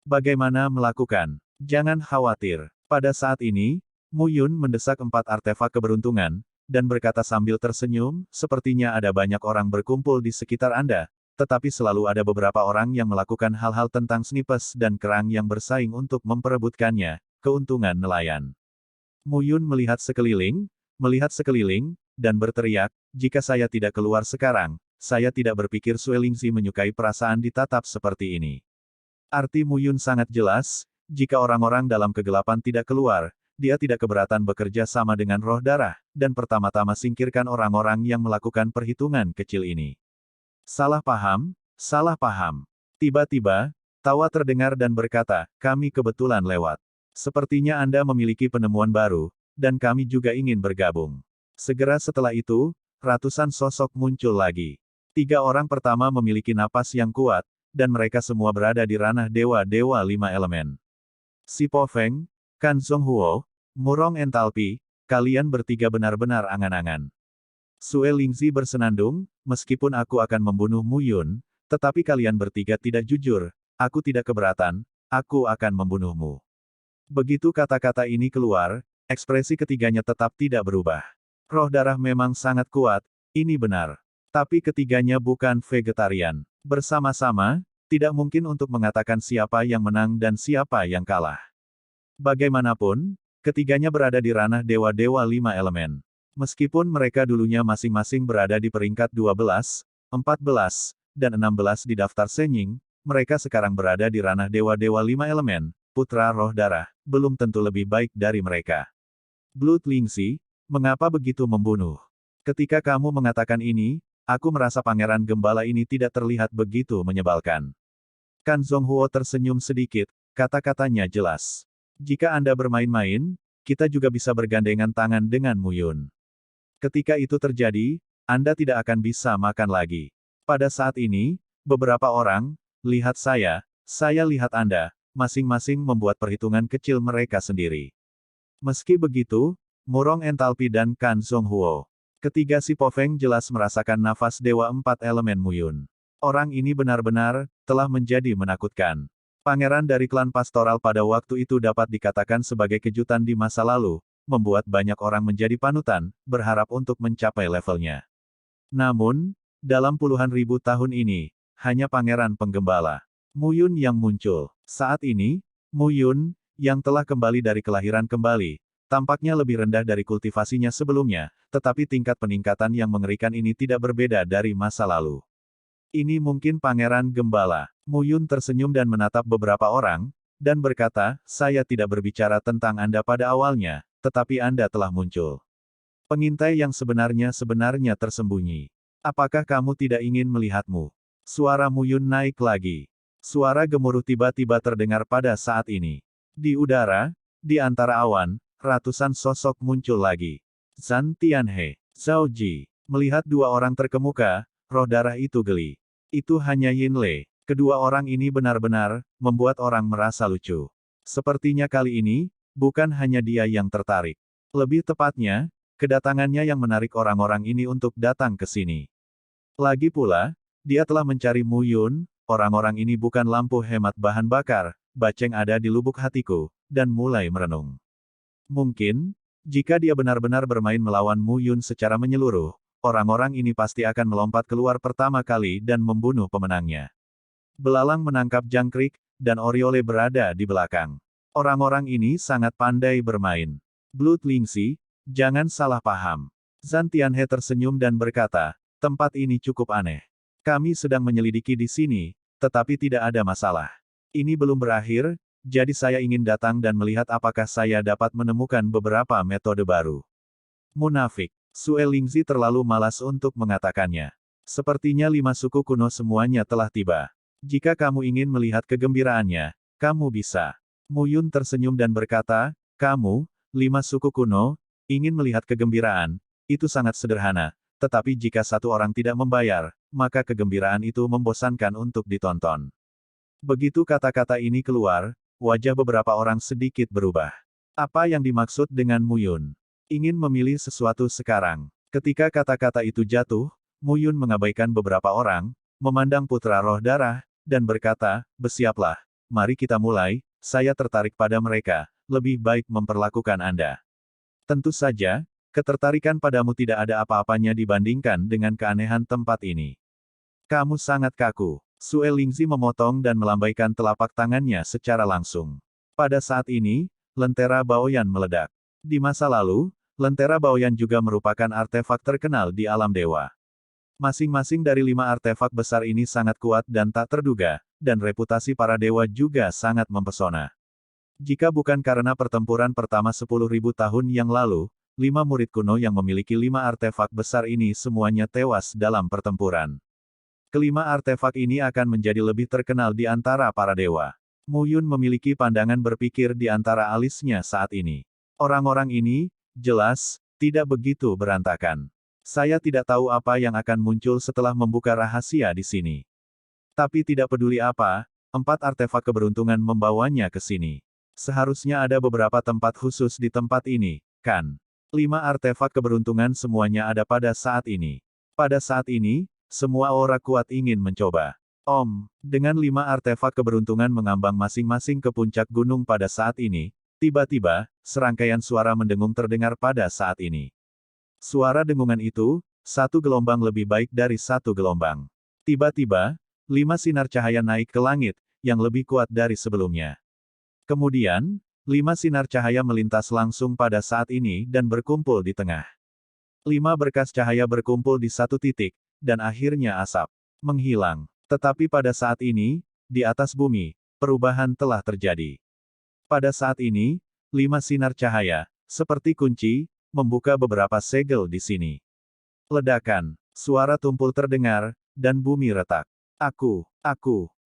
Bagaimana melakukan? Jangan khawatir. Pada saat ini, Mu Yun mendesak 4 artefak keberuntungan, dan berkata sambil tersenyum, sepertinya ada banyak orang berkumpul di sekitar Anda, tetapi selalu ada beberapa orang yang melakukan hal-hal tentang snipes dan kerang yang bersaing untuk memperebutkannya, keuntungan nelayan. Mu Yun melihat sekeliling, dan berteriak, jika saya tidak keluar sekarang, saya tidak berpikir Sue Lingzi menyukai perasaan ditatap seperti ini. Arti Mu Yun sangat jelas, jika orang-orang dalam kegelapan tidak keluar, dia tidak keberatan bekerja sama dengan roh darah, dan pertama-tama singkirkan orang-orang yang melakukan perhitungan kecil ini. Salah paham, salah paham. Tiba-tiba, tawa terdengar dan berkata, kami kebetulan lewat. Sepertinya Anda memiliki penemuan baru, dan kami juga ingin bergabung. Segera setelah itu, ratusan sosok muncul lagi. 3 orang pertama memiliki napas yang kuat, dan mereka semua berada di ranah dewa-dewa 5 elemen. Si Po Feng, Kan Zhong Huo, Murong Entalpi, kalian bertiga benar-benar angan-angan. Sue Lingzi bersenandung, meskipun aku akan membunuh Mu Yun, tetapi kalian bertiga tidak jujur, aku tidak keberatan, aku akan membunuhmu. Begitu kata-kata ini keluar, ekspresi ketiganya tetap tidak berubah. Roh darah memang sangat kuat, ini benar. Tapi ketiganya bukan vegetarian. Bersama-sama, tidak mungkin untuk mengatakan siapa yang menang dan siapa yang kalah. Bagaimanapun, Ketiganya berada di ranah dewa-dewa 5 elemen. Meskipun mereka dulunya masing-masing berada di peringkat 12, 14, dan 16 di daftar Shenying, mereka sekarang berada di ranah dewa-dewa 5 elemen, putra roh darah, belum tentu lebih baik dari mereka. Blood Lingxi, mengapa begitu membunuh? Ketika kamu mengatakan ini, aku merasa Pangeran Gembala ini tidak terlihat begitu menyebalkan. Kan Zhonghuo tersenyum sedikit, kata-katanya jelas. Jika Anda bermain-main, kita juga bisa bergandengan tangan dengan Mu Yun. Ketika itu terjadi, Anda tidak akan bisa makan lagi. Pada saat ini, beberapa orang, lihat saya lihat Anda, masing-masing membuat perhitungan kecil mereka sendiri. Meski begitu, Murong Entalpi dan Kan Zhonghuo. Ketiga si Popeng jelas merasakan nafas Dewa 4 elemen Mu Yun. Orang ini benar-benar telah menjadi menakutkan. Pangeran dari klan pastoral pada waktu itu dapat dikatakan sebagai kejutan di masa lalu, membuat banyak orang menjadi panutan, berharap untuk mencapai levelnya. Namun, dalam puluhan ribu tahun ini, hanya Pangeran Penggembala Mu Yun yang muncul. Saat ini, Mu Yun, yang telah kembali dari kelahiran kembali, tampaknya lebih rendah dari kultivasinya sebelumnya, tetapi tingkat peningkatan yang mengerikan ini tidak berbeda dari masa lalu. Ini mungkin Pangeran Gembala. Mu Yun tersenyum dan menatap beberapa orang, dan berkata, saya tidak berbicara tentang Anda pada awalnya, tetapi Anda telah muncul. Pengintai yang sebenarnya tersembunyi. Apakah kamu tidak ingin melihatmu? Suara Mu Yun naik lagi. Suara gemuruh tiba-tiba terdengar pada saat ini. Di udara, di antara awan, ratusan sosok muncul lagi. Zhan Tianhe, Zhao Ji. Melihat dua orang terkemuka, roh darah itu geli. Itu hanya Yin Lei. Kedua orang ini benar-benar membuat orang merasa lucu. Sepertinya kali ini, bukan hanya dia yang tertarik. Lebih tepatnya, kedatangannya yang menarik orang-orang ini untuk datang ke sini. Lagi pula, dia telah mencari Mu Yun, orang-orang ini bukan lampu hemat bahan bakar, Baceng ada di lubuk hatiku, dan mulai merenung. Mungkin, jika dia benar-benar bermain melawan Mu Yun secara menyeluruh, orang-orang ini pasti akan melompat keluar pertama kali dan membunuh pemenangnya. Belalang menangkap jangkrik, dan Oriole berada di belakang. Orang-orang ini sangat pandai bermain. Blood Lingxi, jangan salah paham. Zhan Tianhe tersenyum dan berkata, tempat ini cukup aneh. Kami sedang menyelidiki di sini, tetapi tidak ada masalah. Ini belum berakhir, jadi saya ingin datang dan melihat apakah saya dapat menemukan beberapa metode baru. Munafik. Sue Lingxi terlalu malas untuk mengatakannya. Sepertinya 5 suku kuno semuanya telah tiba. Jika kamu ingin melihat kegembiraannya, kamu bisa. Mu Yun tersenyum dan berkata, kamu, 5 suku kuno, ingin melihat kegembiraan, itu sangat sederhana, tetapi jika satu orang tidak membayar, maka kegembiraan itu membosankan untuk ditonton. Begitu kata-kata ini keluar, wajah beberapa orang sedikit berubah. Apa yang dimaksud dengan Mu Yun? Ingin memilih sesuatu sekarang. Ketika kata-kata itu jatuh, Mu Yun mengabaikan beberapa orang, memandang putra roh darah, dan berkata, bersiaplah, mari kita mulai, saya tertarik pada mereka, lebih baik memperlakukan Anda. Tentu saja, ketertarikan padamu tidak ada apa-apanya dibandingkan dengan keanehan tempat ini. Kamu sangat kaku. Sue Lingxi memotong dan melambaikan telapak tangannya secara langsung. Pada saat ini, Lentera Baoyan meledak. Di masa lalu, Lentera Baoyan juga merupakan artefak terkenal di alam dewa. Masing-masing dari 5 artefak besar ini sangat kuat dan tak terduga, dan reputasi para dewa juga sangat mempesona. Jika bukan karena pertempuran pertama 10.000 tahun yang lalu, 5 murid kuno yang memiliki 5 artefak besar ini semuanya tewas dalam pertempuran. Kelima artefak ini akan menjadi lebih terkenal di antara para dewa. Mu Yun memiliki pandangan berpikir di antara alisnya saat ini. Orang-orang ini, jelas, tidak begitu berantakan. Saya tidak tahu apa yang akan muncul setelah membuka rahasia di sini. Tapi tidak peduli apa, 4 artefak keberuntungan membawanya ke sini. Seharusnya ada beberapa tempat khusus di tempat ini, kan? 5 artefak keberuntungan semuanya ada pada saat ini. Pada saat ini, semua aura kuat ingin mencoba. Dengan 5 artefak keberuntungan mengambang masing-masing ke puncak gunung pada saat ini, tiba-tiba, serangkaian suara mendengung terdengar pada saat ini. Suara dengungan itu, satu gelombang lebih baik dari satu gelombang. Tiba-tiba, 5 sinar cahaya naik ke langit, yang lebih kuat dari sebelumnya. Kemudian, 5 sinar cahaya melintas langsung pada saat ini dan berkumpul di tengah. 5 berkas cahaya berkumpul di satu titik, dan akhirnya asap menghilang. Tetapi pada saat ini, di atas bumi, perubahan telah terjadi. Pada saat ini, 5 sinar cahaya, seperti kunci, membuka beberapa segel di sini. Ledakan, suara tumpul terdengar, dan bumi retak. Aku,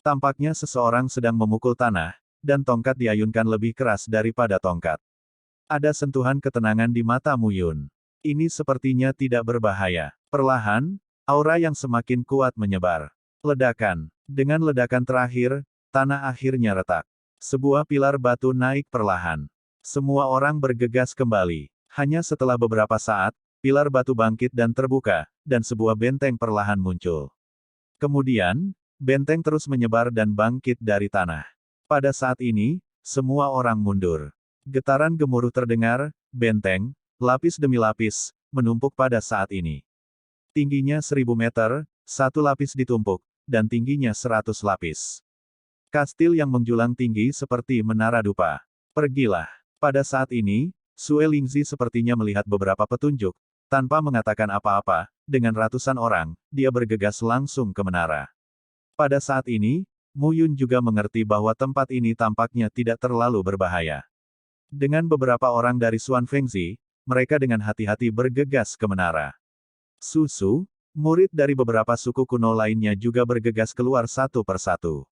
tampaknya seseorang sedang memukul tanah, dan tongkat diayunkan lebih keras daripada tongkat. Ada sentuhan ketenangan di mata Mu Yun. Ini sepertinya tidak berbahaya. Perlahan, aura yang semakin kuat menyebar. Ledakan. Dengan ledakan terakhir, tanah akhirnya retak. Sebuah pilar batu naik perlahan. Semua orang bergegas kembali. Hanya setelah beberapa saat, pilar batu bangkit dan terbuka, dan sebuah benteng perlahan muncul. Kemudian, benteng terus menyebar dan bangkit dari tanah. Pada saat ini, semua orang mundur. Getaran gemuruh terdengar, benteng, lapis demi lapis, menumpuk pada saat ini. Tingginya 1000 meter, satu lapis ditumpuk, dan tingginya 100 lapis. Kastil yang menjulang tinggi seperti menara dupa. Pergilah. Pada saat ini, Sue Lingzi sepertinya melihat beberapa petunjuk. Tanpa mengatakan apa-apa, dengan ratusan orang, dia bergegas langsung ke menara. Pada saat ini, Mu Yun juga mengerti bahwa tempat ini tampaknya tidak terlalu berbahaya. Dengan beberapa orang dari Xuan Fengzi, mereka dengan hati-hati bergegas ke menara. Su, murid dari beberapa suku kuno lainnya juga bergegas keluar satu persatu.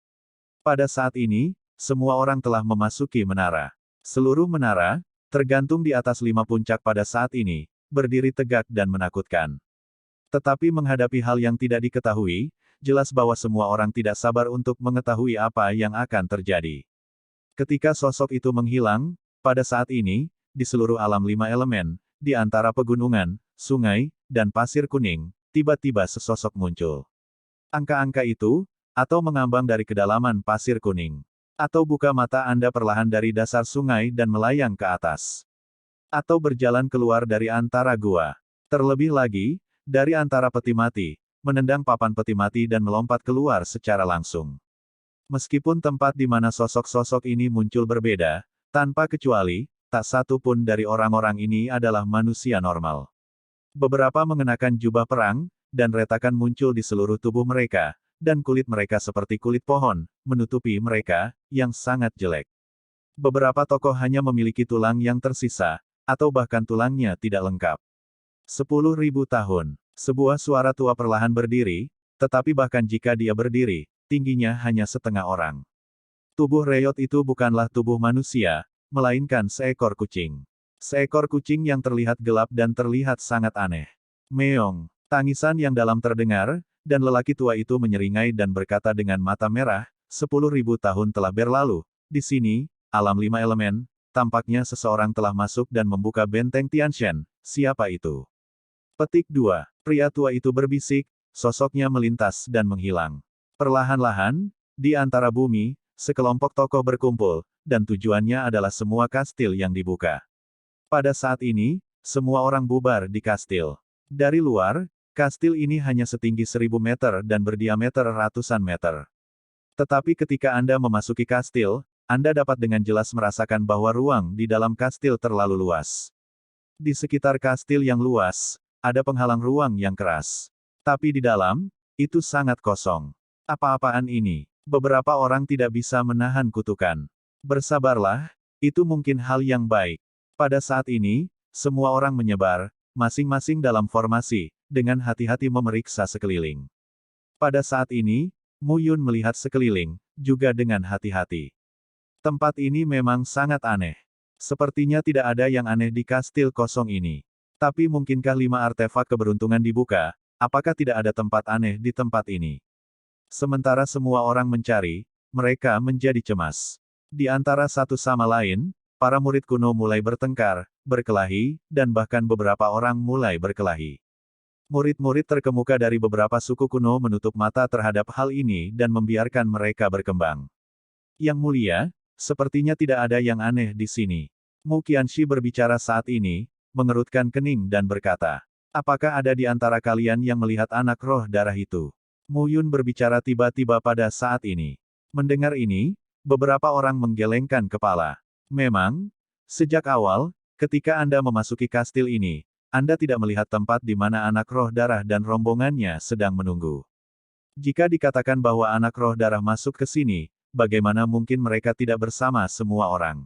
Pada saat ini, semua orang telah memasuki menara. Seluruh menara, tergantung di atas 5 puncak pada saat ini, berdiri tegak dan menakutkan. Tetapi menghadapi hal yang tidak diketahui, jelas bahwa semua orang tidak sabar untuk mengetahui apa yang akan terjadi. Ketika sosok itu menghilang, pada saat ini, di seluruh alam 5 elemen, di antara pegunungan, sungai, dan pasir kuning, tiba-tiba sesosok muncul. Angka-angka itu, atau mengambang dari kedalaman pasir kuning. Atau buka mata Anda perlahan dari dasar sungai dan melayang ke atas. Atau berjalan keluar dari antara gua. Terlebih lagi, dari antara peti mati, menendang papan peti mati dan melompat keluar secara langsung. Meskipun tempat di mana sosok-sosok ini muncul berbeda, tanpa kecuali, tak satu pun dari orang-orang ini adalah manusia normal. Beberapa mengenakan jubah perang, dan retakan muncul di seluruh tubuh mereka, dan kulit mereka seperti kulit pohon, menutupi mereka, yang sangat jelek. Beberapa tokoh hanya memiliki tulang yang tersisa, atau bahkan tulangnya tidak lengkap. 10.000 tahun. Sebuah suara tua perlahan berdiri, tetapi bahkan jika dia berdiri, tingginya hanya setengah orang. Tubuh Reyot itu bukanlah tubuh manusia, melainkan seekor kucing. Seekor kucing yang terlihat gelap dan terlihat sangat aneh. Meong, tangisan yang dalam terdengar, dan lelaki tua itu menyeringai dan berkata dengan mata merah, 10.000 tahun telah berlalu. Di sini, alam 5 elemen, tampaknya seseorang telah masuk dan membuka benteng Tianshan. Siapa itu? Petik 2. Pria tua itu berbisik, sosoknya melintas dan menghilang. Perlahan-lahan, di antara bumi, sekelompok tokoh berkumpul, dan tujuannya adalah semua kastil yang dibuka. Pada saat ini, semua orang bubar di kastil. Dari luar, kastil ini hanya setinggi 1000 meter dan berdiameter ratusan meter. Tetapi ketika Anda memasuki kastil, Anda dapat dengan jelas merasakan bahwa ruang di dalam kastil terlalu luas. Di sekitar kastil yang luas, ada penghalang ruang yang keras. Tapi di dalam, itu sangat kosong. Apa-apaan ini? Beberapa orang tidak bisa menahan kutukan. Bersabarlah, itu mungkin hal yang baik. Pada saat ini, semua orang menyebar, masing-masing dalam formasi, dengan hati-hati memeriksa sekeliling. Pada saat ini, Mu Yun melihat sekeliling, juga dengan hati-hati. Tempat ini memang sangat aneh. Sepertinya tidak ada yang aneh di kastil kosong ini. Tapi mungkinkah 5 artefak keberuntungan dibuka? Apakah tidak ada tempat aneh di tempat ini? Sementara semua orang mencari, mereka menjadi cemas. Di antara satu sama lain, para murid kuno mulai bertengkar, berkelahi, dan bahkan beberapa orang mulai berkelahi. Murid-murid terkemuka dari beberapa suku kuno menutup mata terhadap hal ini dan membiarkan mereka berkembang. Yang mulia, sepertinya tidak ada yang aneh di sini. Mu Qianxi berbicara saat ini, mengerutkan kening dan berkata, apakah ada di antara kalian yang melihat anak roh darah itu? Mu Yun berbicara tiba-tiba pada saat ini. Mendengar ini, beberapa orang menggelengkan kepala. Memang, sejak awal, ketika Anda memasuki kastil ini, Anda tidak melihat tempat di mana anak roh darah dan rombongannya sedang menunggu. Jika dikatakan bahwa anak roh darah masuk ke sini, bagaimana mungkin mereka tidak bersama semua orang?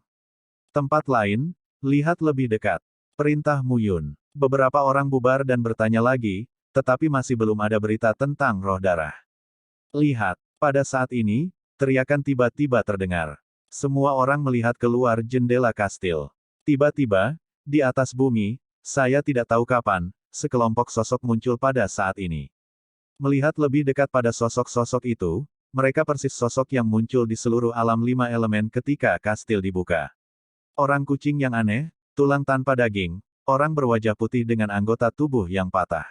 Tempat lain, lihat lebih dekat. Perintah Mu Yun. Beberapa orang bubar dan bertanya lagi, tetapi masih belum ada berita tentang roh darah. Lihat, pada saat ini, teriakan tiba-tiba terdengar. Semua orang melihat keluar jendela kastil. Tiba-tiba, di atas bumi, saya tidak tahu kapan, sekelompok sosok muncul pada saat ini. Melihat lebih dekat pada sosok-sosok itu, mereka persis sosok yang muncul di seluruh alam 5 elemen ketika kastil dibuka. Orang kucing yang aneh, tulang tanpa daging, orang berwajah putih dengan anggota tubuh yang patah.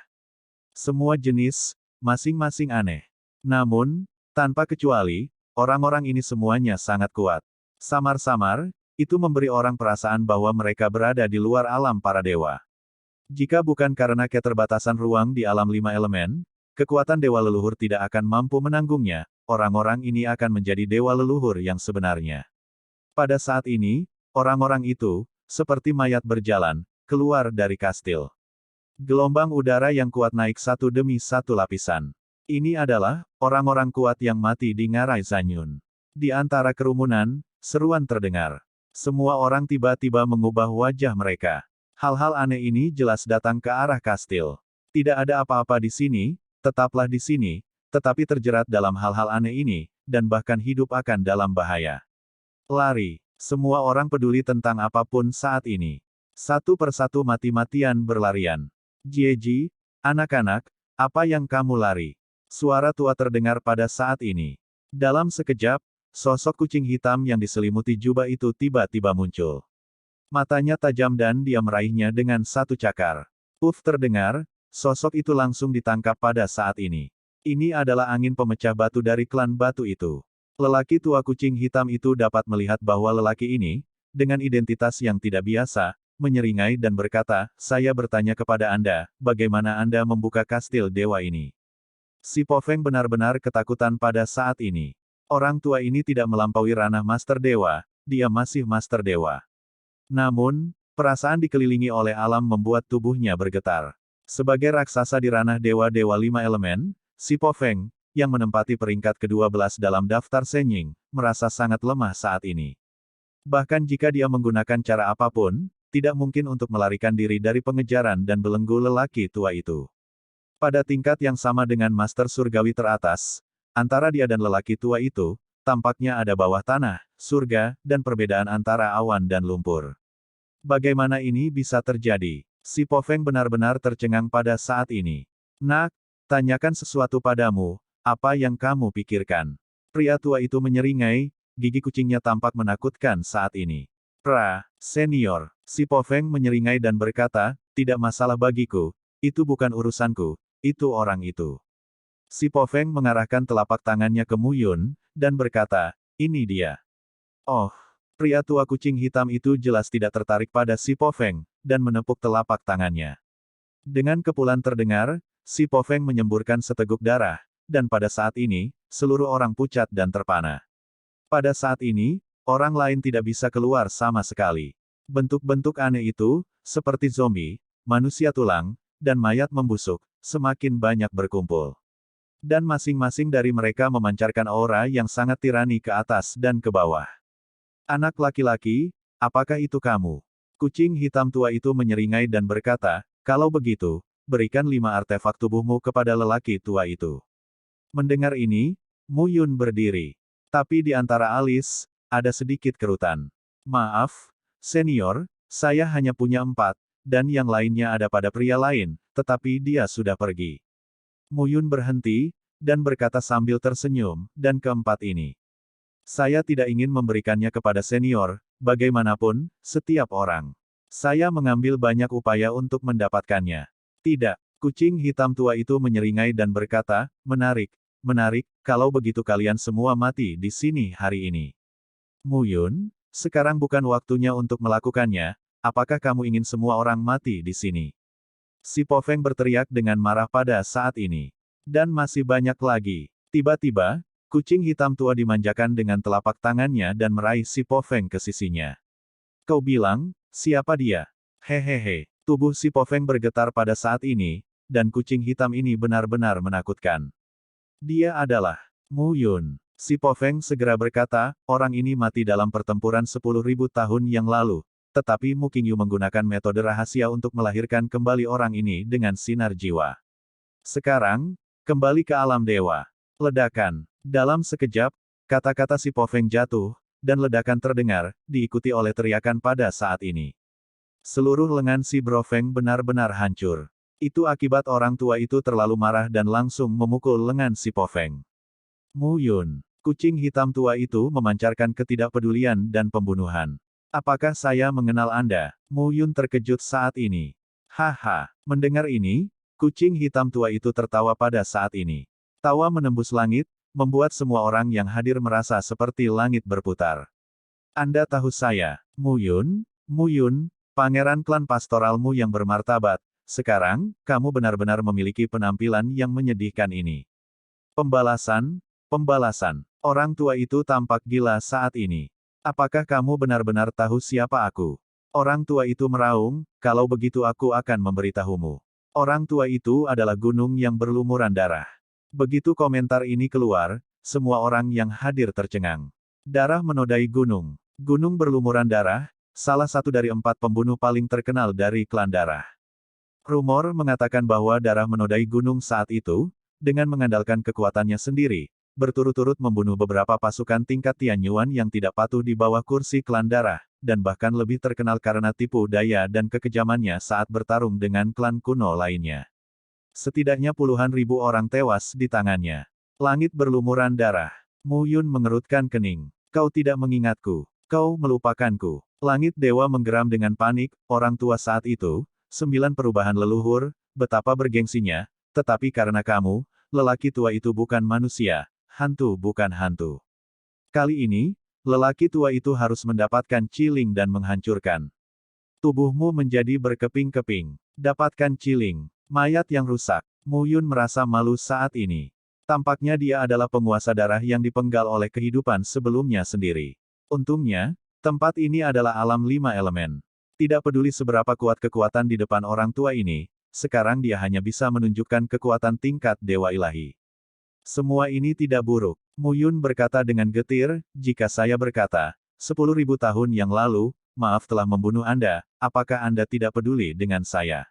Semua jenis, masing-masing aneh. Namun, tanpa kecuali, orang-orang ini semuanya sangat kuat. Samar-samar, itu memberi orang perasaan bahwa mereka berada di luar alam para dewa. Jika bukan karena keterbatasan ruang di alam 5 elemen, kekuatan dewa leluhur tidak akan mampu menanggungnya, orang-orang ini akan menjadi dewa leluhur yang sebenarnya. Pada saat ini, orang-orang itu, seperti mayat berjalan, keluar dari kastil. Gelombang udara yang kuat naik satu demi satu lapisan. Ini adalah orang-orang kuat yang mati di ngarai Zanyun. Di antara kerumunan, seruan terdengar. Semua orang tiba-tiba mengubah wajah mereka. Hal-hal aneh ini jelas datang ke arah kastil. Tidak ada apa-apa di sini, tetaplah di sini, tetapi terjerat dalam hal-hal aneh ini, dan bahkan hidup akan dalam bahaya. Lari. Semua orang peduli tentang apapun saat ini. Satu persatu mati-matian berlarian. Jieji, anak-anak, apa yang kamu lari? Suara tua terdengar pada saat ini. Dalam sekejap, sosok kucing hitam yang diselimuti jubah itu tiba-tiba muncul. Matanya tajam dan dia meraihnya dengan satu cakar. Puff terdengar, sosok itu langsung ditangkap pada saat ini. Ini adalah angin pemecah batu dari klan batu itu. Lelaki tua kucing hitam itu dapat melihat bahwa lelaki ini, dengan identitas yang tidak biasa, menyeringai dan berkata, saya bertanya kepada Anda, bagaimana Anda membuka kastil dewa ini? Si Po Feng benar-benar ketakutan pada saat ini. Orang tua ini tidak melampaui ranah Master Dewa, dia masih Master Dewa. Namun, perasaan dikelilingi oleh alam membuat tubuhnya bergetar. Sebagai raksasa di ranah dewa-dewa 5 elemen, si Po Feng, yang menempati peringkat ke-12 dalam daftar Shenying, merasa sangat lemah saat ini. Bahkan jika dia menggunakan cara apapun, tidak mungkin untuk melarikan diri dari pengejaran dan belenggu lelaki tua itu. Pada tingkat yang sama dengan Master Surgawi teratas, antara dia dan lelaki tua itu, tampaknya ada bawah tanah, surga, dan perbedaan antara awan dan lumpur. Bagaimana ini bisa terjadi? Si Po Feng benar-benar tercengang pada saat ini. Nak, tanyakan sesuatu padamu. Apa yang kamu pikirkan? Pria tua itu menyeringai, gigi kucingnya tampak menakutkan saat ini. Senior, si Po Feng menyeringai dan berkata, tidak masalah bagiku, itu bukan urusanku, itu orang itu. Si Po Feng mengarahkan telapak tangannya ke Mu Yun, dan berkata, ini dia. Oh, pria tua kucing hitam itu jelas tidak tertarik pada si Po Feng, dan menepuk telapak tangannya. Dengan kepulan terdengar, si Po Feng menyemburkan seteguk darah, dan pada saat ini, seluruh orang pucat dan terpana. Pada saat ini, orang lain tidak bisa keluar sama sekali. Bentuk-bentuk aneh itu, seperti zombie, manusia tulang, dan mayat membusuk, semakin banyak berkumpul. Dan masing-masing dari mereka memancarkan aura yang sangat tirani ke atas dan ke bawah. Anak laki-laki, apakah itu kamu? Kucing hitam tua itu menyeringai dan berkata, kalau begitu, berikan 5 artefak tubuhmu kepada lelaki tua itu. Mendengar ini, Mu Yun berdiri. Tapi di antara alis, ada sedikit kerutan. Maaf, senior, saya hanya punya 4, dan yang lainnya ada pada pria lain, tetapi dia sudah pergi. Mu Yun berhenti, dan berkata sambil tersenyum, dan keempat ini. Saya tidak ingin memberikannya kepada senior, bagaimanapun, setiap orang. Saya mengambil banyak upaya untuk mendapatkannya. Tidak. Kucing hitam tua itu menyeringai dan berkata, menarik, menarik, kalau begitu kalian semua mati di sini hari ini. Mu Yun, sekarang bukan waktunya untuk melakukannya, apakah kamu ingin semua orang mati di sini? Si Po Feng berteriak dengan marah pada saat ini. Dan masih banyak lagi. Tiba-tiba, kucing hitam tua dimanjakan dengan telapak tangannya dan meraih si Po Feng ke sisinya. Kau bilang, siapa dia? Hehehe. Tubuh si Po Feng bergetar pada saat ini, dan kucing hitam ini benar-benar menakutkan. Dia adalah Mu Yun. Si Po Feng segera berkata, orang ini mati dalam pertempuran 10.000 tahun yang lalu, tetapi Mu Qingyu menggunakan metode rahasia untuk melahirkan kembali orang ini dengan sinar jiwa. Sekarang, kembali ke alam dewa. Ledakan. Dalam sekejap, kata-kata si Po Feng jatuh, dan ledakan terdengar, diikuti oleh teriakan pada saat ini. Seluruh lengan si Bro Feng benar-benar hancur. Itu akibat orang tua itu terlalu marah dan langsung memukul lengan si Po Feng. Mu Yun. Kucing hitam tua itu memancarkan ketidakpedulian dan pembunuhan. Apakah saya mengenal Anda? Mu Yun terkejut saat ini. Haha. Mendengar ini, kucing hitam tua itu tertawa pada saat ini. Tawa menembus langit, membuat semua orang yang hadir merasa seperti langit berputar. Anda tahu saya, Mu Yun? Mu Yun, pangeran klan pastoralmu yang bermartabat. Sekarang, kamu benar-benar memiliki penampilan yang menyedihkan ini. Pembalasan. Orang tua itu tampak gila saat ini. Apakah kamu benar-benar tahu siapa aku? Orang tua itu meraung, kalau begitu aku akan memberitahumu. Orang tua itu adalah gunung yang berlumuran darah. Begitu komentar ini keluar, semua orang yang hadir tercengang. Darah menodai gunung. Gunung berlumuran darah, salah satu dari 4 pembunuh paling terkenal dari klan darah. Rumor mengatakan bahwa darah menodai gunung saat itu, dengan mengandalkan kekuatannya sendiri, berturut-turut membunuh beberapa pasukan tingkat Tianyuan yang tidak patuh di bawah kursi klan darah, dan bahkan lebih terkenal karena tipu daya dan kekejamannya saat bertarung dengan klan kuno lainnya. Setidaknya puluhan ribu orang tewas di tangannya. Langit berlumuran darah. Mu Yun mengerutkan kening. Kau tidak mengingatku. Kau melupakanku. Langit dewa menggeram dengan panik, orang tua saat itu, 9 perubahan leluhur, betapa bergengsinya, tetapi karena kamu, lelaki tua itu bukan manusia. Hantu bukan hantu. Kali ini, lelaki tua itu harus mendapatkan ciling dan menghancurkan. Tubuhmu menjadi berkeping-keping. Dapatkan ciling. Mayat yang rusak. Mu Yun merasa malu saat ini. Tampaknya dia adalah penguasa darah yang dipenggal oleh kehidupan sebelumnya sendiri. Untungnya, tempat ini adalah alam 5 elemen. Tidak peduli seberapa kuat kekuatan di depan orang tua ini, sekarang dia hanya bisa menunjukkan kekuatan tingkat dewa ilahi. Semua ini tidak buruk. Mu Yun berkata dengan getir, jika saya berkata, 10.000 tahun yang lalu, maaf telah membunuh Anda, apakah Anda tidak peduli dengan saya?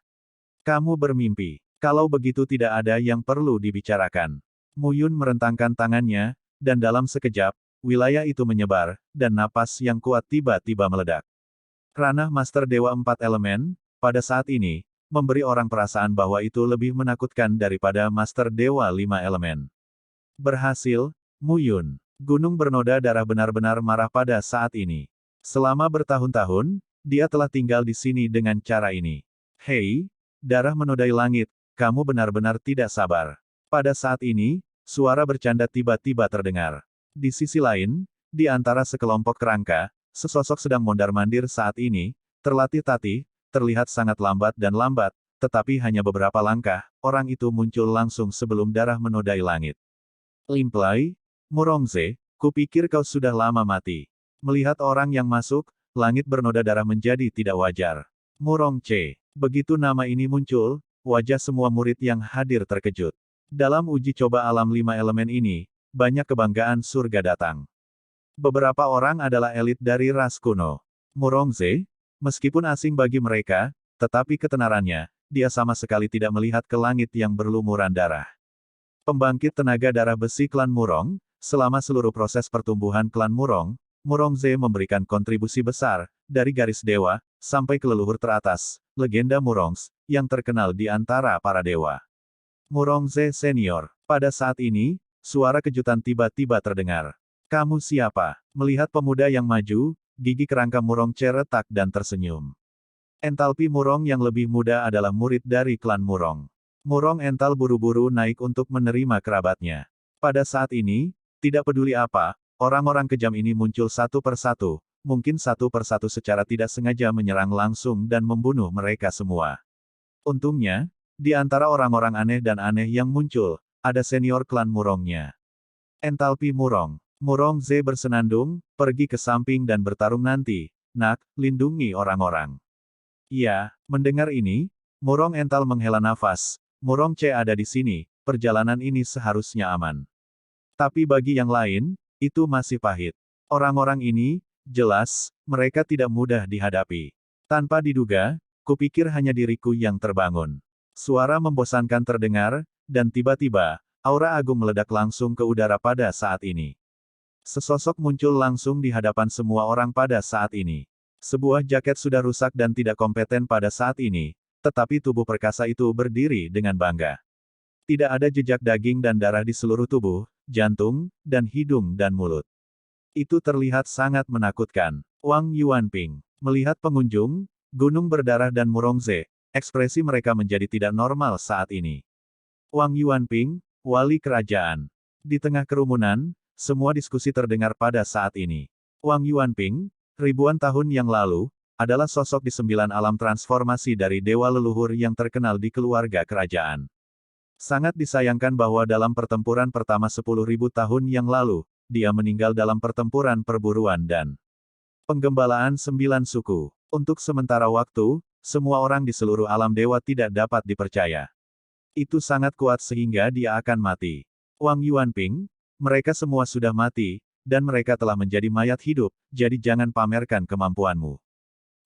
Kamu bermimpi. Kalau begitu tidak ada yang perlu dibicarakan. Mu Yun merentangkan tangannya, dan dalam sekejap, wilayah itu menyebar, dan napas yang kuat tiba-tiba meledak. Ranah Master Dewa 4 Elemen, pada saat ini, memberi orang perasaan bahwa itu lebih menakutkan daripada Master Dewa 5 Elemen. Berhasil, Mu Yun. Gunung bernoda darah benar-benar marah pada saat ini. Selama bertahun-tahun, dia telah tinggal di sini dengan cara ini. Hei, darah menodai langit, kamu benar-benar tidak sabar. Pada saat ini, suara bercanda tiba-tiba terdengar. Di sisi lain, di antara sekelompok kerangka, sesosok sedang mondar-mandir saat ini, terlatih-tatih, terlihat sangat lambat, tetapi hanya beberapa langkah, orang itu muncul langsung sebelum darah menodai langit. Limplai, Murongze, kupikir kau sudah lama mati. Melihat orang yang masuk, langit bernoda darah menjadi tidak wajar. Murongze, begitu nama ini muncul, wajah semua murid yang hadir terkejut. Dalam uji coba alam 5 elemen ini, banyak kebanggaan surga datang. Beberapa orang adalah elit dari ras kuno. Murongze, meskipun asing bagi mereka, tetapi ketenarannya, dia sama sekali tidak melihat ke langit yang berlumuran darah. Pembangkit tenaga darah besi klan Murong, selama seluruh proses pertumbuhan klan Murong, Murongze memberikan kontribusi besar, dari garis dewa, sampai ke leluhur teratas, legenda Murongs, yang terkenal di antara para dewa. Murongze senior. Pada saat ini, suara kejutan tiba-tiba terdengar. Kamu siapa? Melihat pemuda yang maju, gigi kerangka Murongze retak dan tersenyum. Entalpi Murong yang lebih muda adalah murid dari klan Murong. Murong Ental buru-buru naik untuk menerima kerabatnya. Pada saat ini, tidak peduli apa, orang-orang kejam ini muncul satu persatu, mungkin satu persatu secara tidak sengaja menyerang langsung dan membunuh mereka semua. Untungnya, di antara orang-orang aneh dan aneh yang muncul, ada senior klan Murongnya. Entalpi Murong. Murongze bersenandung, pergi ke samping dan bertarung nanti, Nak, lindungi orang-orang. Iya, mendengar ini, Murong Ental menghela nafas. Murong C ada di sini, perjalanan ini seharusnya aman. Tapi bagi yang lain, itu masih pahit. Orang-orang ini, jelas, mereka tidak mudah dihadapi. Tanpa diduga, kupikir hanya diriku yang terbangun. Suara membosankan terdengar, dan tiba-tiba, aura agung meledak langsung ke udara pada saat ini. Sesosok muncul langsung di hadapan semua orang pada saat ini. Sebuah jaket sudah rusak dan tidak kompeten pada saat ini, tetapi tubuh perkasa itu berdiri dengan bangga. Tidak ada jejak daging dan darah di seluruh tubuh, jantung, dan hidung dan mulut. Itu terlihat sangat menakutkan. Wang Yuanping melihat pengunjung, gunung berdarah dan Murongze, ekspresi mereka menjadi tidak normal saat ini. Wang Yuanping, wali kerajaan. Di tengah kerumunan, semua diskusi terdengar pada saat ini. Wang Yuanping, ribuan tahun yang lalu, adalah sosok di 9 alam transformasi dari dewa leluhur yang terkenal di keluarga kerajaan. Sangat disayangkan bahwa dalam pertempuran pertama 10.000 tahun yang lalu, dia meninggal dalam pertempuran perburuan dan penggembalaan 9 suku. Untuk sementara waktu, semua orang di seluruh alam dewa tidak dapat dipercaya. Itu sangat kuat sehingga dia akan mati. Wang Yuanping, mereka semua sudah mati, dan mereka telah menjadi mayat hidup, jadi jangan pamerkan kemampuanmu.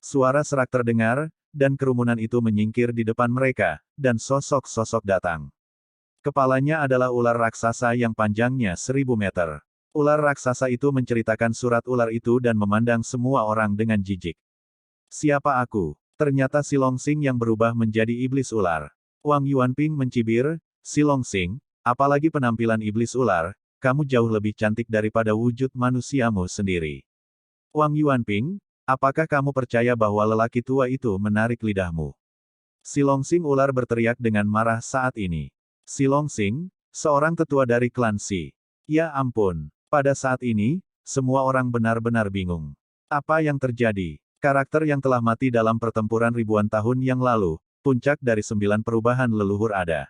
Suara serak terdengar, dan kerumunan itu menyingkir di depan mereka, dan sosok-sosok datang. Kepalanya adalah ular raksasa yang panjangnya 1000 meter. Ular raksasa itu menceritakan surat ular itu dan memandang semua orang dengan jijik. Siapa aku? Ternyata Si Longsing yang berubah menjadi iblis ular. Wang Yuanping mencibir, Si Longsing, apalagi penampilan iblis ular, kamu jauh lebih cantik daripada wujud manusiamu sendiri. Wang Yuanping, apakah kamu percaya bahwa lelaki tua itu menarik lidahmu? Si Longsing ular berteriak dengan marah saat ini. Si Longsing, seorang tetua dari klan Si. Ya ampun, pada saat ini, semua orang benar-benar bingung. Apa yang terjadi? Karakter yang telah mati dalam pertempuran ribuan tahun yang lalu, puncak dari 9 perubahan leluhur ada.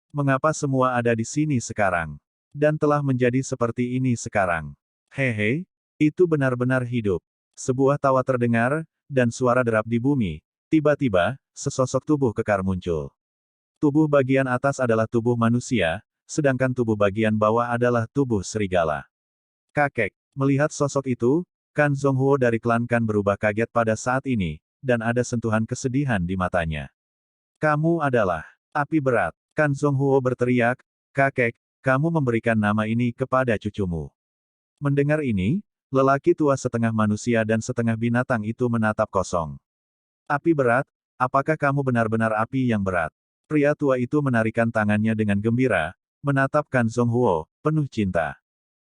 Mengapa semua ada di sini sekarang? Dan telah menjadi seperti ini sekarang. Hehe, itu benar-benar hidup. Sebuah tawa terdengar, dan suara derap di bumi. Tiba-tiba, sesosok tubuh kekar muncul. Tubuh bagian atas adalah tubuh manusia, sedangkan tubuh bagian bawah adalah tubuh serigala. Kakek, melihat sosok itu, Kan Zhonghuo dari klan Kan berubah kaget pada saat ini, dan ada sentuhan kesedihan di matanya. Kamu adalah api berat. Kan Zhonghuo berteriak, kakek, kamu memberikan nama ini kepada cucumu. Mendengar ini, lelaki tua setengah manusia dan setengah binatang itu menatap kosong. Api berat, apakah kamu benar-benar api yang berat? Pria tua itu menarikan tangannya dengan gembira, menatap Kan Zhonghuo, penuh cinta.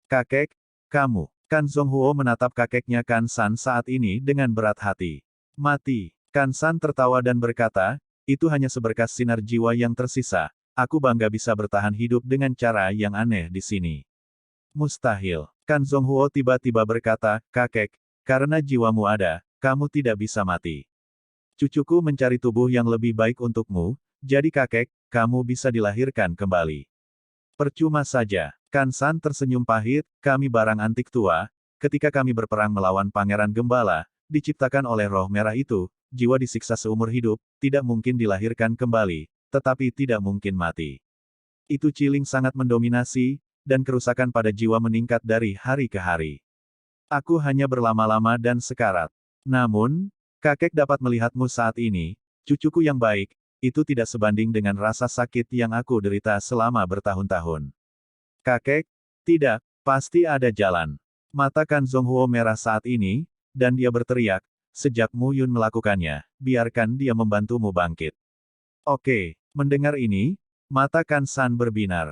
Kakek, kamu. Kan Zhonghuo menatap kakeknya Kan San saat ini dengan berat hati. Mati. Kan San tertawa dan berkata, itu hanya seberkas sinar jiwa yang tersisa. Aku bangga bisa bertahan hidup dengan cara yang aneh di sini. Mustahil. Kan Zhonghuo tiba-tiba berkata, kakek, karena jiwamu ada, kamu tidak bisa mati. Cucuku mencari tubuh yang lebih baik untukmu, jadi kakek, kamu bisa dilahirkan kembali. Percuma saja. Kan San tersenyum pahit, kami barang antik tua, ketika kami berperang melawan Pangeran Gembala, diciptakan oleh roh merah itu, jiwa disiksa seumur hidup, tidak mungkin dilahirkan kembali, tetapi tidak mungkin mati. Itu Ciling sangat mendominasi, dan kerusakan pada jiwa meningkat dari hari ke hari. Aku hanya berlama-lama dan sekarat. Namun, kakek dapat melihatmu saat ini, cucuku yang baik, itu tidak sebanding dengan rasa sakit yang aku derita selama bertahun-tahun. Kakek, tidak, pasti ada jalan. Mata Kan Zhonghuo merah saat ini, dan dia berteriak, sejak Mu Yun melakukannya, biarkan dia membantumu bangkit. Oke, mendengar ini, mata Kan San berbinar.